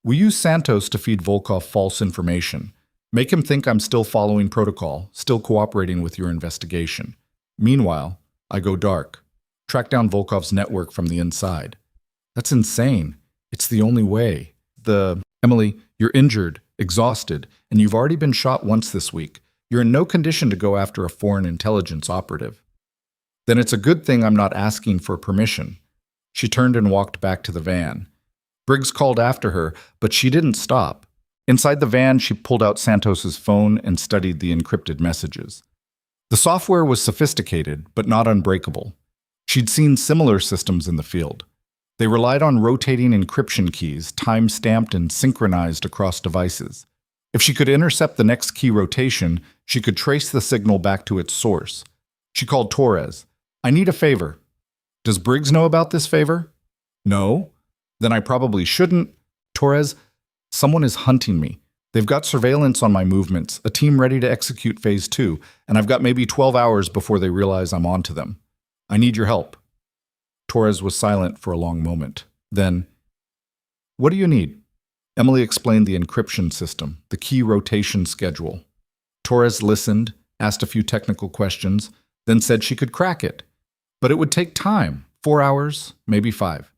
We use Santos to feed Volkov false information. Make him think I'm still following protocol, still cooperating with your investigation. Meanwhile, I go dark. Track down Volkov's network from the inside. That's insane. It's the only way. Emily, you're injured, exhausted, and you've already been shot once this week. You're in no condition to go after a foreign intelligence operative. Then it's a good thing I'm not asking for permission. She turned and walked back to the van. Briggs called after her, but she didn't stop. Inside the van, she pulled out Santos's phone and studied the encrypted messages. The software was sophisticated, but not unbreakable. She'd seen similar systems in the field. They relied on rotating encryption keys, time-stamped and synchronized across devices. If she could intercept the next key rotation, she could trace the signal back to its source. She called Torres. I need a favor. Does Briggs know about this favor? No. Then I probably shouldn't. Torres, someone is hunting me. They've got surveillance on my movements, a team ready to execute Phase 2, and I've got maybe 12 hours before they realize I'm onto them. I need your help. Torres was silent for a long moment. Then, what do you need? Emily explained the encryption system, the key rotation schedule. Torres listened, asked a few technical questions, then said she could crack it. But it would take time, 4 hours, maybe 5.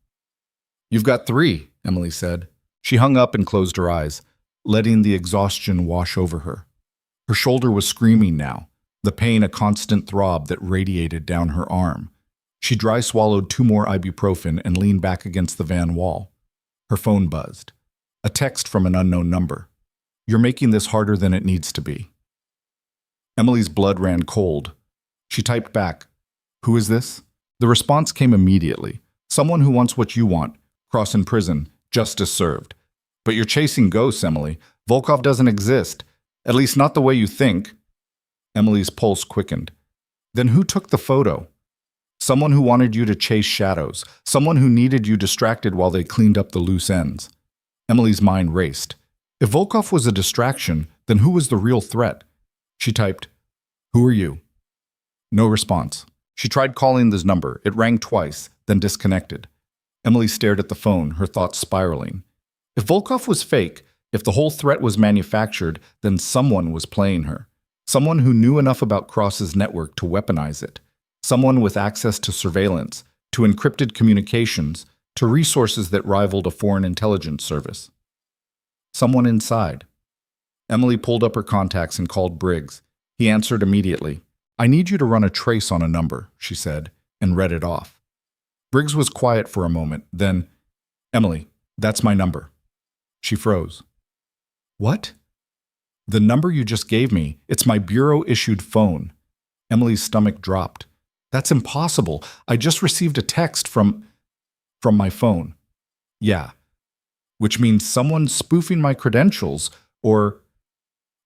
You've got 3, Emily said. She hung up and closed her eyes, letting the exhaustion wash over her. Her shoulder was screaming now, the pain a constant throb that radiated down her arm. She dry swallowed 2 more ibuprofen and leaned back against the van wall. Her phone buzzed. A text from an unknown number. You're making this harder than it needs to be. Emily's blood ran cold. She typed back, Who is this? The response came immediately. Someone who wants what you want. Cross in prison. Justice served. But you're chasing ghosts, Emily. Volkov doesn't exist. At least not the way you think. Emily's pulse quickened. Then who took the photo? Someone who wanted you to chase shadows. Someone who needed you distracted while they cleaned up the loose ends. Emily's mind raced. If Volkov was a distraction, then who was the real threat? She typed, Who are you? No response. She tried calling this number. It rang twice, then disconnected. Emily stared at the phone, her thoughts spiraling. If Volkov was fake, if the whole threat was manufactured, then someone was playing her. Someone who knew enough about Cross's network to weaponize it. Someone with access to surveillance, to encrypted communications, to resources that rivaled a foreign intelligence service. Someone inside. Emily pulled up her contacts and called Briggs. He answered immediately. I need you to run a trace on a number, she said, and read it off. Briggs was quiet for a moment, then, Emily, that's my number. She froze. What? The number you just gave me, it's my bureau-issued phone. Emily's stomach dropped. That's impossible. I just received a text from my phone. Yeah. Which means someone's spoofing my credentials, or...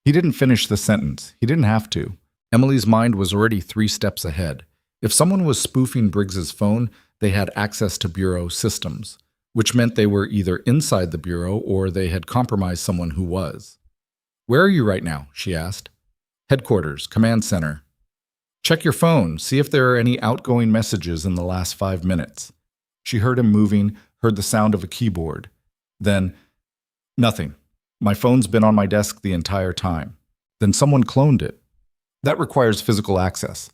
He didn't finish the sentence. He didn't have to. Emily's mind was already 3 steps ahead. If someone was spoofing Briggs's phone, they had access to bureau systems, which meant they were either inside the bureau or they had compromised someone who was. Where are you right now? She asked. Headquarters, command center. Check your phone, see if there are any outgoing messages in the last 5 minutes. She heard him moving, heard the sound of a keyboard. Then, nothing. My phone's been on my desk the entire time. Then someone cloned it. That requires physical access.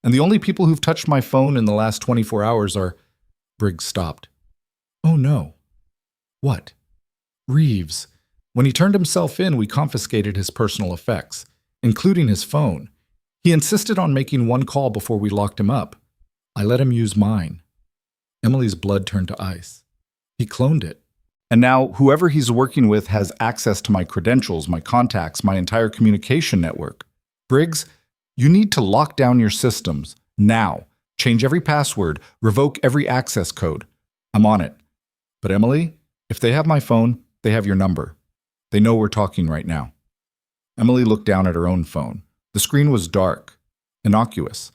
And the only people who've touched my phone in the last 24 hours are... Briggs stopped. Oh no. What? Reeves. When he turned himself in, we confiscated his personal effects, including his phone. He insisted on making 1 call before we locked him up. I let him use mine. Emily's blood turned to ice. He cloned it. And now whoever he's working with has access to my credentials, my contacts, my entire communication network. Briggs, you need to lock down your systems, now. Change every password, revoke every access code. I'm on it. But Emily, if they have my phone, they have your number. They know we're talking right now. Emily looked down at her own phone. The screen was dark, innocuous.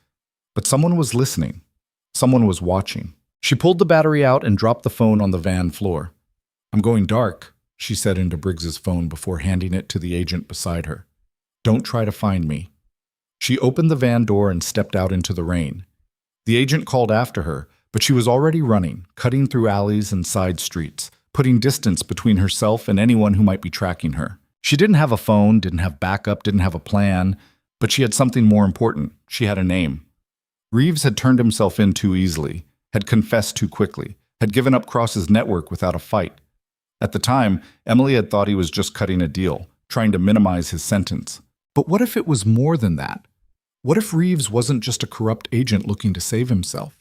But someone was listening. Someone was watching. She pulled the battery out and dropped the phone on the van floor. I'm going dark, she said into Briggs's phone before handing it to the agent beside her. Don't try to find me. She opened the van door and stepped out into the rain. The agent called after her, but she was already running, cutting through alleys and side streets, putting distance between herself and anyone who might be tracking her. She didn't have a phone, didn't have backup, didn't have a plan, but she had something more important. She had a name. Reeves had turned himself in too easily, had confessed too quickly, had given up Cross's network without a fight. At the time, Emily had thought he was just cutting a deal, trying to minimize his sentence. But what if it was more than that? What if Reeves wasn't just a corrupt agent looking to save himself?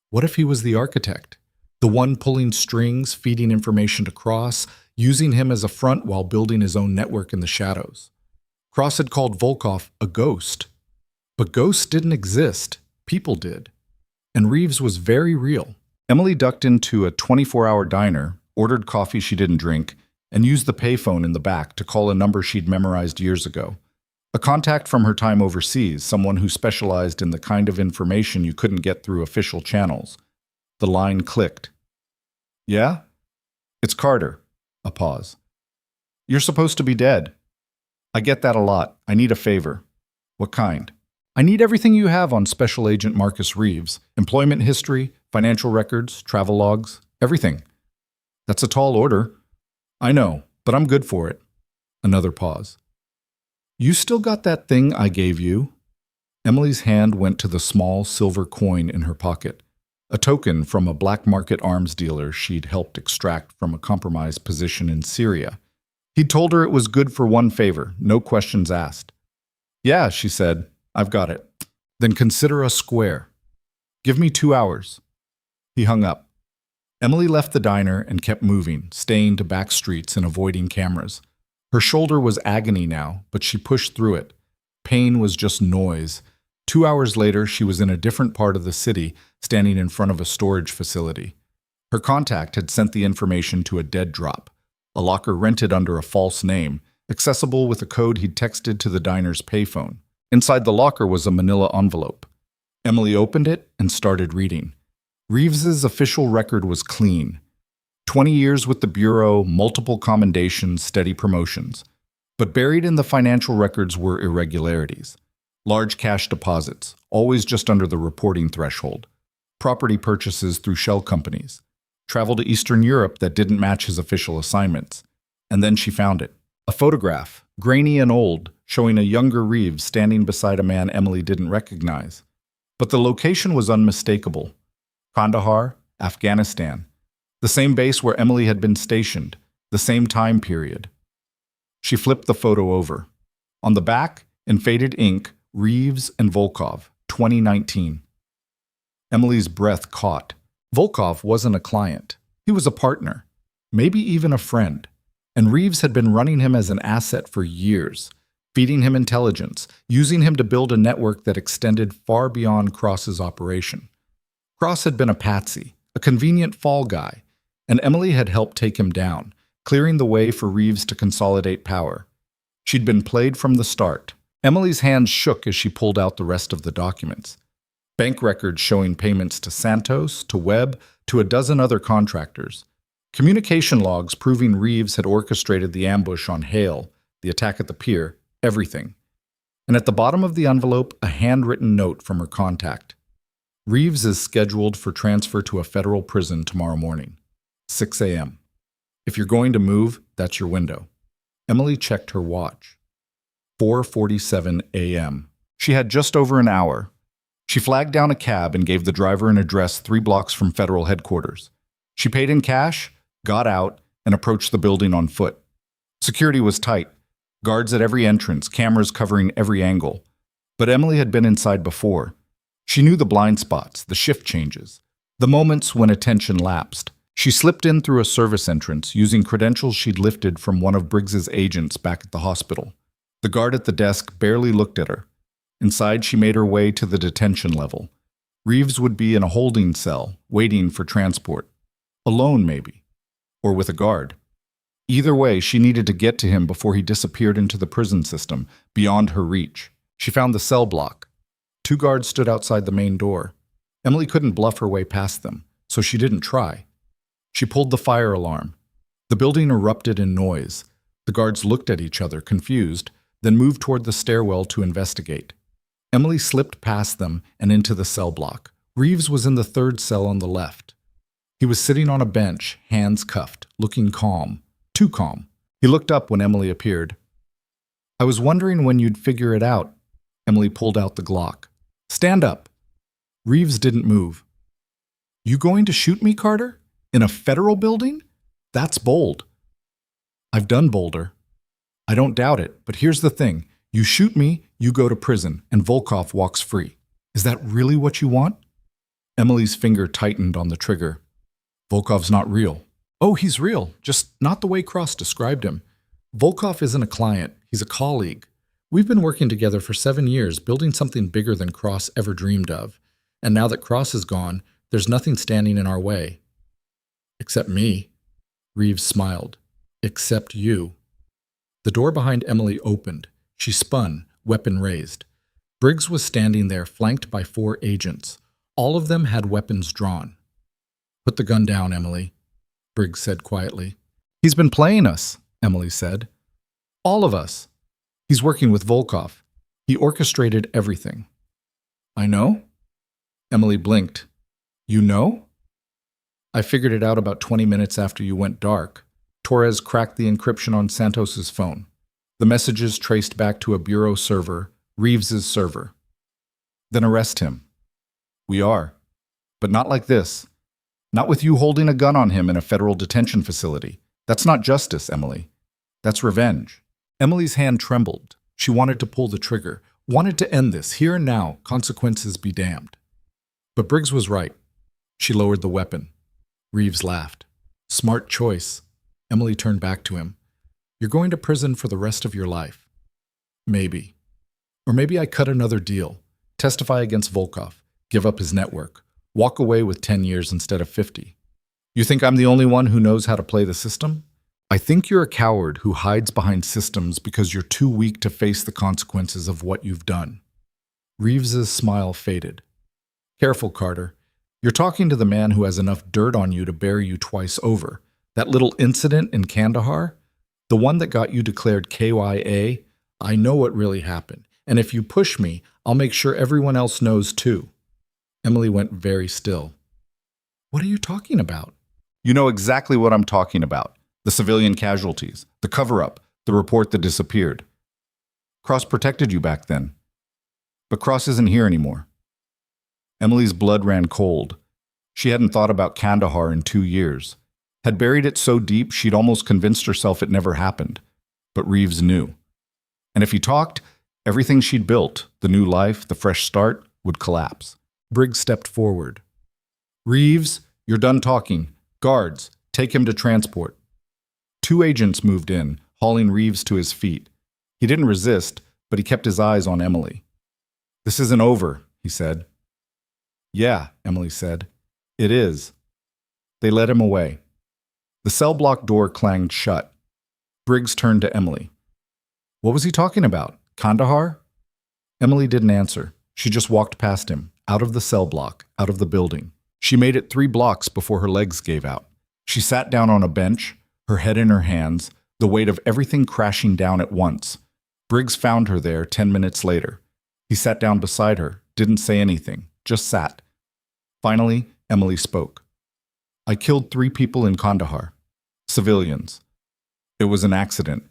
What if he was the architect, the one pulling strings, feeding information to Cross, using him as a front while building his own network in the shadows? Cross had called Volkov a ghost. But ghosts didn't exist. People did. And Reeves was very real. Emily ducked into a 24-hour diner, ordered coffee she didn't drink, and used the payphone in the back to call a number she'd memorized years ago. A contact from her time overseas, someone who specialized in the kind of information you couldn't get through official channels. The line clicked. Yeah? It's Carter. A pause. You're supposed to be dead. I get that a lot. I need a favor. What kind? I need everything you have on Special Agent Marcus Reeves. Employment history, financial records, travel logs, everything. That's a tall order. I know, but I'm good for it. Another pause. You still got that thing I gave you? Emily's hand went to the small silver coin in her pocket, a token from a black market arms dealer she'd helped extract from a compromised position in Syria. He'd told her it was good for one favor, no questions asked. Yeah, she said, I've got it. Then consider us square. Give me 2 hours. He hung up. Emily left the diner and kept moving, staying to back streets and avoiding cameras. Her shoulder was agony now, but she pushed through it. Pain was just noise. 2 hours later, she was in a different part of the city, standing in front of a storage facility. Her contact had sent the information to a dead drop, a locker rented under a false name, accessible with a code he'd texted to the diner's payphone. Inside the locker was a manila envelope. Emily opened it and started reading. Reeves's official record was clean. 20 years with the Bureau, multiple commendations, steady promotions. But buried in the financial records were irregularities. Large cash deposits, always just under the reporting threshold. Property purchases through shell companies. Travel to Eastern Europe that didn't match his official assignments. And then she found it. A photograph, grainy and old, showing a younger Reeves standing beside a man Emily didn't recognize. But the location was unmistakable. Kandahar, Afghanistan. The same base where Emily had been stationed, the same time period. She flipped the photo over. On the back, in faded ink, Reeves and Volkov, 2019. Emily's breath caught. Volkov wasn't a client. He was a partner, maybe even a friend. And Reeves had been running him as an asset for years, feeding him intelligence, using him to build a network that extended far beyond Cross's operation. Cross had been a patsy, a convenient fall guy, and Emily had helped take him down, clearing the way for Reeves to consolidate power. She'd been played from the start. Emily's hands shook as she pulled out the rest of the documents. Bank records showing payments to Santos, to Webb, to a dozen other contractors. Communication logs proving Reeves had orchestrated the ambush on Hale, the attack at the pier, everything. And at the bottom of the envelope, a handwritten note from her contact. Reeves is scheduled for transfer to a federal prison tomorrow morning, 6 a.m. If you're going to move, that's your window. Emily checked her watch. 4:47 a.m. She had just over an hour. She flagged down a cab and gave the driver an address 3 blocks from federal headquarters. She paid in cash, got out, and approached the building on foot. Security was tight. Guards at every entrance, cameras covering every angle. But Emily had been inside before. She knew the blind spots, the shift changes, the moments when attention lapsed. She slipped in through a service entrance, using credentials she'd lifted from one of Briggs's agents back at the hospital. The guard at the desk barely looked at her. Inside, she made her way to the detention level. Reeves would be in a holding cell, waiting for transport. Alone, maybe. Or with a guard. Either way, she needed to get to him before he disappeared into the prison system, beyond her reach. She found the cell block. 2 guards stood outside the main door. Emily couldn't bluff her way past them, so she didn't try. She pulled the fire alarm. The building erupted in noise. The guards looked at each other, confused, then moved toward the stairwell to investigate. Emily slipped past them and into the cell block. Reeves was in the third cell on the left. He was sitting on a bench, hands cuffed, looking calm. Too calm. He looked up when Emily appeared. "I was wondering when you'd figure it out." Emily pulled out the Glock. "Stand up." Reeves didn't move. "You going to shoot me, Carter? In a federal building? That's bold." "I've done bolder." "I don't doubt it, but here's the thing. You shoot me, you go to prison, and Volkov walks free. Is that really what you want?" Emily's finger tightened on the trigger. "Volkov's not real." "Oh, he's real, just not the way Cross described him. Volkov isn't a client, he's a colleague. We've been working together for 7 years, building something bigger than Cross ever dreamed of. And now that Cross is gone, there's nothing standing in our way." "Except me." Reeves smiled. "Except you." The door behind Emily opened. She spun, weapon raised. Briggs was standing there, flanked by 4 agents. All of them had weapons drawn. "Put the gun down, Emily," Briggs said quietly. "He's been playing us," Emily said. "All of us. He's working with Volkov. He orchestrated everything." "I know?" Emily blinked. "You know?" "I figured it out about 20 minutes after you went dark. Torres cracked the encryption on Santos's phone. The messages traced back to a bureau server, Reeves's server." "Then arrest him." "We are. But not like this. Not with you holding a gun on him in a federal detention facility. That's not justice, Emily. That's revenge." Emily's hand trembled. She wanted to pull the trigger, wanted to end this, here and now, consequences be damned. But Briggs was right. She lowered the weapon. Reeves laughed. "Smart choice." Emily turned back to him. "You're going to prison for the rest of your life." "Maybe. Or maybe I cut another deal. Testify against Volkov. Give up his network. Walk away with 10 years instead of 50. You think I'm the only one who knows how to play the system? I think you're a coward who hides behind systems because you're too weak to face the consequences of what you've done." Reeves's smile faded. "Careful, Carter. You're talking to the man who has enough dirt on you to bury you twice over. That little incident in Kandahar, the one that got you declared KYA, I know what really happened. And if you push me, I'll make sure everyone else knows too." Emily went very still. "What are you talking about?" "You know exactly what I'm talking about. The civilian casualties, the cover-up, the report that disappeared. Cross protected you back then. But Cross isn't here anymore." Emily's blood ran cold. She hadn't thought about Kandahar in 2 years. Had buried it so deep she'd almost convinced herself it never happened. But Reeves knew. And if he talked, everything she'd built, the new life, the fresh start, would collapse. Briggs stepped forward. "Reeves, you're done talking. Guards, take him to transport." 2 agents moved in, hauling Reeves to his feet. He didn't resist, but he kept his eyes on Emily. "This isn't over," he said. "Yeah," Emily said. "It is." They led him away. The cell block door clanged shut. Briggs turned to Emily. "What was he talking about? Kandahar?" Emily didn't answer. She just walked past him, out of the cell block, out of the building. She made it 3 blocks before her legs gave out. She sat down on a bench, her head in her hands, the weight of everything crashing down at once. Briggs found her there 10 minutes later. He sat down beside her, didn't say anything, just sat. Finally, Emily spoke. "I killed 3 people in Kandahar. Civilians. It was an accident.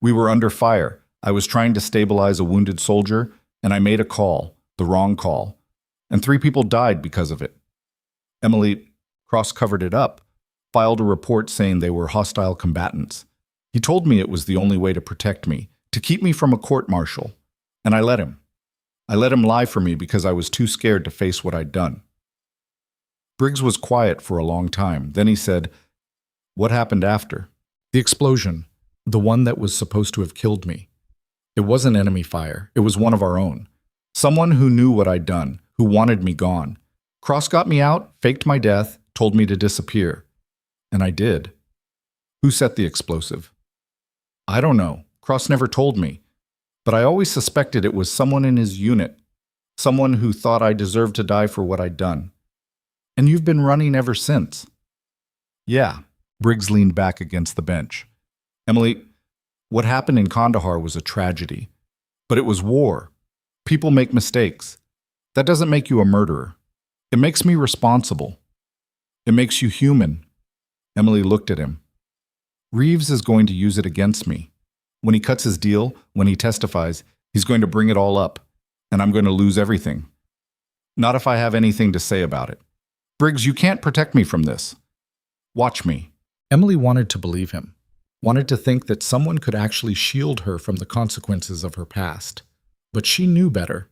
We were under fire. I was trying to stabilize a wounded soldier, and I made a call, the wrong call. And 3 people died because of it." Emily, Cross covered it up, filed a report saying they were hostile combatants. "He told me it was the only way to protect me, to keep me from a court-martial. And I let him. I let him lie for me because I was too scared to face what I'd done." Briggs was quiet for a long time. Then he said, "What happened after?" "The explosion. The one that was supposed to have killed me. It wasn't enemy fire. It was one of our own. Someone who knew what I'd done, who wanted me gone. Cross got me out, faked my death, told me to disappear. And I did." "Who set the explosive?" "I don't know. Cross never told me. But I always suspected it was someone in his unit, someone who thought I deserved to die for what I'd done. And you've been running ever since." "Yeah." Briggs leaned back against the bench. "Emily, What happened in Kandahar was a tragedy. But it was war. People make mistakes. That doesn't make you a murderer. It makes me responsible. It makes you human. Emily looked at him. Reeves is going to use it against me. When he cuts his deal, when he testifies, he's going to bring it all up, and I'm going to lose everything. Not if I have anything to say about it. Briggs, you can't protect me from this. Watch me. Emily wanted to believe him, wanted to think that someone could actually shield her from the consequences of her past. But she knew better.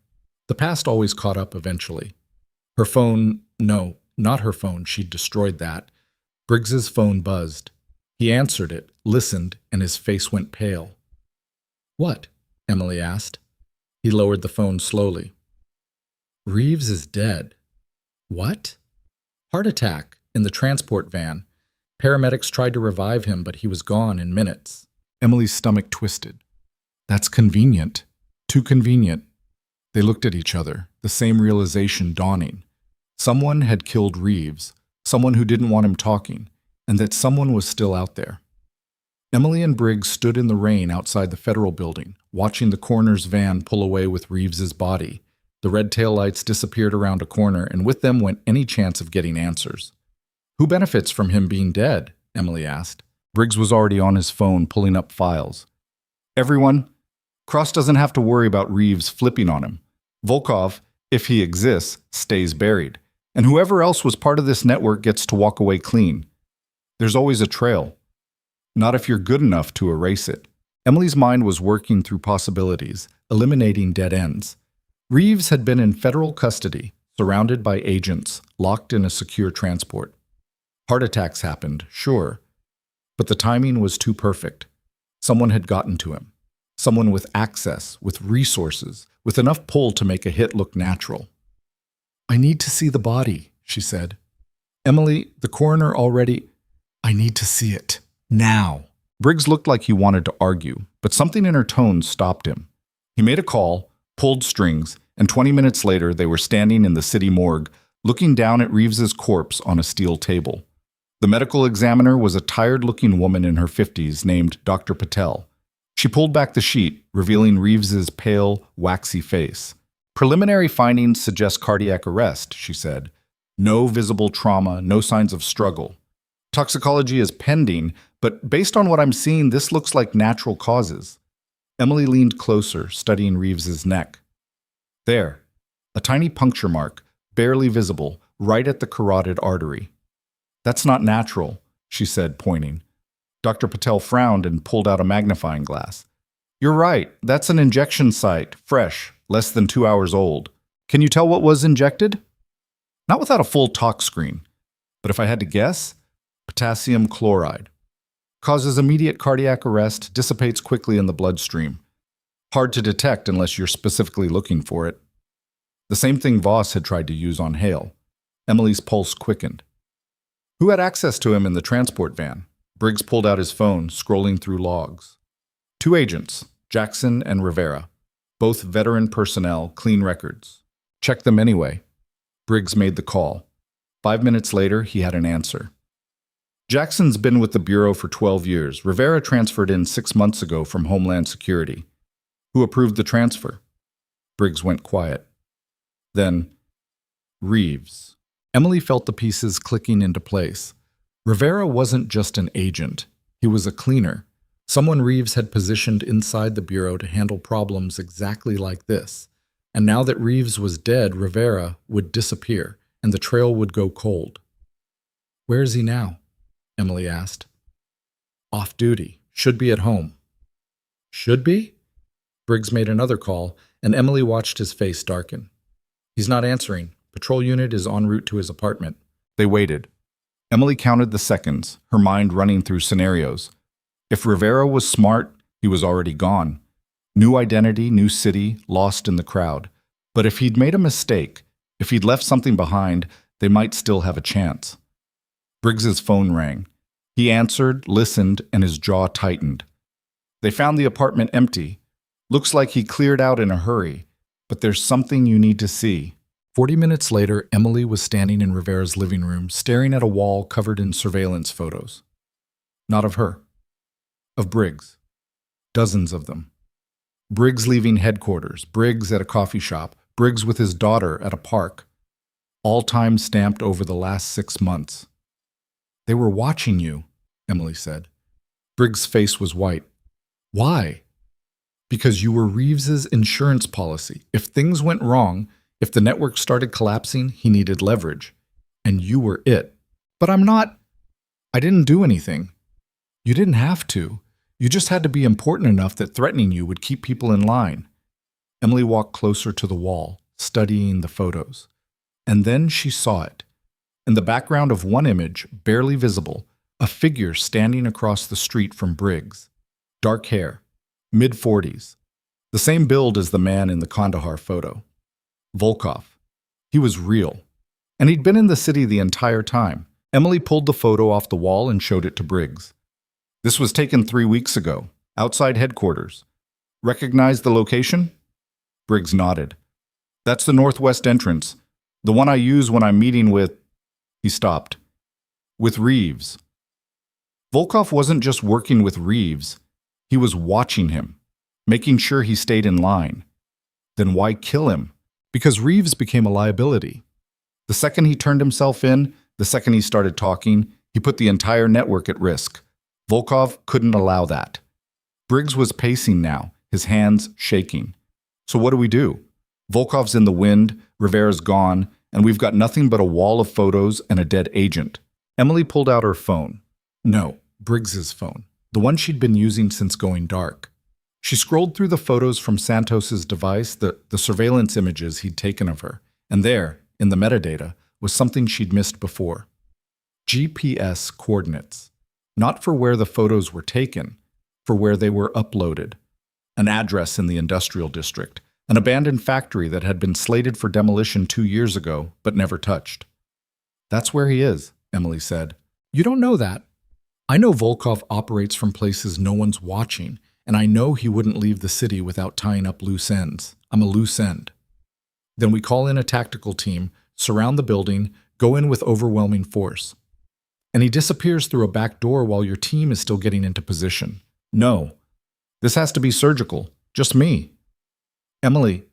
The past always caught up eventually. Her phone, no, not her phone, she'd destroyed that. Briggs's phone buzzed. He answered it, listened, and his face went pale. What? Emily asked. He lowered the phone slowly. Reeves is dead. What? Heart attack, in the transport van. Paramedics tried to revive him, but he was gone in minutes. Emily's stomach twisted. That's convenient. Too convenient. They looked at each other, the same realization dawning. Someone had killed Reeves, someone who didn't want him talking, and that someone was still out there. Emily and Briggs stood in the rain outside the federal building, watching the coroner's van pull away with Reeves's body. The red taillights disappeared around a corner, and with them went any chance of getting answers. Who benefits from him being dead? Emily asked. Briggs was already on his phone, pulling up files. Everyone. Cross doesn't have to worry about Reeves flipping on him. Volkov, if he exists, stays buried. And whoever else was part of this network gets to walk away clean. There's always a trail. Not if you're good enough to erase it. Emily's mind was working through possibilities, eliminating dead ends. Reeves had been in federal custody, surrounded by agents, locked in a secure transport. Heart attacks happened, sure. But the timing was too perfect. Someone had gotten to him. Someone with access, with resources, with enough pull to make a hit look natural. I need to see the body, she said. Emily, the coroner already... I need to see it. Now. Briggs looked like he wanted to argue, but something in her tone stopped him. He made a call, pulled strings, and 20 minutes later they were standing in the city morgue, looking down at Reeves's corpse on a steel table. The medical examiner was a tired-looking woman in her 50s named Dr. Patel. She pulled back the sheet, revealing Reeves's pale, waxy face. Preliminary findings suggest cardiac arrest, she said. No visible trauma, no signs of struggle. Toxicology is pending, but based on what I'm seeing, this looks like natural causes. Emily leaned closer, studying Reeves's neck. There, a tiny puncture mark, barely visible, right at the carotid artery. That's not natural, she said, pointing. Dr. Patel frowned and pulled out a magnifying glass. You're right, that's an injection site, fresh, less than 2 hours old. Can you tell what was injected? Not without a full tox screen, but if I had to guess, potassium chloride. Causes immediate cardiac arrest, dissipates quickly in the bloodstream. Hard to detect unless you're specifically looking for it. The same thing Voss had tried to use on Hale. Emily's pulse quickened. Who had access to him in the transport van? Briggs pulled out his phone, scrolling through logs. 2 agents, Jackson and Rivera. Both veteran personnel, clean records. Check them anyway. Briggs made the call. 5 minutes later, he had an answer. Jackson's been with the Bureau for 12 years. Rivera transferred in 6 months ago from Homeland Security. Who approved the transfer? Briggs went quiet. Then, Reeves. Emily felt the pieces clicking into place. Rivera wasn't just an agent. He was a cleaner. Someone Reeves had positioned inside the Bureau to handle problems exactly like this. And now that Reeves was dead, Rivera would disappear, and the trail would go cold. Where is he now? Emily asked. Off duty. Should be at home. Should be? Briggs made another call, and Emily watched his face darken. He's not answering. Patrol unit is en route to his apartment. They waited. Emily counted the seconds, her mind running through scenarios. If Rivera was smart, he was already gone. New identity, new city, lost in the crowd. But if he'd made a mistake, if he'd left something behind, they might still have a chance. Briggs's phone rang. He answered, listened, and his jaw tightened. They found the apartment empty. Looks like he cleared out in a hurry, but there's something you need to see. 40 minutes later, Emily was standing in Rivera's living room, staring at a wall covered in surveillance photos. Not of her. Of Briggs. Dozens of them. Briggs leaving headquarters, Briggs at a coffee shop, Briggs with his daughter at a park. All time stamped over the last 6 months. They were watching you, Emily said. Briggs' face was white. Why? Because you were Reeves's insurance policy. If things went wrong, if the network started collapsing, he needed leverage. And you were it. But I'm not. I didn't do anything. You didn't have to. You just had to be important enough that threatening you would keep people in line. Emily walked closer to the wall, studying the photos. And then she saw it. In the background of one image, barely visible, a figure standing across the street from Briggs. Dark hair, mid-40s. The same build as the man in the Kandahar photo. Volkov. He was real. And he'd been in the city the entire time. Emily pulled the photo off the wall and showed it to Briggs. This was taken 3 weeks ago, outside headquarters. Recognize the location? Briggs nodded. That's the northwest entrance, the one I use when I'm meeting with... He stopped. With Reeves. Volkov wasn't just working with Reeves. He was watching him, making sure he stayed in line. Then why kill him? Because Reeves became a liability. The second he turned himself in, the second he started talking, he put the entire network at risk. Volkov couldn't allow that. Briggs was pacing now, his hands shaking. So what do we do? Volkov's in the wind, Rivera's gone, and we've got nothing but a wall of photos and a dead agent. Emily pulled out her phone. No, Briggs's phone, the one she'd been using since going dark. She scrolled through the photos from Santos's device, the surveillance images he'd taken of her, and there, in the metadata, was something she'd missed before. GPS coordinates. Not for where the photos were taken, for where they were uploaded. An address in the industrial district, an abandoned factory that had been slated for demolition 2 years ago, but never touched. That's where he is, Emily said. You don't know that. I know Volkov operates from places no one's watching, and I know he wouldn't leave the city without tying up loose ends. I'm a loose end. Then we call in a tactical team, surround the building, go in with overwhelming force. And he disappears through a back door while your team is still getting into position. No. This has to be surgical. Just me. Emily.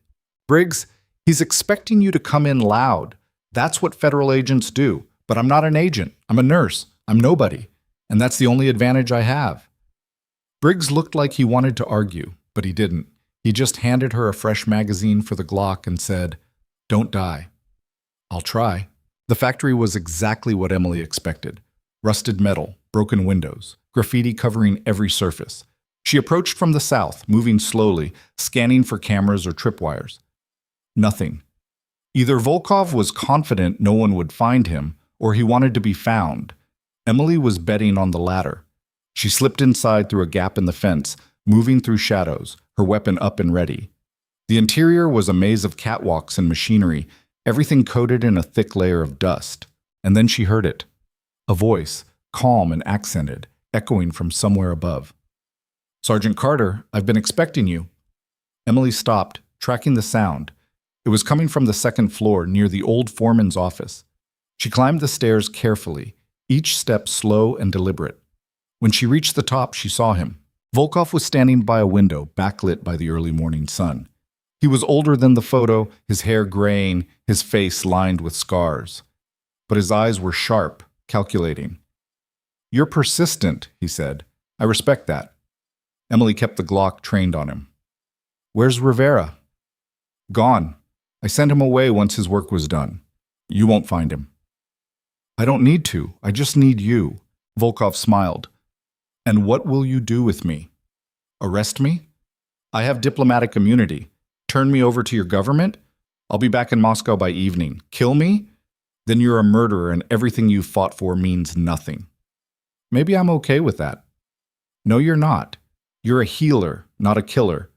Briggs, he's expecting you to come in loud. That's what federal agents do. But I'm not an agent. I'm a nurse. I'm nobody. And that's the only advantage I have. Briggs looked like he wanted to argue, but he didn't. He just handed her a fresh magazine for the Glock and said, Don't die. I'll try. The factory was exactly what Emily expected. Rusted metal, broken windows, graffiti covering every surface. She approached from the south, moving slowly, scanning for cameras or tripwires. Nothing. Either Volkov was confident no one would find him, or he wanted to be found. Emily was betting on the latter. She slipped inside through a gap in the fence, moving through shadows, her weapon up and ready. The interior was a maze of catwalks and machinery, everything coated in a thick layer of dust. And then she heard it. A voice, calm and accented, echoing from somewhere above. Sergeant Carter, I've been expecting you. Emily stopped, tracking the sound. It was coming from the second floor near the old foreman's office. She climbed the stairs carefully, each step slow and deliberate. When she reached the top, she saw him. Volkov was standing by a window, backlit by the early morning sun. He was older than the photo, his hair graying, his face lined with scars. But his eyes were sharp, calculating. You're persistent, he said. I respect that. Emily kept the Glock trained on him. Where's Rivera? Gone. I sent him away once his work was done. You won't find him. I don't need to. I just need you. Volkov smiled. And what will you do with me? Arrest me? I have diplomatic immunity. Turn me over to your government? I'll be back in Moscow by evening. Kill me? Then you're a murderer and everything you fought for means nothing. Maybe I'm okay with that. No, you're not. You're a healer, not a killer.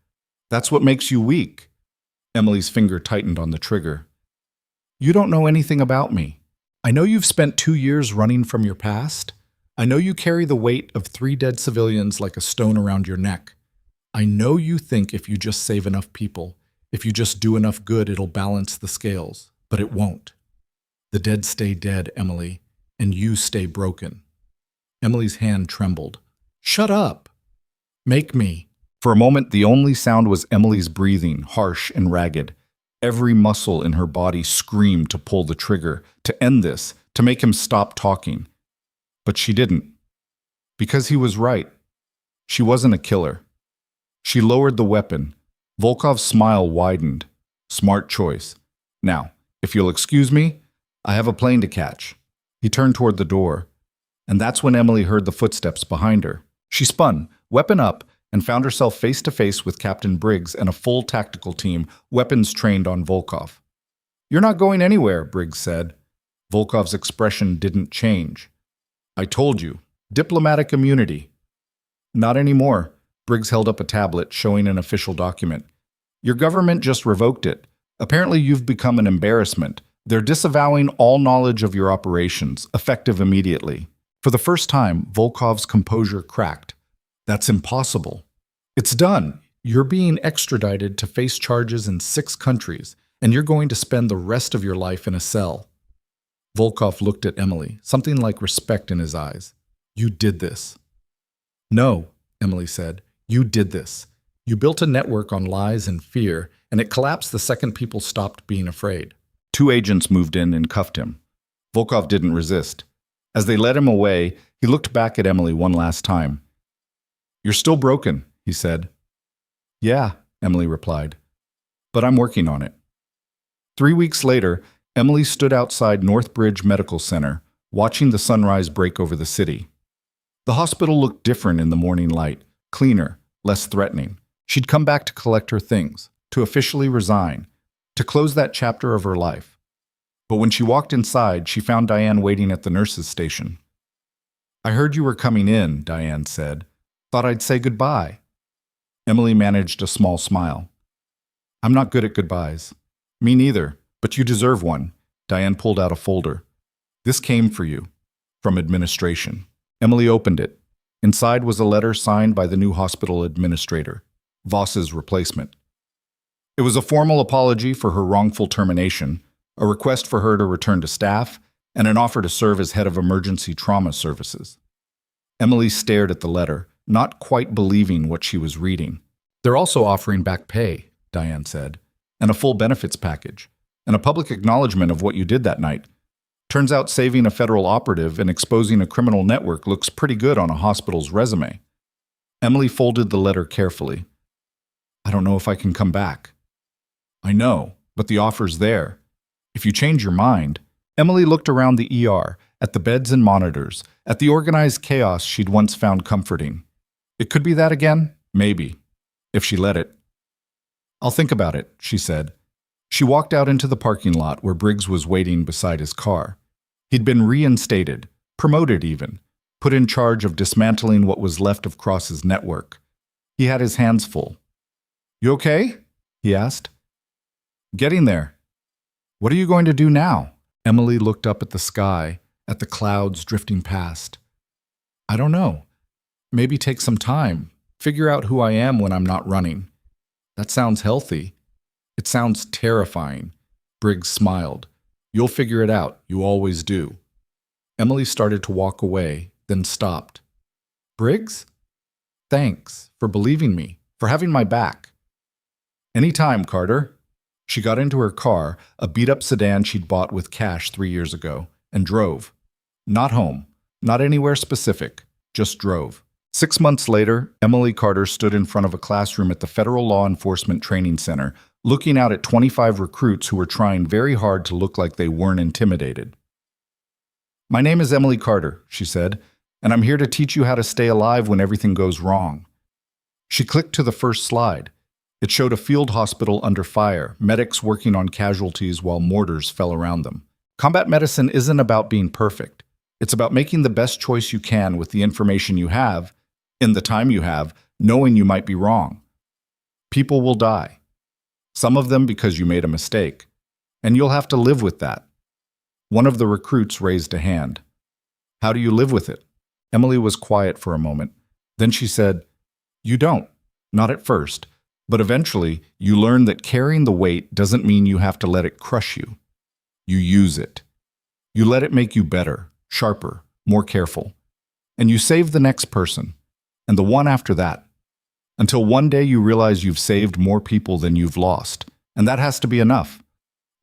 That's what makes you weak. Emily's finger tightened on the trigger. You don't know anything about me. I know you've spent 2 years running from your past. I know you carry the weight of 3 dead civilians like a stone around your neck. I know you think if you just save enough people, if you just do enough good, it'll balance the scales. But it won't. The dead stay dead, Emily, and you stay broken. Emily's hand trembled. Shut up. Make me. For a moment, the only sound was Emily's breathing, harsh and ragged. Every muscle in her body screamed to pull the trigger, to end this, to make him stop talking. But she didn't. Because he was right. She wasn't a killer. She lowered the weapon. Volkov's smile widened. Smart choice. Now, if you'll excuse me, I have a plane to catch. He turned toward the door. And that's when Emily heard the footsteps behind her. She spun, weapon up, and found herself face to face with Captain Briggs and a full tactical team, weapons trained on Volkov. "You're not going anywhere," Briggs said. Volkov's expression didn't change. "I told you. Diplomatic immunity." "Not anymore." Briggs held up a tablet showing an official document. "Your government just revoked it. Apparently you've become an embarrassment. They're disavowing all knowledge of your operations, effective immediately." For the first time, Volkov's composure cracked. "That's impossible." "It's done. You're being extradited to face charges in 6 countries, and you're going to spend the rest of your life in a cell." Volkov looked at Emily, something like respect in his eyes. "You did this." "No," Emily said. "You did this. You built a network on lies and fear, and it collapsed the second people stopped being afraid." 2 agents moved in and cuffed him. Volkov didn't resist. As they led him away, he looked back at Emily one last time. "You're still broken," he said. "Yeah," Emily replied. "But I'm working on it." 3 weeks later, Emily stood outside Northbridge Medical Center, watching the sunrise break over the city. The hospital looked different in the morning light, cleaner, less threatening. She'd come back to collect her things, to officially resign, to close that chapter of her life. But when she walked inside, she found Diane waiting at the nurse's station. "I heard you were coming in," Diane said. "Thought I'd say goodbye." Emily managed a small smile. "I'm not good at goodbyes." "Me neither, but you deserve one." Diane pulled out a folder. "This came for you, from administration." Emily opened it. Inside was a letter signed by the new hospital administrator, Voss's replacement. It was a formal apology for her wrongful termination, a request for her to return to staff, and an offer to serve as head of emergency trauma services. Emily stared at the letter, not quite believing what she was reading. "They're also offering back pay," Diane said, "and a full benefits package, and a public acknowledgement of what you did that night. Turns out saving a federal operative and exposing a criminal network looks pretty good on a hospital's resume." Emily folded the letter carefully. "I don't know if I can come back." "I know, but the offer's there. If you change your mind." Emily looked around the ER, at the beds and monitors, at the organized chaos she'd once found comforting. It could be that again? Maybe. If she let it. "I'll think about it," she said. She walked out into the parking lot where Briggs was waiting beside his car. He'd been reinstated, promoted even, put in charge of dismantling what was left of Cross's network. He had his hands full. "You okay?" he asked. "Getting there." "What are you going to do now?" Emily looked up at the sky, at the clouds drifting past. "I don't know. Maybe take some time, figure out who I am when I'm not running." "That sounds healthy." "It sounds terrifying." Briggs smiled. "You'll figure it out. You always do." Emily started to walk away, then stopped. "Briggs? Thanks for believing me, for having my back." "Anytime, Carter." She got into her car, a beat-up sedan she'd bought with cash 3 years ago, and drove. Not home, not anywhere specific, just drove. 6 months later, Emily Carter stood in front of a classroom at the Federal Law Enforcement Training Center, looking out at 25 recruits who were trying very hard to look like they weren't intimidated. "My name is Emily Carter," she said, "and I'm here to teach you how to stay alive when everything goes wrong." She clicked to the first slide. It showed a field hospital under fire, medics working on casualties while mortars fell around them. Combat medicine isn't about being perfect. It's about making the best choice you can with the information you have, in the time you have, knowing you might be wrong. People will die. Some of them because you made a mistake. And you'll have to live with that. One of the recruits raised a hand. "How do you live with it?" Emily was quiet for a moment. Then she said, "You don't. Not at first. But eventually, you learn that carrying the weight doesn't mean you have to let it crush you. You use it. You let it make you better, sharper, more careful. And you save the next person, and the one after that. Until one day you realize you've saved more people than you've lost. And that has to be enough.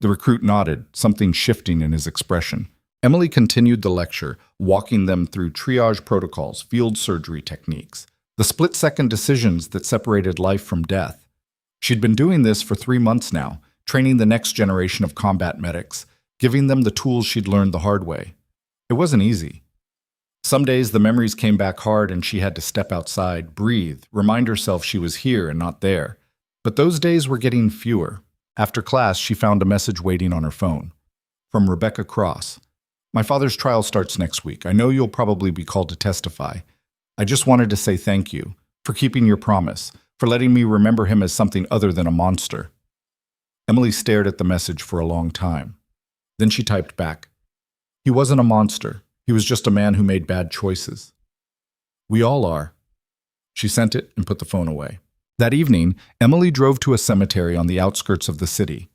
The recruit nodded, something shifting in his expression. Emily continued the lecture, walking them through triage protocols, field surgery techniques, the split-second decisions that separated life from death. She'd been doing this for 3 months now, training the next generation of combat medics, giving them the tools she'd learned the hard way. It wasn't easy. Some days the memories came back hard and she had to step outside, breathe, remind herself she was here and not there. But those days were getting fewer. After class, she found a message waiting on her phone. From Rebecca Cross. My father's trial starts next week. I know you'll probably be called to testify. I just wanted to say thank you for keeping your promise, for letting me remember him as something other than a monster. Emily stared at the message for a long time. Then she typed back. He wasn't a monster. He was just a man who made bad choices. We all are. She sent it and put the phone away. That evening, Emily drove to a cemetery on the outskirts of the city.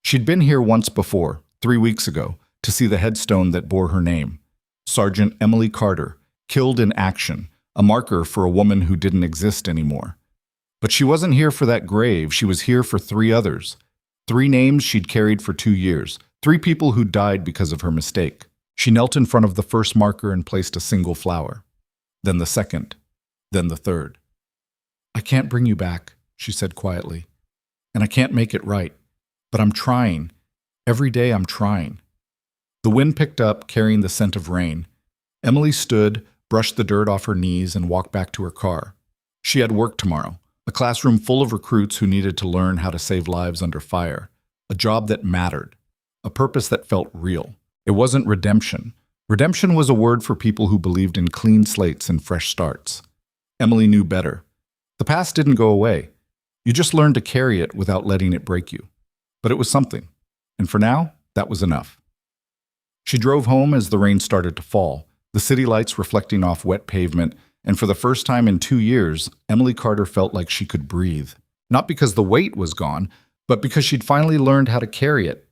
She'd been here once before, 3 weeks ago, to see the headstone that bore her name. Sergeant Emily Carter, killed in action, a marker for a woman who didn't exist anymore. But she wasn't here for that grave. She was here for 3 others. 3 names she'd carried for 2 years. 3 people who died because of her mistake. She knelt in front of the first marker and placed a single flower. Then the second. Then the third. I can't bring you back, she said quietly. And I can't make it right. But I'm trying. Every day I'm trying. The wind picked up, carrying the scent of rain. Emily stood, brushed the dirt off her knees, and walked back to her car. She had work tomorrow. A classroom full of recruits who needed to learn how to save lives under fire. A job that mattered. A purpose that felt real. It wasn't redemption. Redemption was a word for people who believed in clean slates and fresh starts. Emily knew better. The past didn't go away. You just learned to carry it without letting it break you. But it was something. And for now, that was enough. She drove home as the rain started to fall, the city lights reflecting off wet pavement, and for the first time in 2 years, Emily Carter felt like she could breathe. Not because the weight was gone, but because she'd finally learned how to carry it.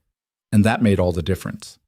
And that made all the difference.